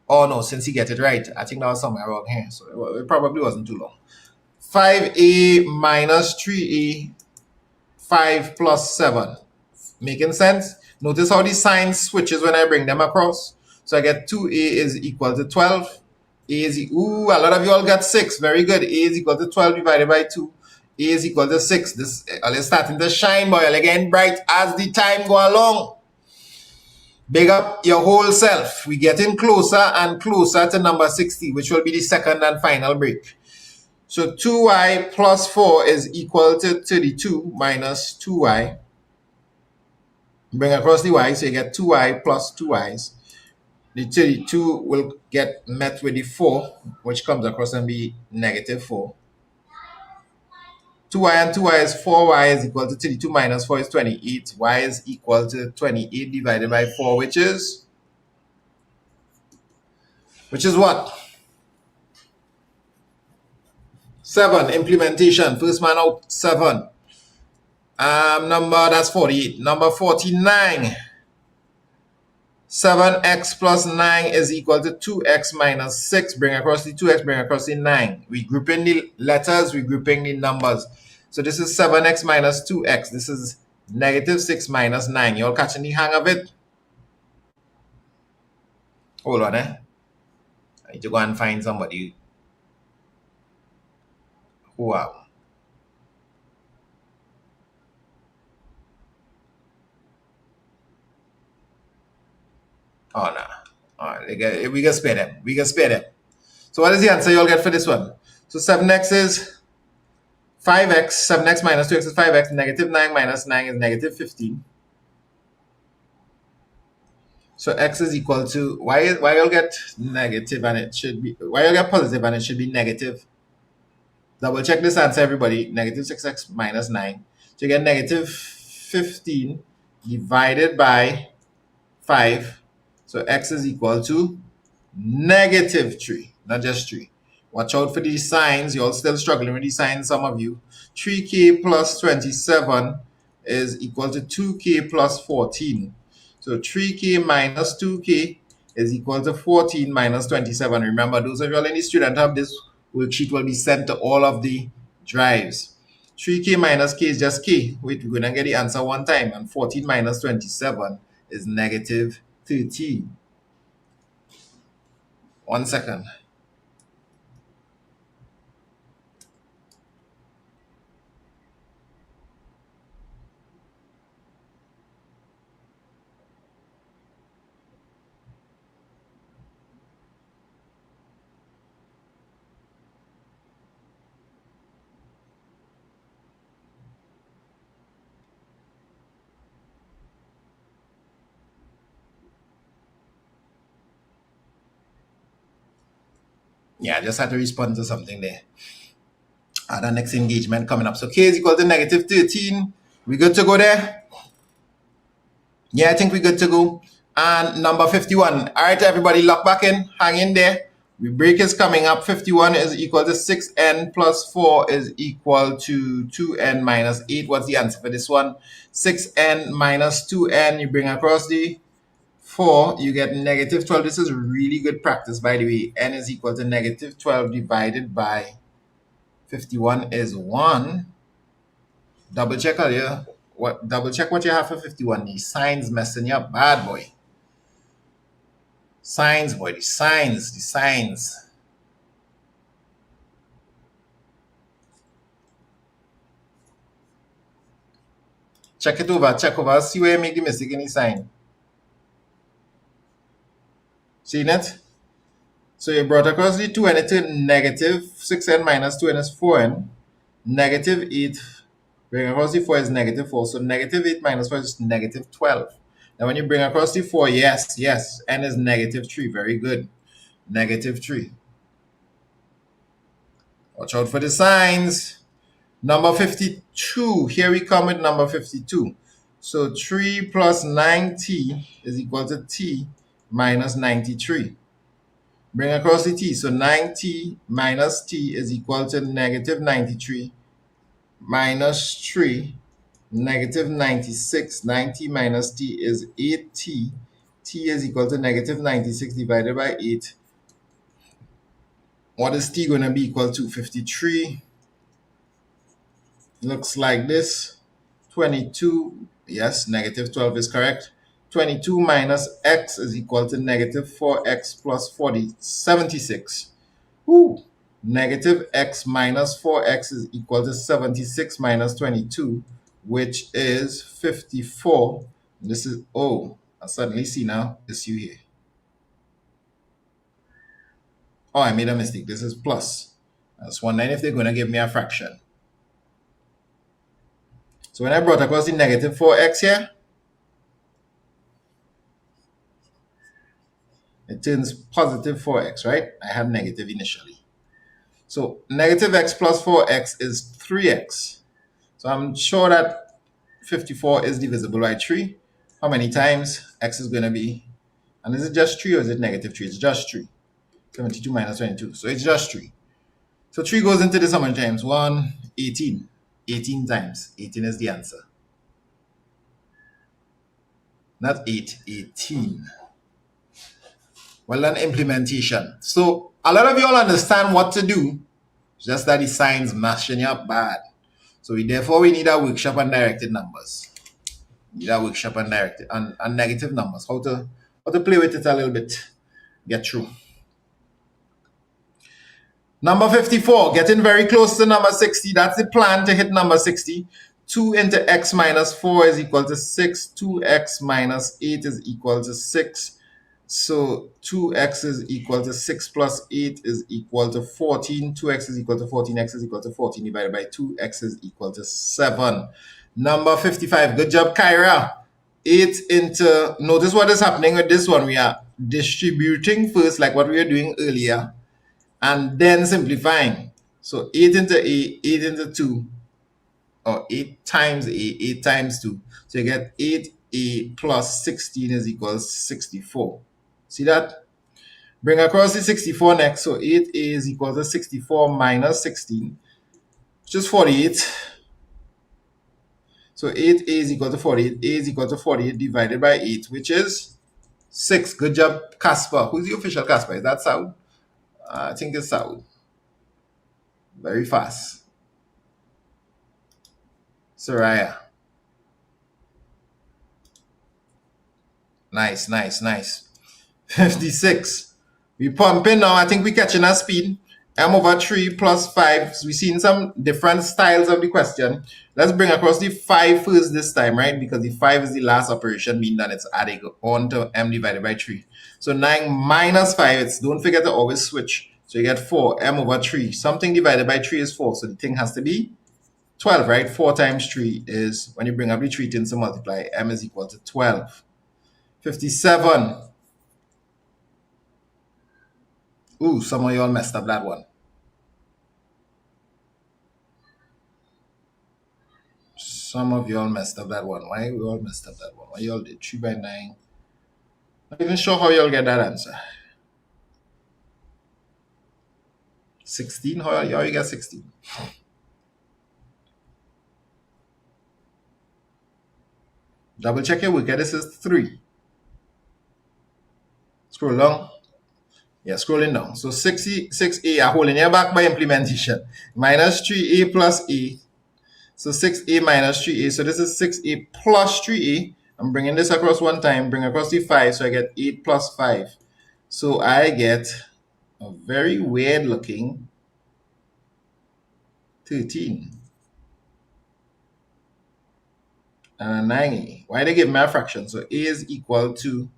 Oh no, since he get it right, I think that was somewhere around here. So it probably wasn't too long. 5a minus 3a, 5 plus 7. Making sense? Notice how the sign switches when I bring them across. So I get 2a is equal to 12. A is, ooh, a lot of you all got 6. Very good. A is equal to 12 divided by 2. A is equal to 6. This is starting to shine, boy. Again, bright as the time go along. Big up your whole self. We're getting closer and closer to number 60, which will be the second and final break. So 2y plus 4 is equal to 32 minus 2y. Bring across the y, so you get 2y plus 2y's. The 32 will get met with the 4, which comes across and be negative 4. 2y and 2y is 4y is equal to 32 minus 4 is 28. Y is equal to 28 divided by 4, which is what? 7. Implementation. First man out, 7. Number, that's 48. Number 49. 7x plus 9 is equal to 2x minus 6. Bring across the 2x, bring across the 9. We grouping the letters, we grouping the numbers. So this is 7x minus 2x. This is negative 6 minus 9. You all catching the hang of it? Hold on, I need to go and find somebody. Wow. Oh, no. All right, we can spare them. We can spare them. So what is the answer you all get for this one? So 7x is 5x. 7x minus 2x is 5x. Negative 9 minus 9 is negative 15. So x is equal to, why you'll get negative and it should be, why you'll get positive and it should be negative? Double check this answer, everybody. Negative 6x minus 9. So you get negative 15 divided by 5. So x is equal to negative 3, not just 3. Watch out for these signs. You're all still struggling with these signs, some of you. 3k plus 27 is equal to 2k plus 14. So 3k minus 2k is equal to 14 minus 27. Remember, those of you all in the student hub, this worksheet will be sent to all of the drives. 3k minus k is just k. Wait, we're going to get the answer one time. And 14 minus 27 is negative 13. 1 second. Yeah, I just had to respond to something there. The next engagement coming up. So k is equal to negative 13. We good to go there? Yeah, I think we're good to go. And number 51. All right, everybody, lock back in. Hang in there. The break is coming up. 51 is equal to 6n plus 4 is equal to 2n minus 8. What's the answer for this one? 6n minus 2n. You bring across the 4, you get negative 12. This is really good practice, by the way. N is equal to negative 12 divided by 51 is 1. Double check here. Double check what you have for 51. The signs messing you up bad, boy. Signs, boy. The signs. Check it over. See where you make the mistake in the sign. Seen it? So you brought across the 2 and it's negative 6n minus 2n is 4n. Negative 8. Bring across the 4 is negative 4. So negative 8 minus 4 is negative 12. Now when you bring across the 4, yes, n is negative 3. Very good. Negative 3. Watch out for the signs. Number 52. Here we come with number 52. So 3 plus 9t is equal to t minus 93. Bring across the t. So 9t minus t is equal to negative 93 minus 3, negative 96. 9t minus t is 8t. T is equal to negative 96 divided by 8. What is t going to be equal to? 53. Looks like this. 22. Yes, negative 12 is correct. 22 minus x is equal to negative 4x plus 76. Woo! Negative x minus 4x is equal to 76 minus 22, which is 54. This is, I suddenly see now, this u here. Oh, I made a mistake. This is plus. I was wondering if they're going to give me a fraction. So when I brought across the negative 4x here, it turns positive 4x, right? I had negative initially. So negative x plus 4x is 3x. So I'm sure that 54 is divisible by 3. How many times x is going to be? And is it just 3 or is it negative 3? It's just 3. 72 minus 22. So it's just 3. So 3 goes into this how many times? 1, 18. 18 times. 18 is the answer. Not 8, 18. Well done, implementation. So a lot of you all understand what to do, just that the signs mashing you up bad. So therefore we need a workshop on directed numbers. We need a workshop on directed on negative numbers. How to play with it a little bit. Get through. Number 54, getting very close to number 60. That's the plan to hit number 60. 2 into x minus 4 is equal to 6. 2x minus 8 is equal to 6. So 2x is equal to 6 plus 8 is equal to 14. 2x is equal to 14. X is equal to 14 divided by 2. X is equal to 7. Number 55. Good job, Kyra. 8 into... Notice what is happening with this one. We are distributing first, like what we were doing earlier, and then simplifying. So 8 into A, 8 into 2, or 8 times A, 8 times 2. So you get 8A plus 16 is equal to 64. See that? Bring across the 64 next. So 8A is equal to 64 minus 16, which is 48. So 8a is equal to 48. A is equal to 48 divided by 8, which is 6. Good job, Casper. Who's the official Casper? Is that Saud? I think it's Saud. Very fast. Soraya. Nice, nice, nice. 56. We pumping now. I think we're catching our speed. M over 3 plus 5. So we've seen some different styles of the question. Let's bring across the 5 first this time, right? Because the 5 is the last operation, meaning that it's adding on to m divided by 3. So 9 minus 5, don't forget to always switch. So you get 4, m over 3. Something divided by 3 is 4, so the thing has to be 12, right? 4 times 3 is, when you bring up the 3 things to multiply, m is equal to 12. 57. Ooh, some of y'all messed up that one. Some of y'all messed up that one. Why we all messed up that one? Why y'all did 3 by 9? Not even sure how y'all get that answer. 16? How you get 16? Double check your work. This is 3. Scroll down. Yeah, scrolling down. So 6a are holding you back by implementation. Minus 3a plus a. So 6a minus 3a. So this is 6a plus 3a. I'm bringing this across one time. Bring across the 5. So I get 8 plus 5. So I get a very weird looking 13. And a 9a. Why they give me a fraction? So a is equal to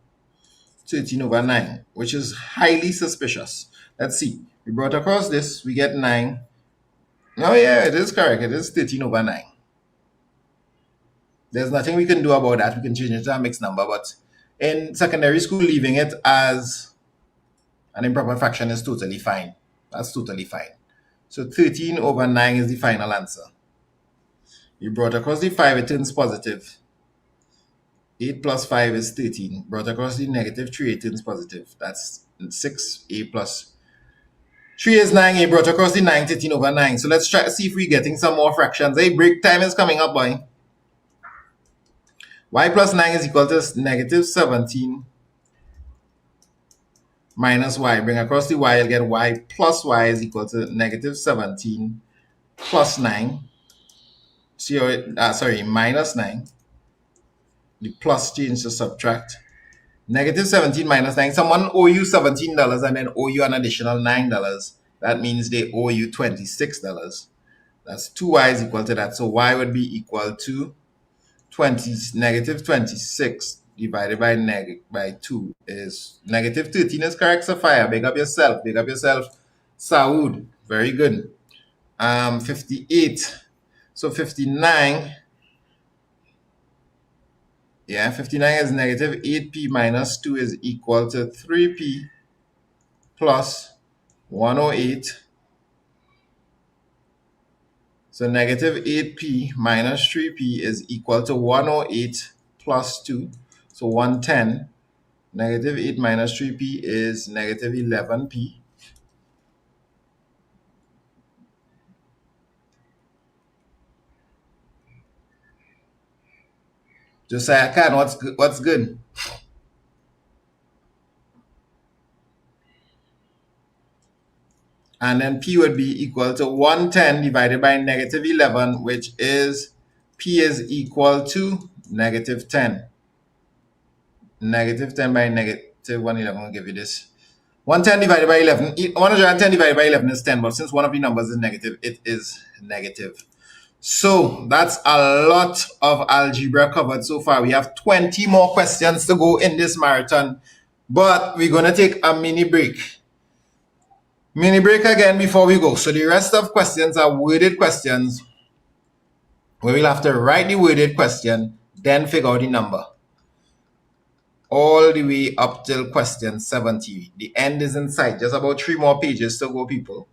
13 over 9, which is highly suspicious. Let's see. We brought across this, we get 9. Oh yeah, it is correct. It is 13 over 9. There's nothing we can do about that. We can change it to a mixed number, but in secondary school, leaving it as an improper fraction is totally fine. That's totally fine. So 13 over 9 is the final answer. You brought across the 5, it turns positive. 8 plus 5 is 13. Brought across the negative 3, it turns positive. That's 6a plus 3 is 9a. Brought across the 9, 13 over 9. So let's try to see if we're getting some more fractions. Hey, break time is coming up, boy. Y plus 9 is equal to negative 17 minus y. Bring across the y, you'll get y plus y is equal to negative 17 plus 9. Sorry, minus 9. The plus change to subtract. Negative 17 minus 9. Someone owe you $17 and then owe you an additional $9. That means they owe you $26. That's 2y is equal to that. So y would be equal to negative 26 divided by 2 is negative 13 is correct, Sophia. Big up yourself. Big up yourself, Saud. Very good. 58. So 59. Yeah, 59 is negative 8p minus 2 is equal to 3p plus 108. So negative 8p minus 3p is equal to 108 plus 2. So 110. Negative 8 minus 3p is negative 11p. Josiah Khan, what's good? And then p would be equal to 110 divided by negative 11, which is p is equal to negative 10. Negative 10 by negative 111 will give you this. 110 divided by 11. 110 divided by 11 is 10, but since one of the numbers is negative, it is negative. So that's a lot of algebra covered so far. We have 20 more questions to go in this marathon, but we're going to take a mini break. Mini break again before we go. So the rest of questions are worded questions. We will have to write the worded question, then figure out the number. All the way up till question 70. The end is in sight. Just about 3 more pages to go, people.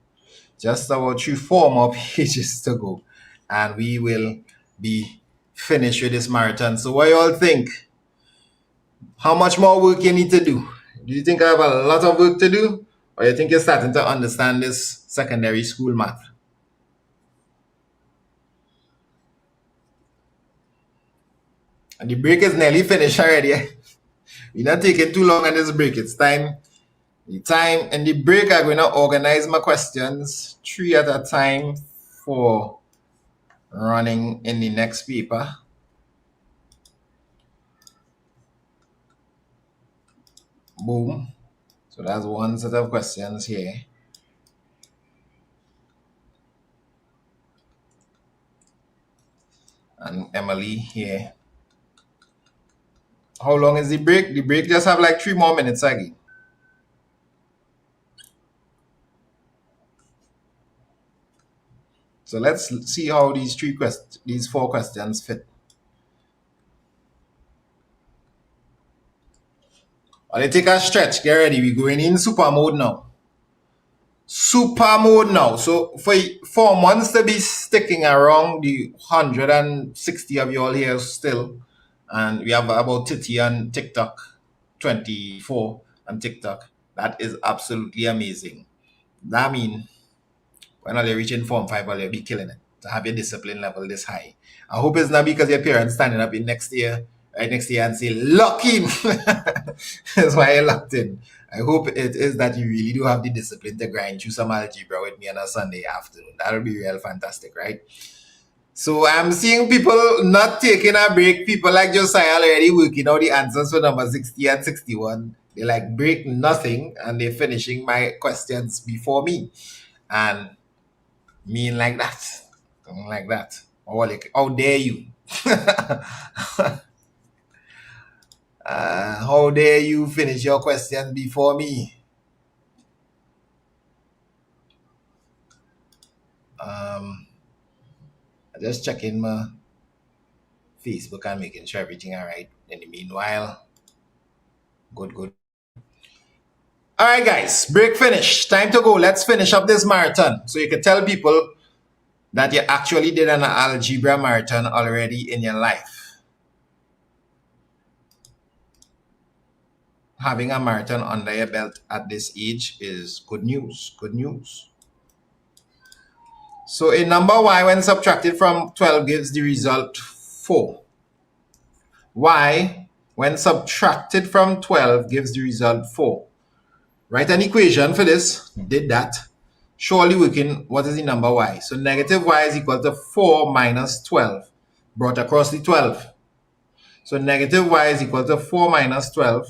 Just about 4 more pages to go. And we will be finished with this marathon. So what you all think? How much more work you need to do? Do you think I have a lot of work to do? Or you think you're starting to understand this secondary school math? And the break is nearly finished already. We're not taking too long on this break. It's time. The time and the break, I'm going to organize my questions 3 at a time for running in the next paper. Boom. So that's one set of questions here. And Emily here. How long is the break? The break just have like 3 more minutes again. So let's see how these 4 questions fit. While they take a stretch, get ready. We're going in super mode now. Super mode now. So for 4 months to be sticking around the 160 of you all here still, and we have about 30 on TikTok, 24 on TikTok. That is absolutely amazing. That means when you're reaching Form 5, you'll be killing it to have your discipline level this high. I hope it's not because your parents standing up in next year and say, lock in. That's why you're locked in. I hope it is that you really do have the discipline to grind through some algebra with me on a Sunday afternoon. That'll be real fantastic, right? So I'm seeing people not taking a break. People like Josiah already working out the answers for number 60 and 61. They like break nothing and they're finishing my questions before me. And mean like that. Like that. Or like, how dare you? How dare you finish your question before me? Just checking my Facebook and making sure everything all right. In the meanwhile, good. All right, guys, break finish. Time to go. Let's finish up this marathon. So you can tell people that you actually did an algebra marathon already in your life. Having a marathon under your belt at this age is good news. Good news. So a number y when subtracted from 12 gives the result 4. Y when subtracted from 12 gives the result 4. Write an equation for this. Did that. Surely working, what is the number y? So negative y is equal to 4 minus 12 brought across the 12. So negative y is equal to 4 minus 12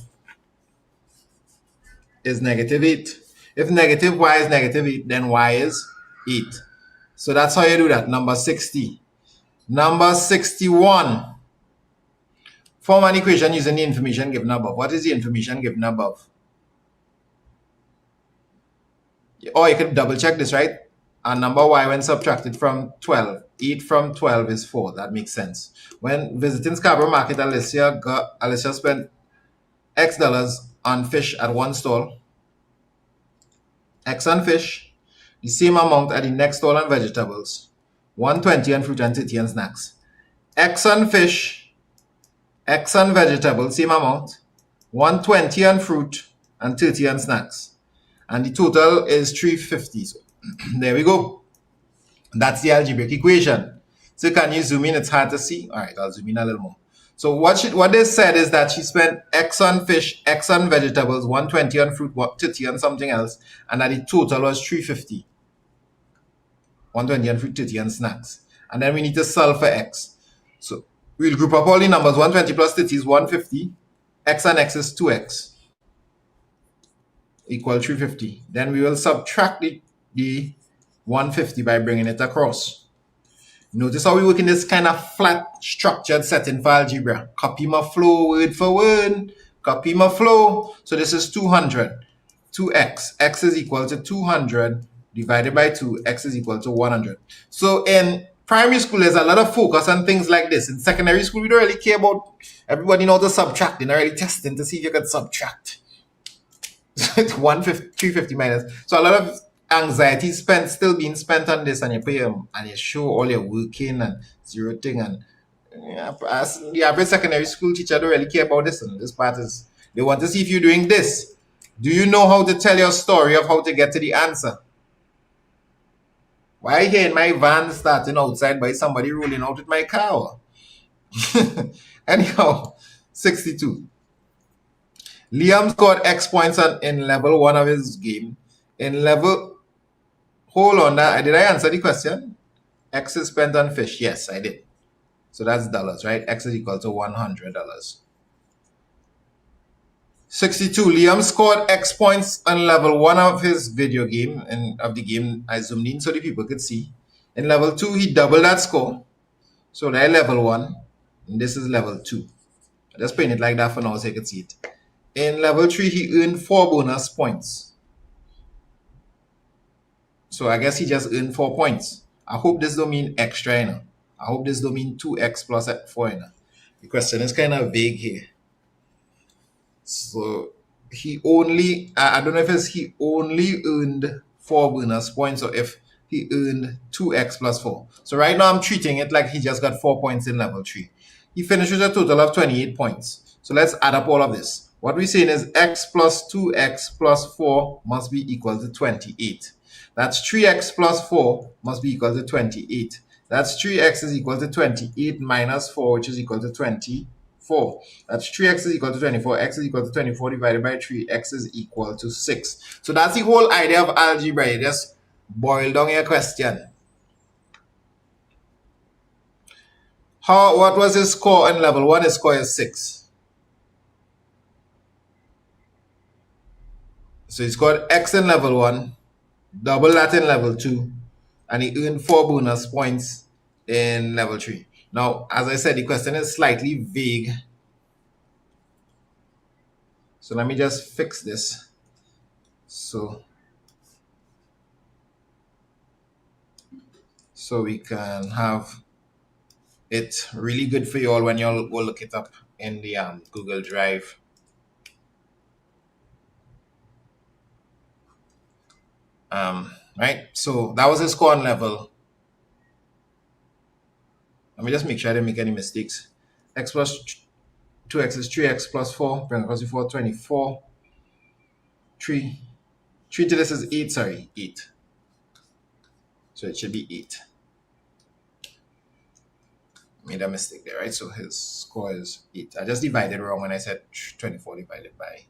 is negative 8. If negative y is negative 8, then y is 8. So that's how you do that. Number 60. Number 61. Form an equation using the information given above. What is the information given above? Or you could double check this, right? A number y when subtracted from 12. 8 from 12 is 4. That makes sense. When visiting Scarborough Market, Alicia spent X dollars on fish at one stall. X on fish. The same amount at the next stall on vegetables. 120 on fruit and 30 on snacks. X on fish. X on vegetables, same amount. 120 on fruit and 30 on snacks. And the total is 350. So there we go. That's the algebraic equation. So can you zoom in? It's hard to see. All right, I'll zoom in a little more. So what they said is that she spent X on fish, X on vegetables, 120 on fruit, 30 on something else, and that the total was 350. 120 on fruit, 30 on snacks. And then we need to solve for X. So we'll group up all the numbers. 120 plus 30 is 150. X and X is 2X. Equal 350. Then we will subtract the 150 by bringing it across. Notice how we work in this kind of flat structured setting for algebra. Copy my flow word for word. Copy my flow. So this is 200. 2x. X is equal to 200 divided by 2. X is equal to 100. So in primary school, there's a lot of focus on things like this. In secondary school, we don't really care about everybody know to subtract. They're not really testing to see if you can subtract. It's 350 minus. So a lot of anxiety still being spent on this, and you pay and you show all your working and zeroing, and as the average secondary school teacher don't really care about this. And this part is they want to see if you're doing this. Do you know how to tell your story of how to get to the answer? Why here in my van starting outside by somebody rolling out with my car? Anyhow, 62. Liam scored X points in level 1 of his game. In level, hold on, did I answer the question? X is spent on fish. Yes, I did. So that's dollars, right? X is equal to $100. 62. Liam scored X points on level 1 of his video game, and of the game I zoomed in so the people could see. In level 2, he doubled that score. So they're level 1, and this is level 2. I just paint it like that for now so you can see it. In level 3, he earned 4 bonus points. So I guess he just earned 4 points. I hope this don't mean extra, you know. I hope this don't mean 2x plus 4, you know. The question is kind of vague here. So he only, I don't know if it's he only earned 4 bonus points or if he earned 2x plus 4. So right now I'm treating it like he just got 4 points in level 3. He finishes a total of 28 points. So let's add up all of this. What we're saying is x plus 2x plus 4 must be equal to 28. That's 3x plus 4 must be equal to 28. That's 3x is equal to 28 minus 4, which is equal to 24. That's 3x is equal to 24. X is equal to 24 divided by 3. X is equal to 6. So that's the whole idea of algebra. You just boil down your question. What was his score in level 1? His score is 6. So he scored X in level 1, double that in level 2, and he earned 4 bonus points in level 3. Now, as I said, the question is slightly vague. So let me just fix this. So we can have it really good for you all when you all go look it up in the Google Drive. Right? So that was his score on level. Let me just make sure I didn't make any mistakes. X plus 2x is 3x plus 4. Bring across the 4, 24. 3 to this is 8, sorry, 8. So it should be 8. Made a mistake there, right? So his score is 8. I just divided wrong when I said 24 divided by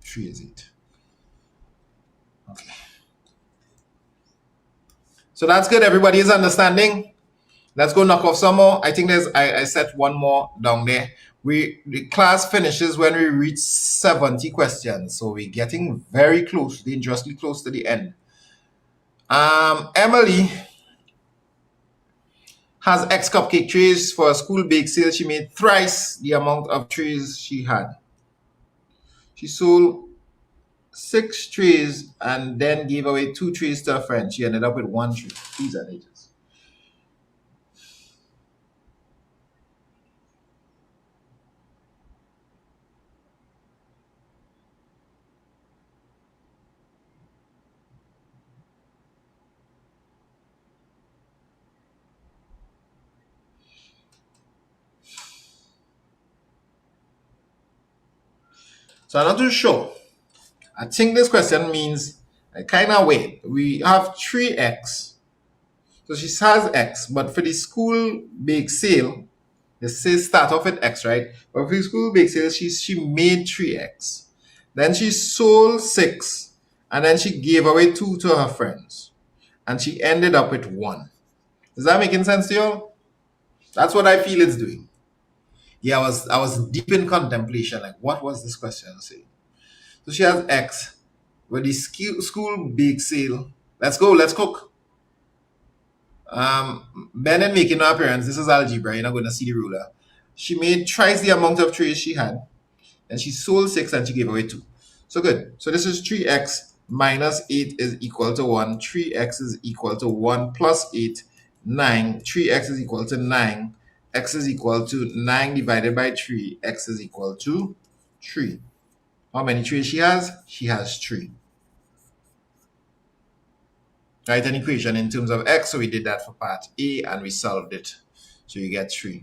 3 is 8. Okay. So that's good. Everybody is understanding. Let's go knock off some more. I think I set one more down there. The class finishes when we reach 70 questions. So we're getting very close, dangerously close to the end. Emily has X cupcake trays for a school bake sale. She made thrice the amount of trays she had. She sold 6 trays and then gave away 2 trays to a friend. She ended up with 1 tray. These are ages. So I'm not too sure. I think this question means a kind of way. We have 3x. So she has x, but for the school bake sale, it says start off with x, right? But for the school bake sale, she made 3x. Then she sold 6, and then she gave away 2 to her friends. And she ended up with 1. Is that making sense to you? That's what I feel it's doing. Yeah, I was deep in contemplation. Like, what was this question saying? So she has X with the school bake sale. Let's go, let's cook. Bennett making an appearance. This is algebra. You're not going to see the ruler. She made twice the amount of trays she had. And she sold 6 and she gave away 2. So good. So this is 3x minus 8 is equal to 1. 3x is equal to 1 plus 8, 9. 3x is equal to 9. X is equal to 9 divided by 3. X is equal to 3. How many trays she has? She has 3. Write an equation in terms of x. So we did that for part A and we solved it. So you get 3.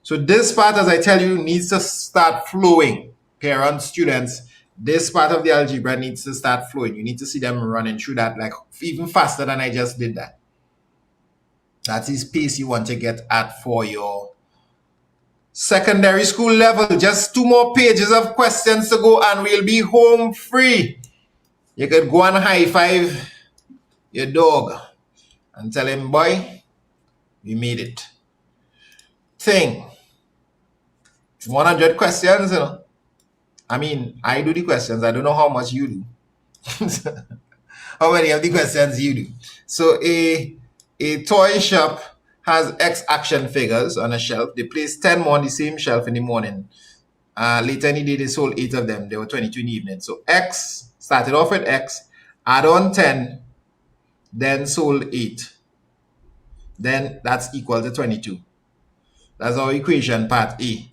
So this part, as I tell you, needs to start flowing. Parents, students, this part of the algebra needs to start flowing. You need to see them running through that like even faster than I just did that. That is pace you want to get at for your secondary school level. Just 2 more pages of questions to go and we'll be home free. You could go and high five your dog and tell him, boy, we made it. Thing. 100 questions, you know. I mean, I do the questions. I don't know how much you do. How many of the questions you do? So a toy shop has X action figures on a shelf. They place 10 more on the same shelf in the morning. Later in the day, they sold 8 of them. There were 22 in the evening. So X started off with X, add on 10, then sold 8. Then that's equal to 22. That's our equation, part A.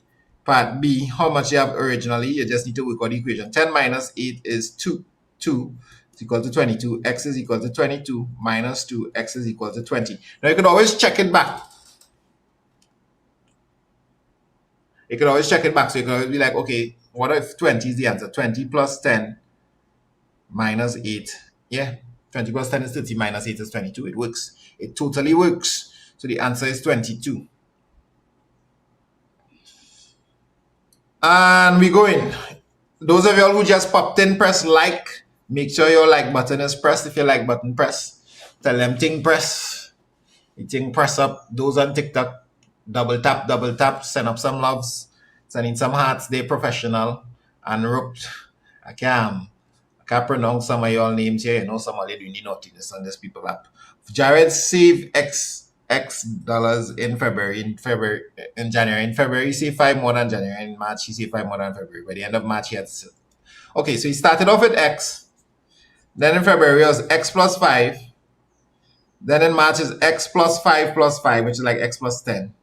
Part B, how much you have originally, you just need to work out the equation. 10 minus 8 is 2. 2 is equal to 22. X is equal to 22 minus 2. X is equal to 20. Now you can always check it back. You can always check it back. So you can always be like, okay, what if 20 is the answer? 20 plus 10 minus 8. Yeah, 20 plus 10 is 30 minus 8 is 22. It works. It totally works. So the answer is 22. And we go in. Those of y'all who just popped in, press like. Make sure your like button is pressed. If your like button press, tell them ting press. You ting press up. Those on TikTok, double tap, send up some loves. Sending some hearts. They professional. And roped. I can't pronounce some of y'all names here. You know, some of you doing the naughtiness on this people app. Jared save X dollars in January. In February, he saved 5 more than January. In March, he saved 5 more than February. By the end of March, he had... Okay, so he started off with X. Then in February, it was X plus 5. Then in March, is X plus 5, which is like X plus 10.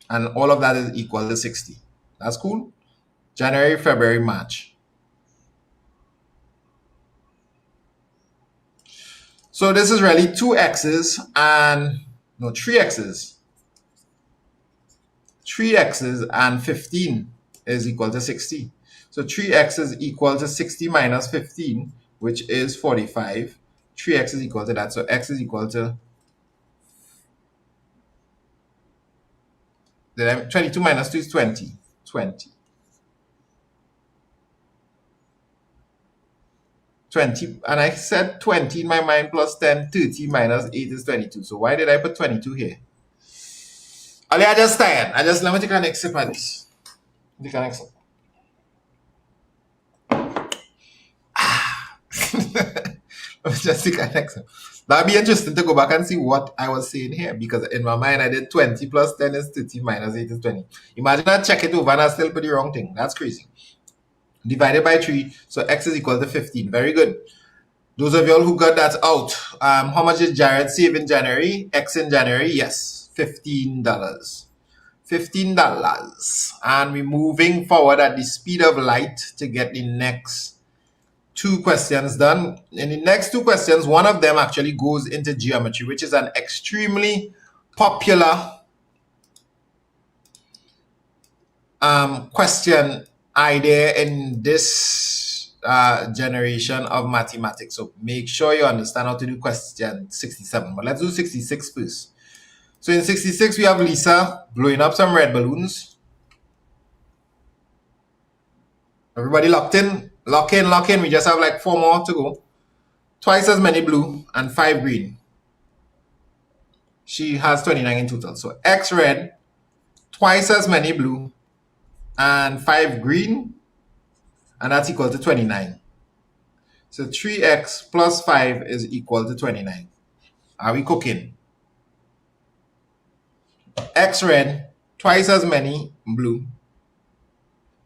And all of that is equal to 60. That's cool. January, February, March. So this is really 2 X's and, no, 3 X's. 3 X's and 15 is equal to 60. So 3X is equal to 60 minus 15, which is 45. 3X is equal to that. So X is equal to 22 minus 2 is 20. 20. 20, and I said 20 in my mind plus 10, 30 minus 8 is 22. So why did I put 22 here? Ali, I just tired. Let me take a next sip of this. Take a next sip. Let me just take a next sip. That'd be interesting to go back and see what I was saying here, because in my mind I did 20 plus 10 is 30 minus 8 is 20. Imagine I check it over and I still put the wrong thing. That's crazy. Divided by 3, so X is equal to 15. Very good. Those of y'all who got that out, how much did Jared save in January? X in January, yes, $15. $15. And we're moving forward at the speed of light to get the next 2 questions done. In the next 2 questions, one of them actually goes into geometry, which is an extremely popular question idea in this generation of mathematics. So make sure you understand how to do question 67. But let's do 66 first. So in 66, we have Lisa blowing up some red balloons. Everybody locked in? Lock in. We just have like 4 more to go. Twice as many blue and 5 green. She has 29 in total. So X red, twice as many blue, and 5 green, and that's equal to 29. So 3X plus 5 is equal to 29. Are we cooking? X red, twice as many blue,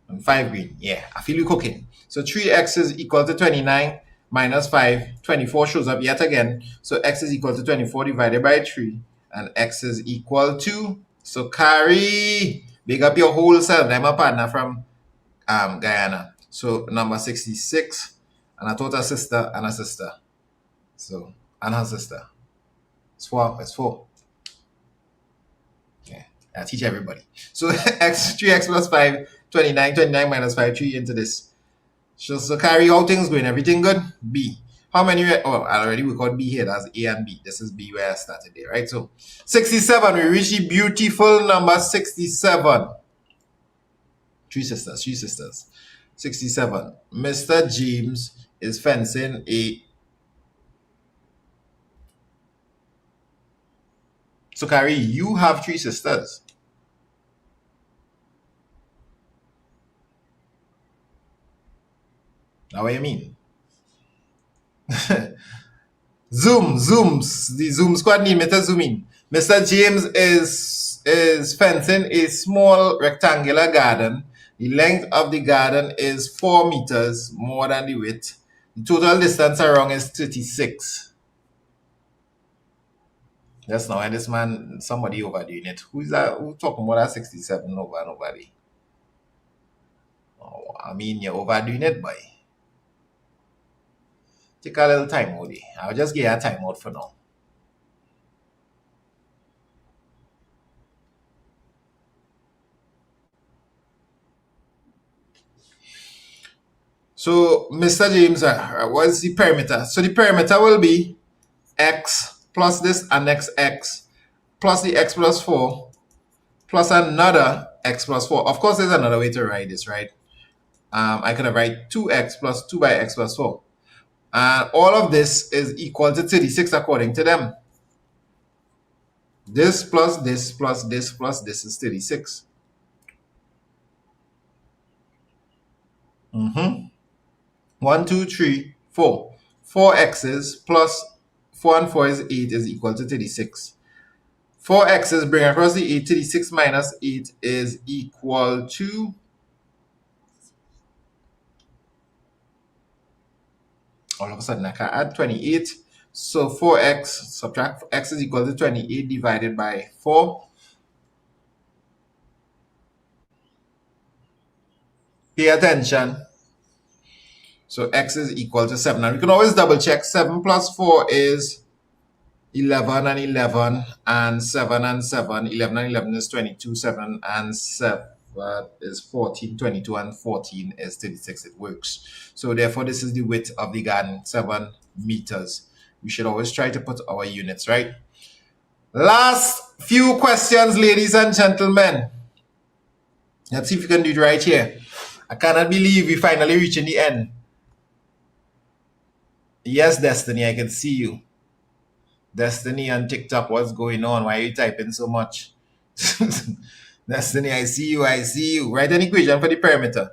and 5 green. Yeah, I feel we cooking. So 3X is equal to 29 minus 5. 24 shows up yet again. So X is equal to 24 divided by 3, and X is equal to, so Carrie, big up your whole self. I'm a partner from Guyana. So number 66, and I taught a sister and a sister. So, and her sister. It's 4. Yeah, I teach everybody. So 3X plus 5, 29 minus 5, 3 into this. So carry how things going. Everything good? B. How many? Oh, I already we got B here. That's A and B. This is B where I started there, right? So 67. We reach the beautiful number 67. Three sisters. 67. Mr. James is fencing a. So Carrie, you have three sisters. Now what you mean? Zooms. The Zoom squad need me to zoom in. Mr. James is fencing a small rectangular garden. The length of the garden is 4 meters more than the width. The total distance around is 36. That's now, and this man, somebody overdoing it. Who's that? Who talking about that 67 over nobody? Oh, I mean, you're overdoing it, boy. Take a little time out. I'll just give you a time out for now. So, Mr. James, what's the perimeter? So, the perimeter will be x plus this annex x plus the x plus 4 plus another x plus 4. Of course, there's another way to write this, right? I could have write 2x plus 2 by x plus 4. And all of this is equal to 36 according to them. This plus this plus this plus this is 36. 1, 2, 3, 4. 4x's plus 4 and 4 is 8 is equal to 36. 4x's bring across the 8. 36 minus 8 is equal to all of a sudden I can add 28. So 4x subtract x is equal to 28 divided by 4. Pay attention. So x is equal to 7. Now we can always double check. 7 plus 4 is 11 and 11 and 7 and 7. 11 and 11 is 22. 7 and 7 is 14. 22 and 14 is 36. It works. So therefore this is the width of the garden, 7 meters. We should always try to put our units, right? Last few questions, ladies and gentlemen. Let's see if we can do it right here. I cannot believe we finally reaching the end. Yes, Destiny, I can see you. Destiny on TikTok, what's going on? Why are you typing so much? Destiny, I see you. Write an equation for the perimeter.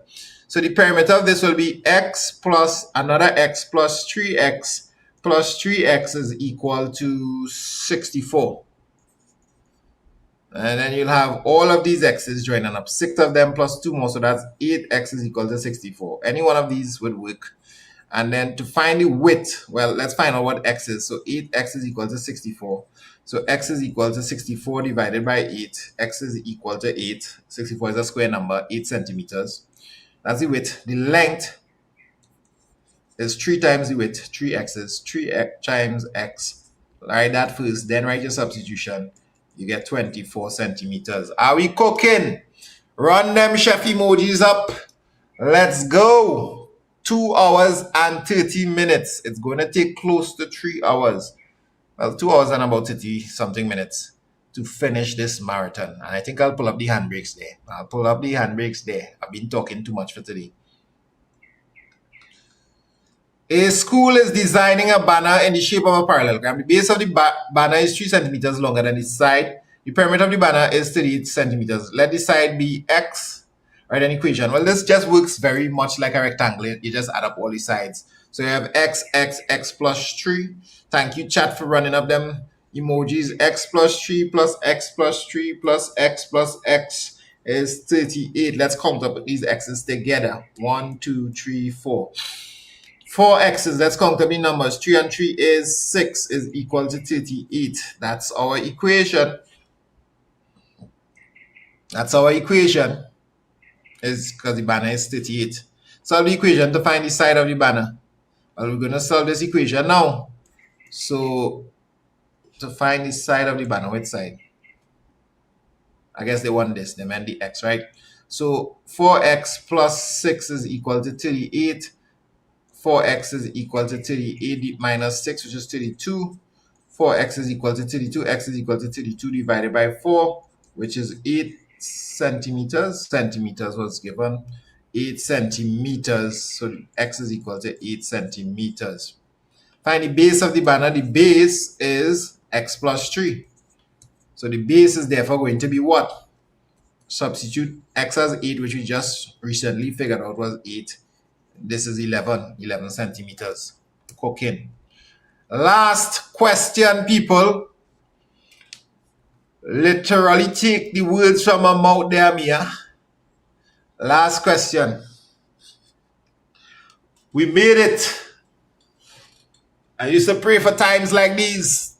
So the perimeter of this will be x plus another x plus 3x plus 3x is equal to 64. And then you'll have all of these x's joining up. 6 of them plus 2 more, so that's 8x is equal to 64. Any one of these would work. And then to find the width, well, let's find out what x is. So 8x is equal to 64. So x is equal to 64 divided by 8. X is equal to 8. 64 is a square number, 8 centimeters. That's the width. The length is 3 times the width, 3x's, 3 times x. Write that first, then write your substitution. You get 24 centimeters. Are we cooking? Run them chef emojis up. Let's go. 2 hours and 30 minutes. It's going to take close to 3 hours. Well, 2 hours and about 30 something minutes to finish this marathon. And I think I'll pull up the handbrakes there. I've been talking too much for today. A school is designing a banner in the shape of a parallelogram. The base of the banner is 3 centimeters longer than its side. The perimeter of the banner is 38 centimeters. Let the side be x. Write an equation. Well, this just works very much like a rectangle. You just add up all the sides. So you have x plus 3. Thank you, chat, for running up them emojis. X plus 3 plus x plus 3 plus x is 38. Let's count up these x's together. 1, 2, 3, 4. 4 x's. Let's count up the numbers. 3 and 3 is 6 is equal to 38. That's our equation. Is because the banner is 38. Solve the equation to find the side of the banner. Well, we're going to solve this equation now. So, to find the side of the banner, which side? I guess they want this. They meant the x, right? So, 4x plus 6 is equal to 38. 4x is equal to 38 minus 6, which is 32. 4x is equal to 32. X is equal to 32 divided by 4, which is 8 centimeters. Centimeters was given. 8 centimeters. So x is equal to 8 centimeters. Find the base of the banner. The base is x plus 3. So the base is therefore going to be what? Substitute x as 8, which we just recently figured out was 8. This is 11 centimeters. Cooking. Last question, people. Literally take the words from my mouth there, Mia. Last question. We made it. I used to pray for times like these.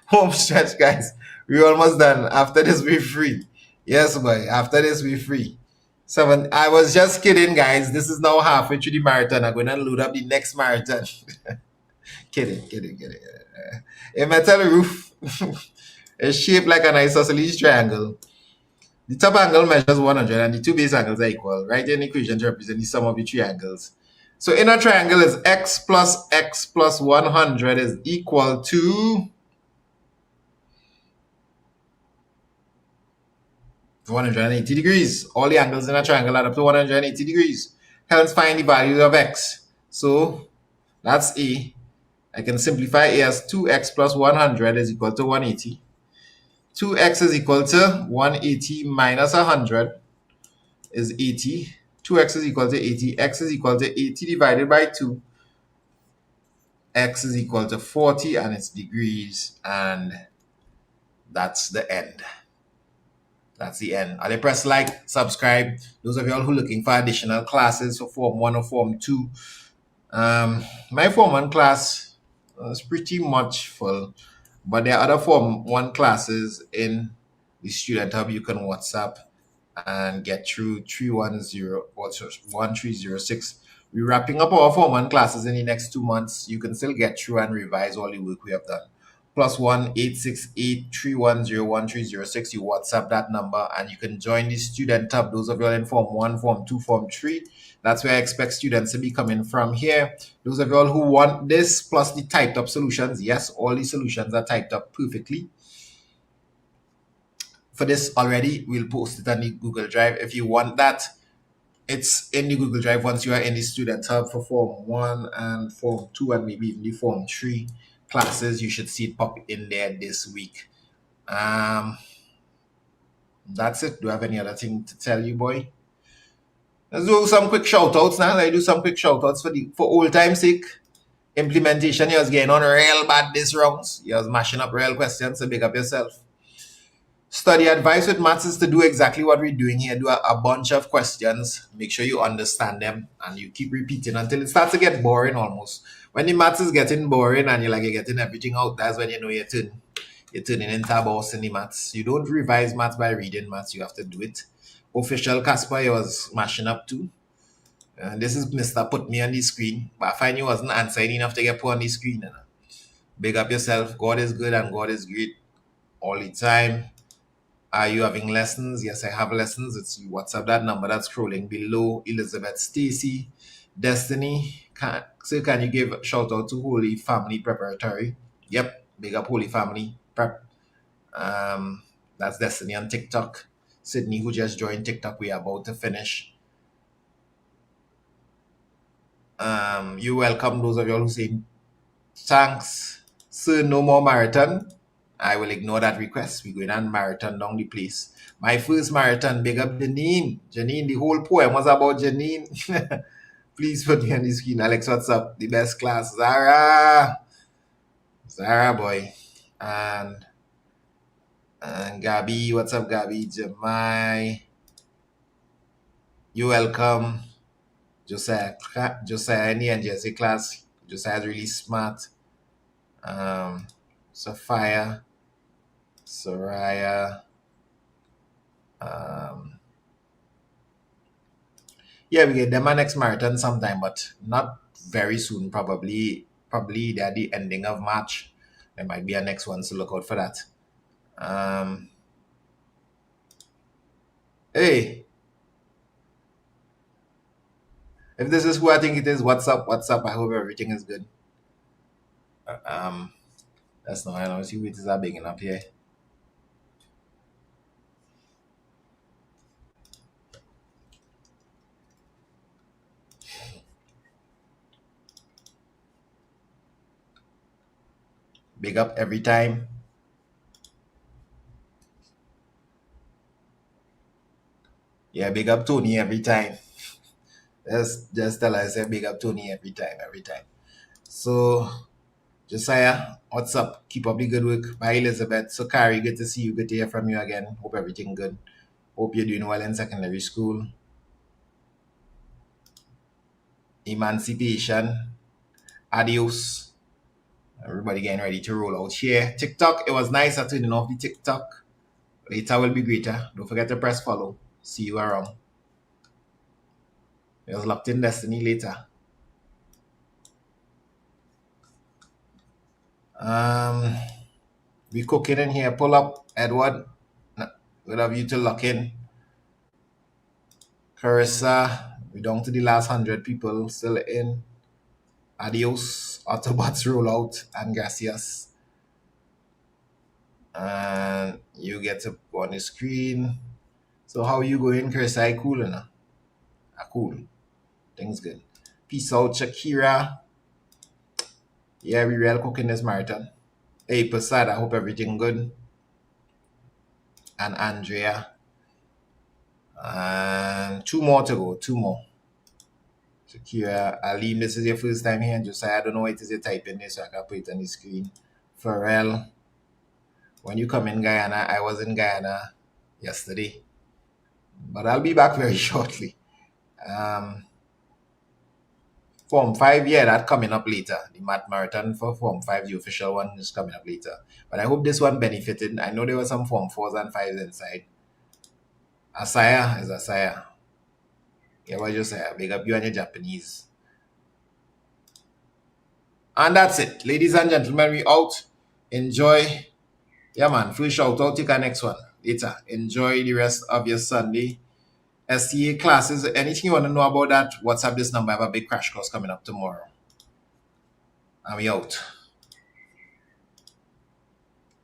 Home stretch, guys. We're almost done. After this, we're free. Yes, boy. After this, we're free. I was just kidding, guys. This is now halfway through the marathon. I'm going to load up the next marathon. Kidding. A metal roof is shaped like an isosceles triangle. The top angle measures 100 and the two base angles are equal. Write an equation to represent the sum of the three angles. So inner triangle is x plus 100 is equal to 180 degrees. All the angles in a triangle add up to 180 degrees. Hence, find the value of x. So that's A. I can simplify A as 2x plus 100 is equal to 180. 2x is equal to 180 minus 100 is 80. 2x is equal to 80. X is equal to 80 divided by 2. X is equal to 40 and it's degrees. And that's the end. That's the end. I'll press like, subscribe. Those of y'all who are looking for additional classes for Form 1 or Form 2. My Form 1 class is pretty much full. But there are other Form 1 classes in the Student Hub you can WhatsApp and get through 1306. We're wrapping up our Form 1 classes in the next 2 months. You can still get through and revise all the work we have done. +1 868 310 1306. You WhatsApp that number and you can join the Student Hub. Those of you in Form 1, Form 2, Form 3. That's where I expect students to be coming from here. Those of you all who want this plus the typed up solutions, yes, all the solutions are typed up perfectly. For this already, we'll post it on the Google Drive. If you want that, it's in the Google Drive once you are in the Student Hub for Form 1 and Form 2 and maybe even the Form 3 classes. You should see it pop in there this week. That's it. Do I have any other thing to tell you, boy? Let's do some quick shout outs now. Let's do some quick shout outs for old time's sake. Implementation, you was getting on real bad this rounds. You was mashing up real questions, so big up yourself. Study advice with maths is to do exactly what we're doing here. Do a bunch of questions. Make sure you understand them and you keep repeating until it starts to get boring almost. When the maths is getting boring and you're getting everything out, that's when you know you're turning into a boss in the maths. You don't revise maths by reading maths. You have to do it. Official Casper, he was mashing up too. This is Mr. Put Me on the screen. But I find you wasn't answering enough to get put on the screen. Big up yourself. God is good and God is great all the time. Are you having lessons? Yes, I have lessons. It's WhatsApp that number that's scrolling below. Elizabeth, Stacy, Destiny. Can you give a shout out to Holy Family Preparatory? Yep, big up Holy Family Prep. That's Destiny on TikTok. Sydney, who just joined TikTok, we are about to finish. You're welcome, those of y'all who say thanks. Sir, no more marathon. I will ignore that request. We're going on marathon down the place. My first marathon, big up Janine. Janine, the whole poem was about Janine. Please put me on the screen. Alex, what's up? The best class. Zara, boy. And Gabby, what's up, Gabby? Jamai, you're welcome. Josiah, Annie and Jesse class. Josiah's really smart. Sophia, Soraya. Yeah, we get them a next marathon sometime, but not very soon. Probably at the ending of March. There might be a next one, so look out for that. Hey, If this is who I think it is, what's up? What's up? I hope everything is good. Um, that's not. I don't see what is big enough here. Big up every time. Yeah, big up Tony every time. Just tell I say big up Tony every time, every time. So Josiah, what's up? Keep up the good work. Bye, Elizabeth. So Carrie, good to see you. Good to hear from you again. Hope everything good. Hope you're doing well in secondary school. Emancipation. Adios. Everybody getting ready to roll out here. TikTok, it was nice at turning off the TikTok. Later will be greater. Don't forget to press follow. See you around. It was locked in destiny later. We cooking in here. Pull up, Edward. Good of you to lock in. Carissa, we're down to the last 100 people still in. Adios. Autobots roll out and gracias. And you get to go on the screen. So how you going, Carissa? Cool enough? Cool. Things good. Peace out, Shakira. Yeah, we real cooking this marathon. Hey, Prasad, I hope everything good. And Andrea. And 2 more to go. 2 more. Shakira, Alim, this is your first time here. Josiah, I don't know what it is you're typing this, so I can put it on the screen. Pharrell, when you come in Guyana, I was in Guyana yesterday. But I'll be back very shortly. Form 5, yeah, that's coming up later. The math marathon for Form 5, the official one, is coming up later. But I hope this one benefited. I know there were some Form 4s and 5s inside. Asaya is Asaya. Yeah, what you say? Big up you and your Japanese. And that's it. Ladies and gentlemen, we out. Enjoy. Yeah, man. Free shout out. Take our next one later. Enjoy the rest of your Sunday. STA classes. Anything you want to know about that, WhatsApp this number. I have a big crash course coming up tomorrow. And we out.